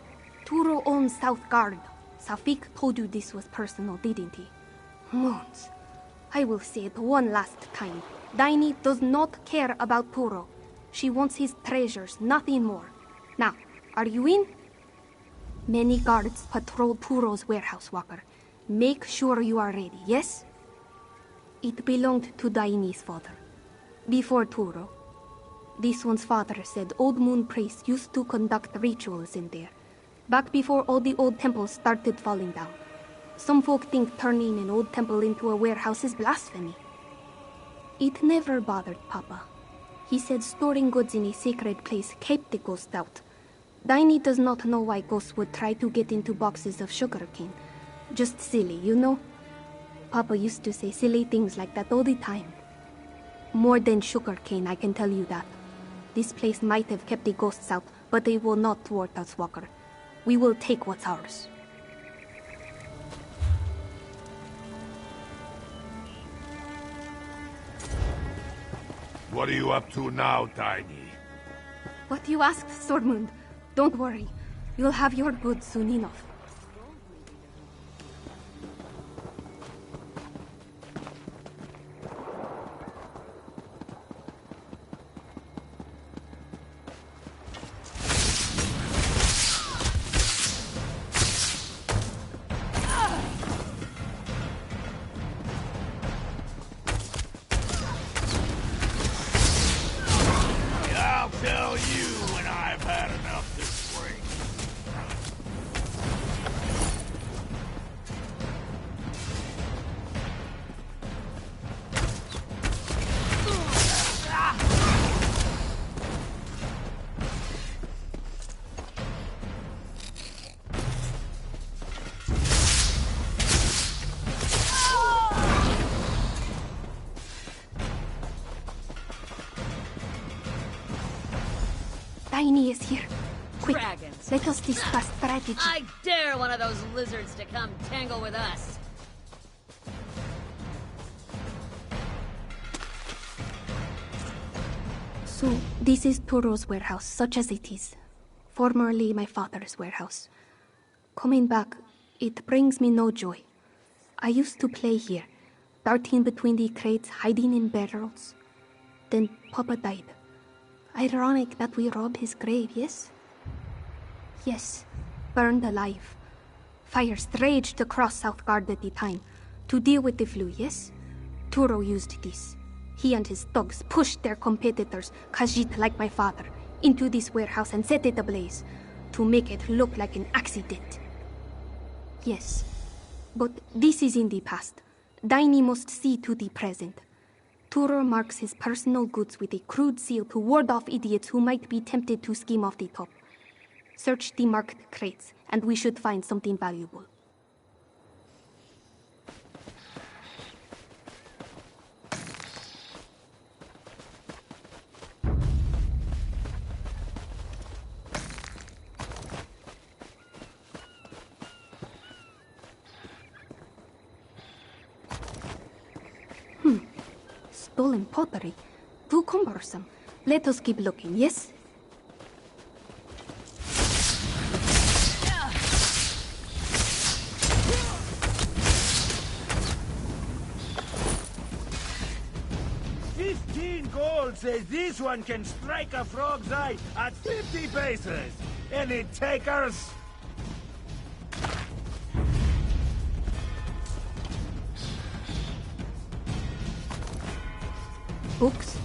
O: Turo owns South Guard. Safik told you this was personal, didn't he? Moons. I will say it one last time. Daini does not care about Turo. She wants his treasures, nothing more. Now, are you in? Many guards patrol Turo's warehouse, Walker. Make sure you are ready, yes? It belonged to Daini's father. Before Turo. This one's father said old moon priests used to conduct rituals in there. Back before all the old temples started falling down. Some folk think turning an old temple into a warehouse is blasphemy. It never bothered Papa. He said storing goods in a sacred place kept the ghosts out. Daini does not know why ghosts would try to get into boxes of sugarcane. Just silly, you know? Papa used to say silly things like that all the time. More than sugarcane, I can tell you that. This place might have kept the ghosts out, but they will not thwart us, Walker. We will take what's ours.
Q: What are you up to now, Tiny?
O: What you asked, Sormund. Don't worry. You'll have your goods soon enough.
Q: I'll tell you when I've had enough this spring.
O: Daini is here. Quick,
W: Dragons.
O: let us discuss strategy.
W: I dare one of those lizards to come tangle with us.
O: So, this is Turo's warehouse, such as it is. Formerly my father's warehouse. Coming back, it brings me no joy. I used to play here, darting between the crates, hiding in barrels. Then Papa died. Ironic that we robbed his grave, yes? Yes, burned alive. Fires raged across Southgard at the time. To deal with the flu, yes? Turo used this. He and his thugs pushed their competitors, Khajiit like my father, into this warehouse and set it ablaze, to make it look like an accident. Yes, but this is in the past. Daini must see to the present. Turo marks his personal goods with a crude seal to ward off idiots who might be tempted to skim off the top. Search the marked crates, and we should find something valuable. Stolen pottery. Too cumbersome. Let us keep looking, yes?
L: Gold says this one can strike a frog's eye at 50 paces. Any takers?
O: Books?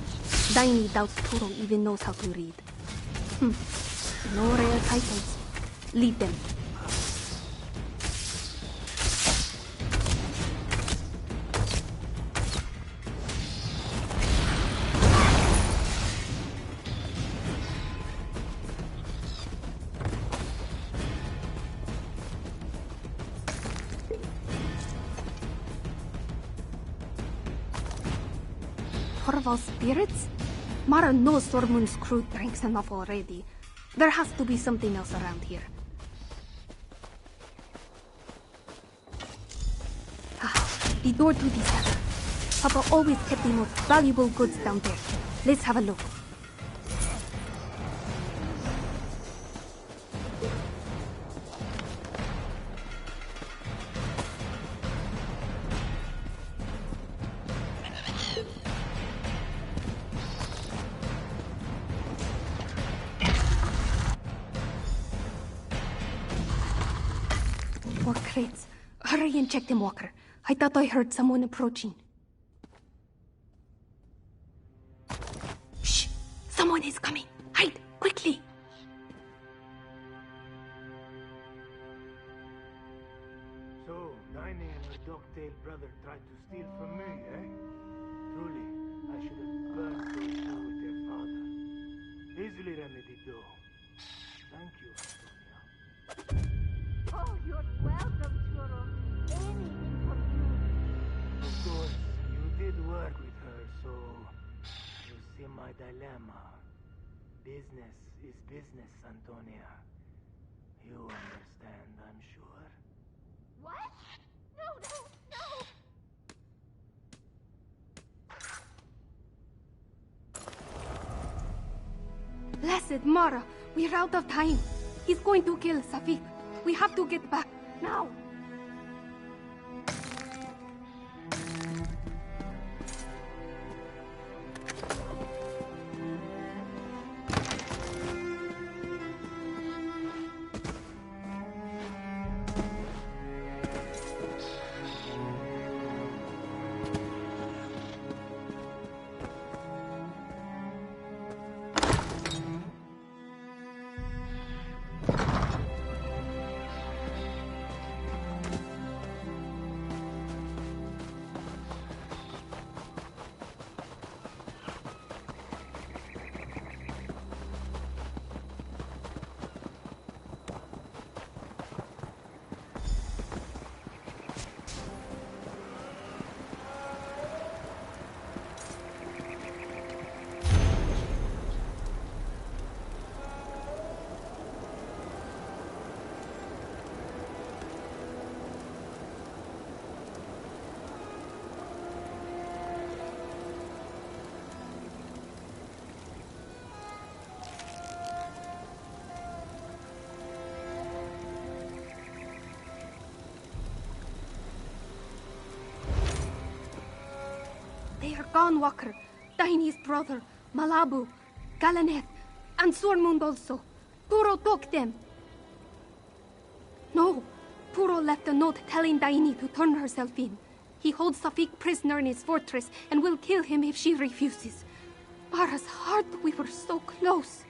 O: Daini doubts Turo even knows how to read. No rare titles. Leave them. Torval's spirits? Mara knows Sormun's crew drinks enough already. There has to be something else around here. The door to the cellar. Papa always kept the most valuable goods down there. Let's have a look. More crates. Hurry and check them, Walker. I thought I heard someone approaching. Shh! Someone is coming! Hide! Quickly!
L: So, Daini and her dog-tailed brother tried to steal from me, eh? Truly, I should have burned those two with their father. Easily remedied, though. Thank you, Antonia.
U: Oh, you're welcome, Turo. Anything from you.
L: Of course, you did work with her, so you see my dilemma. Business is business, Antonia. You understand, I'm sure.
U: What? No!
O: Blessed Mara! We're out of time. He's going to kill Safik. We have to get back, now! Gonwalker, Dainy's brother, Malabu, Galaneth, and Sormund also. Turo took them. No, Turo left a note telling Daini to turn herself in. He holds Safik prisoner in his fortress and will kill him if she refuses. Ara's heart, we were so close.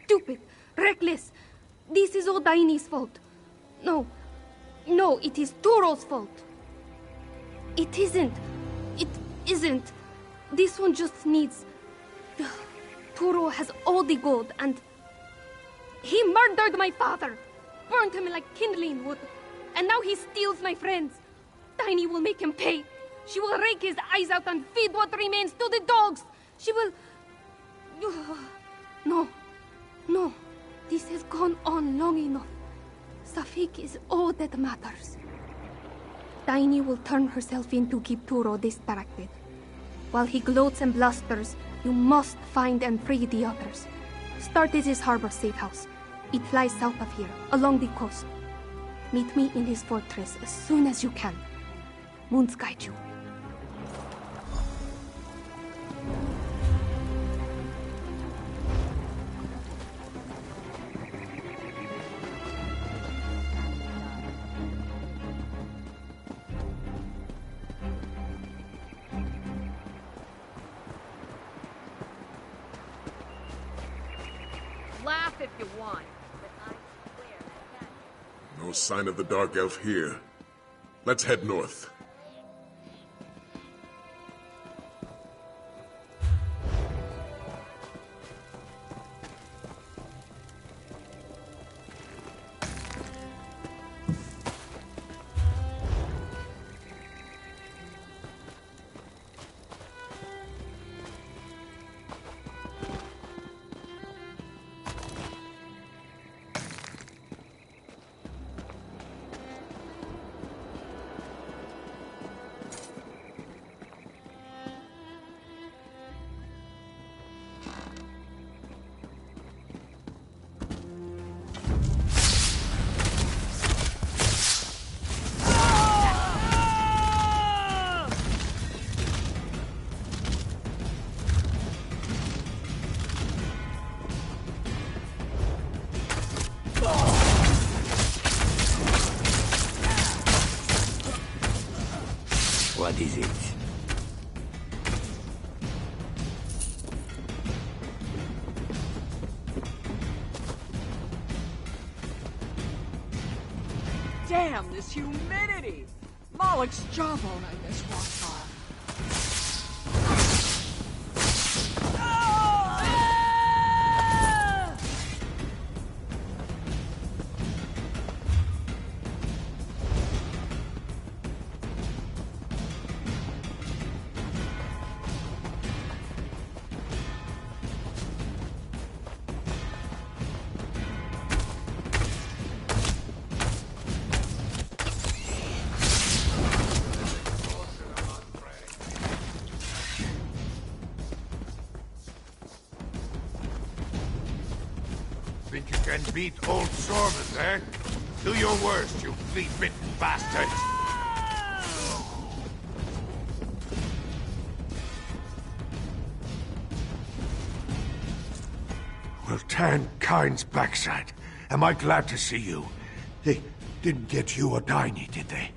O: Stupid, reckless. This is all Daini's fault. No, it is Turo's fault. It isn't. It isn't. This one just needs... Turo has all the gold and... He murdered my father! Burned him like kindling wood. And now he steals my friends. Daini will make him pay. She will rake his eyes out and feed what remains to the dogs. She will... No. This has gone on long enough. Safik is all that matters. Daini will turn herself in to keep Turo distracted. While he gloats and blusters, you must find and free the others. Start at his harbor safe house. It lies south of here, along the coast. Meet me in his fortress as soon as you can. Moons guide you.
A: Laugh if you want, but I swear that
M: No sign of the Dark Elf here. Let's head north.
J: What is it?
A: Damn, this humidity! Malik's jawbone on this rock.
Q: Think you can beat old Sormund, eh? Do your worst, you flea-bitten bastards! Well, tan kind's backside. Am I glad to see you? They didn't get you or Daini, did they?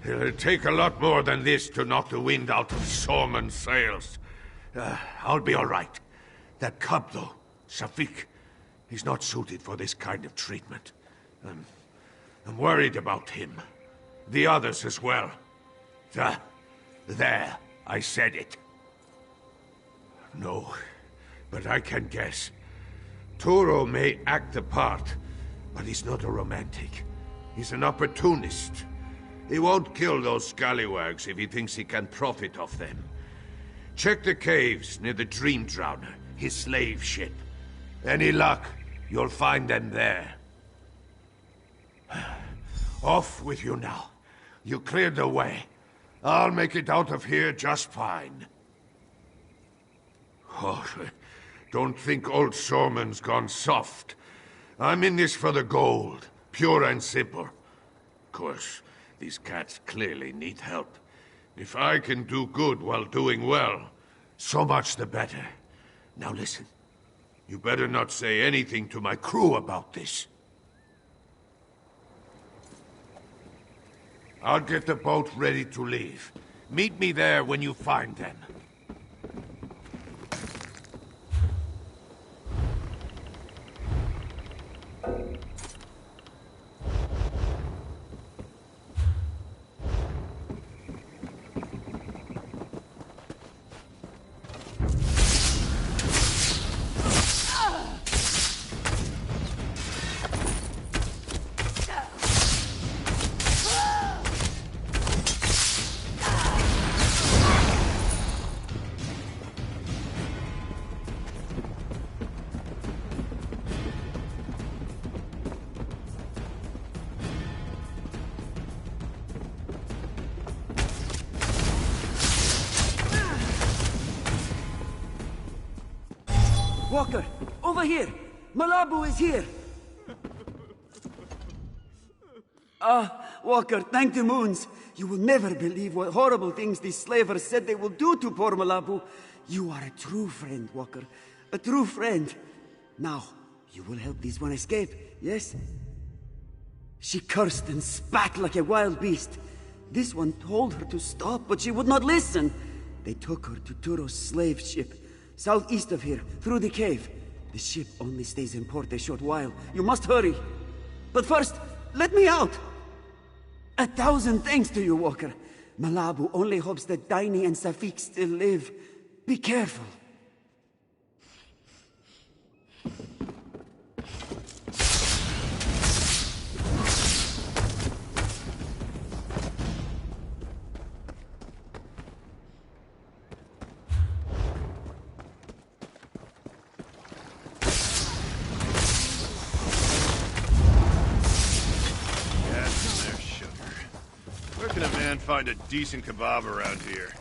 Q: It'll take a lot more than this to knock the wind out of Sormund's sails. I'll be all right. That cub, though, Safik, he's not suited for this kind of treatment. I'm worried about him. The others as well. There, I said it. No, but I can guess. Turo may act the part, but he's not a romantic. He's an opportunist. He won't kill those scallywags if he thinks he can profit off them. Check the caves near the Dream Drowner, his slave ship. Any luck, you'll find them there. Off with you now. You cleared the way. I'll make it out of here just fine. Oh, don't think old Sormund's gone soft. I'm in this for the gold, pure and simple. Of course, these cats clearly need help. If I can do good while doing well, so much the better. Now listen. You better not say anything to my crew about this. I'll get the boat ready to leave. Meet me there when you find them.
V: Walker, over here! Malabu is here! Walker, thank the moons. You will never believe what horrible things these slavers said they will do to poor Malabu. You are a true friend, Walker. A true friend. Now, you will help this one escape, yes? She cursed and spat like a wild beast. This one told her to stop, but she would not listen. They took her to Turo's slave ship. Southeast of here, through the cave. The ship only stays in port a short while. You must hurry. But first, let me out! 1,000 thanks to you, Walker. Malabu only hopes that Daini and Safik still live. Be careful.
E: Find a decent kebab around here.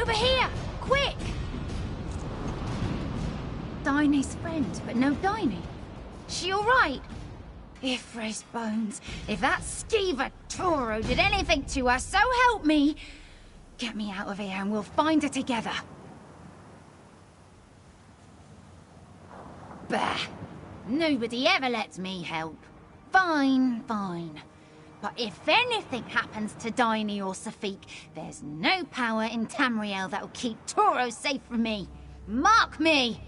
U: Over here! Quick! Daini's friend, but no Daini. She alright? Ifre's bones. If that skeever Toro did anything to her, so help me! Get me out of here and we'll find her together. Bah! Nobody ever lets me help. Fine, fine. But if anything happens to Daini or Safik, there's no power in Tamriel that'll keep Toro safe from me. Mark me!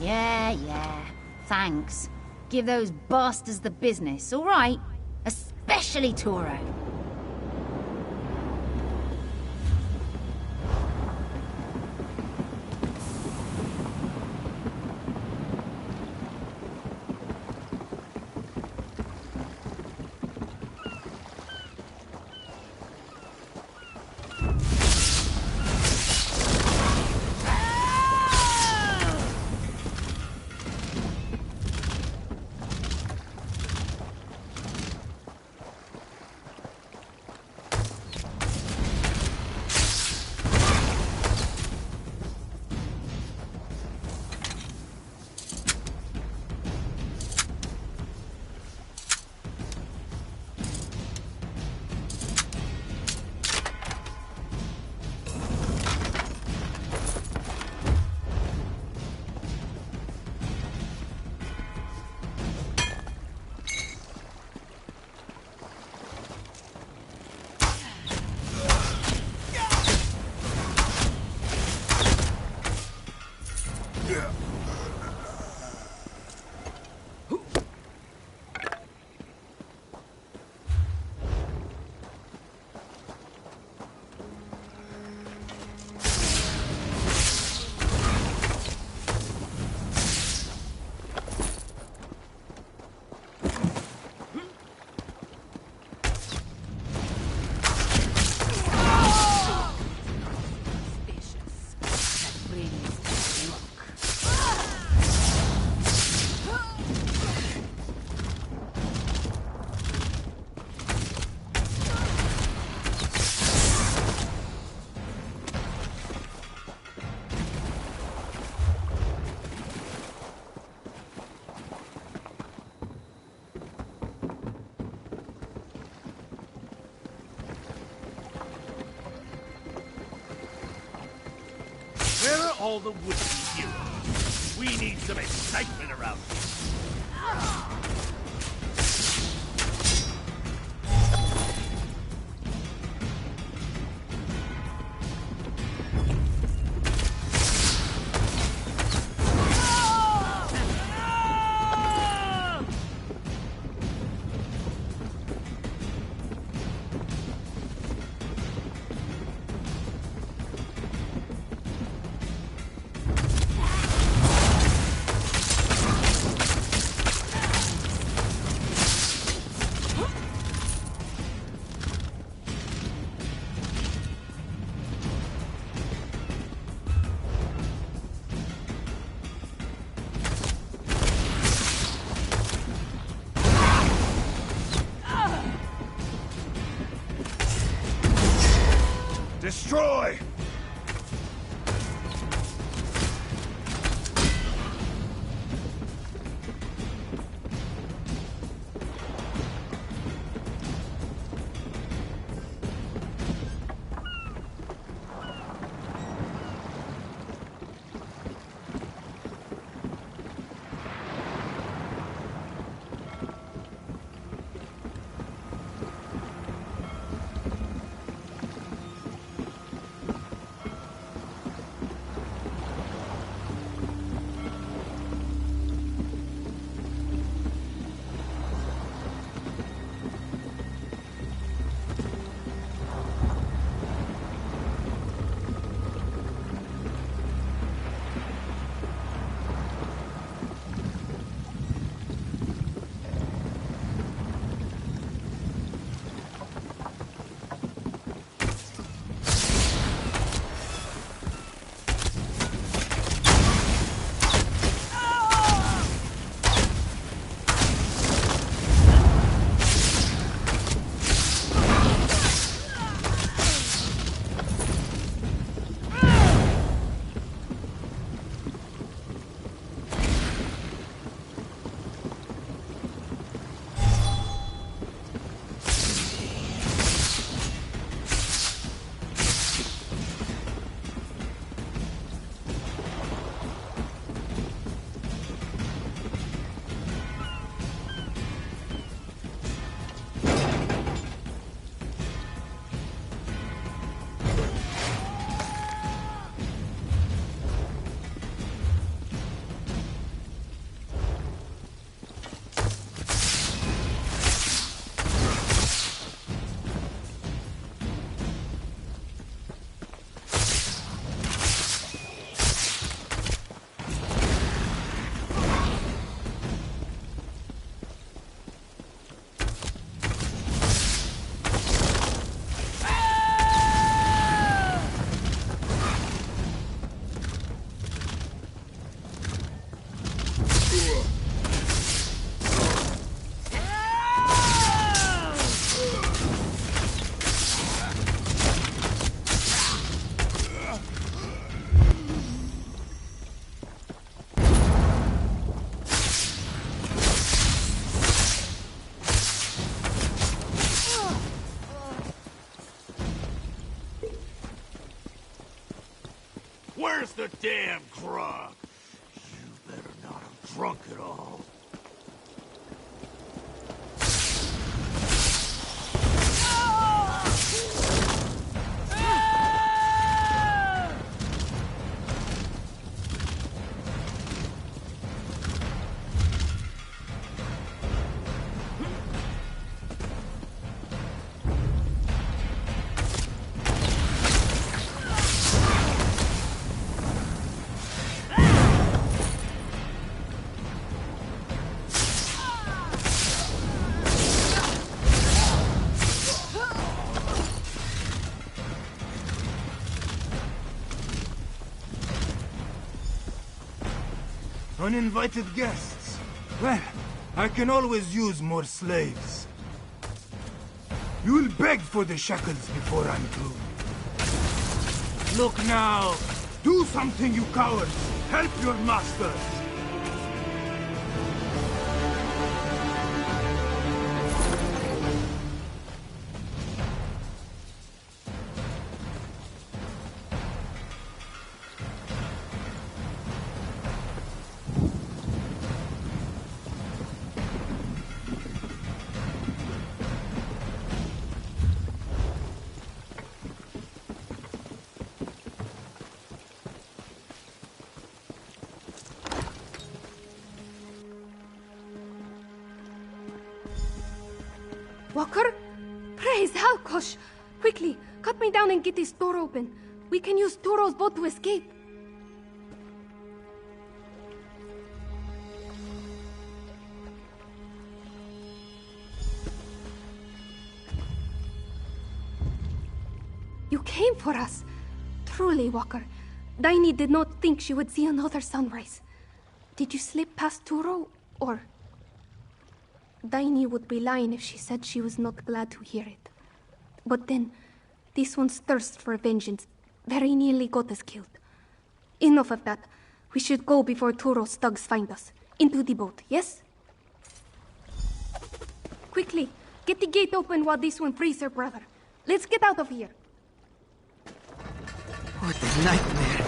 U: Yeah. Thanks. Give those bastards the business, all right? Especially Toro.
E: all the would-be heroes. We need some excitement around here. Destroy! Where's the damn grog? You better not have drunk it all.
L: Uninvited guests. Well, I can always use more slaves. You'll beg for the shackles before I'm through. Look now! Do something, you cowards! Help your masters!
O: Walker? Praise Halkosh! Quickly, cut me down and get this door open. We can use Toro's boat to escape. You came for us. Truly, Walker. Daini did not think she would see another sunrise. Did you slip past Turo, or... Daini would be lying if she said she was not glad to hear it. But then, this one's thirst for vengeance very nearly got us killed. Enough of that. We should go before Turo's thugs find us. Into the boat, yes? Quickly, get the gate open while this one frees her brother. Let's get out of here.
T: What a nightmare.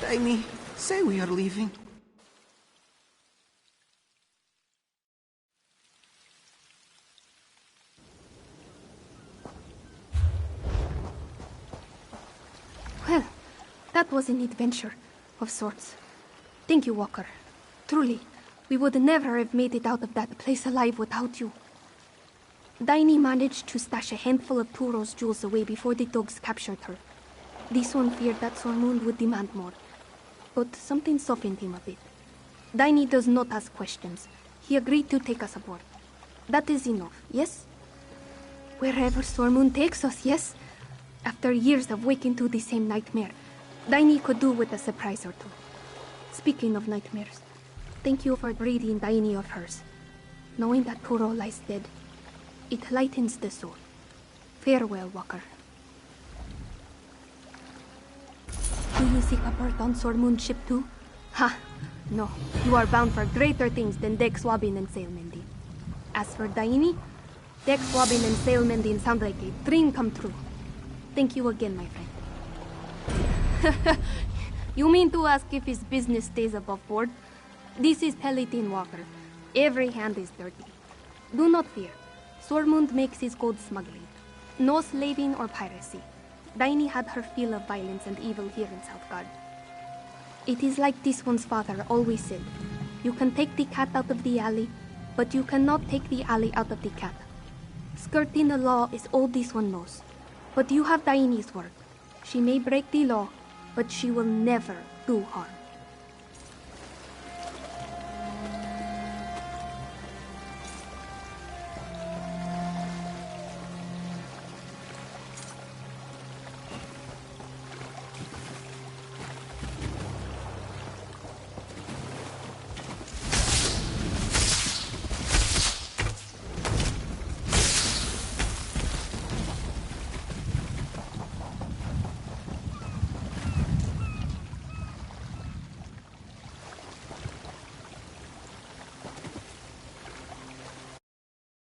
T: Daini, say we are leaving.
O: Well, that was an adventure, of sorts. Thank you, Walker. Truly, we would never have made it out of that place alive without you. Daini managed to stash a handful of Turo's jewels away before the dogs captured her. This one feared that Sormund would demand more, but something softened him a bit. Daini does not ask questions. He agreed to take us aboard. That is enough, yes? Wherever Sormund takes us, yes? After years of waking to the same nightmare, Daini could do with a surprise or two. Speaking of nightmares, thank you for breathing Daini of hers. Knowing that Turo lies dead, it lightens the soul. Farewell, Walker. Do you seek a berth on Sormund's ship too? Ha! No, you are bound for greater things than deck swabbing and sail mending. As for Daini, deck swabbing and sail mending sound like a dream come true. Thank you again, my friend. You mean to ask if his business stays above board? This is Pelitin Walker. Every hand is dirty. Do not fear. Sormund makes his gold smuggling. No slaving or piracy. Daini had her fill of violence and evil here in Southgard. It is like this one's father always said. You can take the cat out of the alley, but you cannot take the alley out of the cat. Skirting the law is all this one knows. But you have Daini's word. She may break the law, but she will never do harm.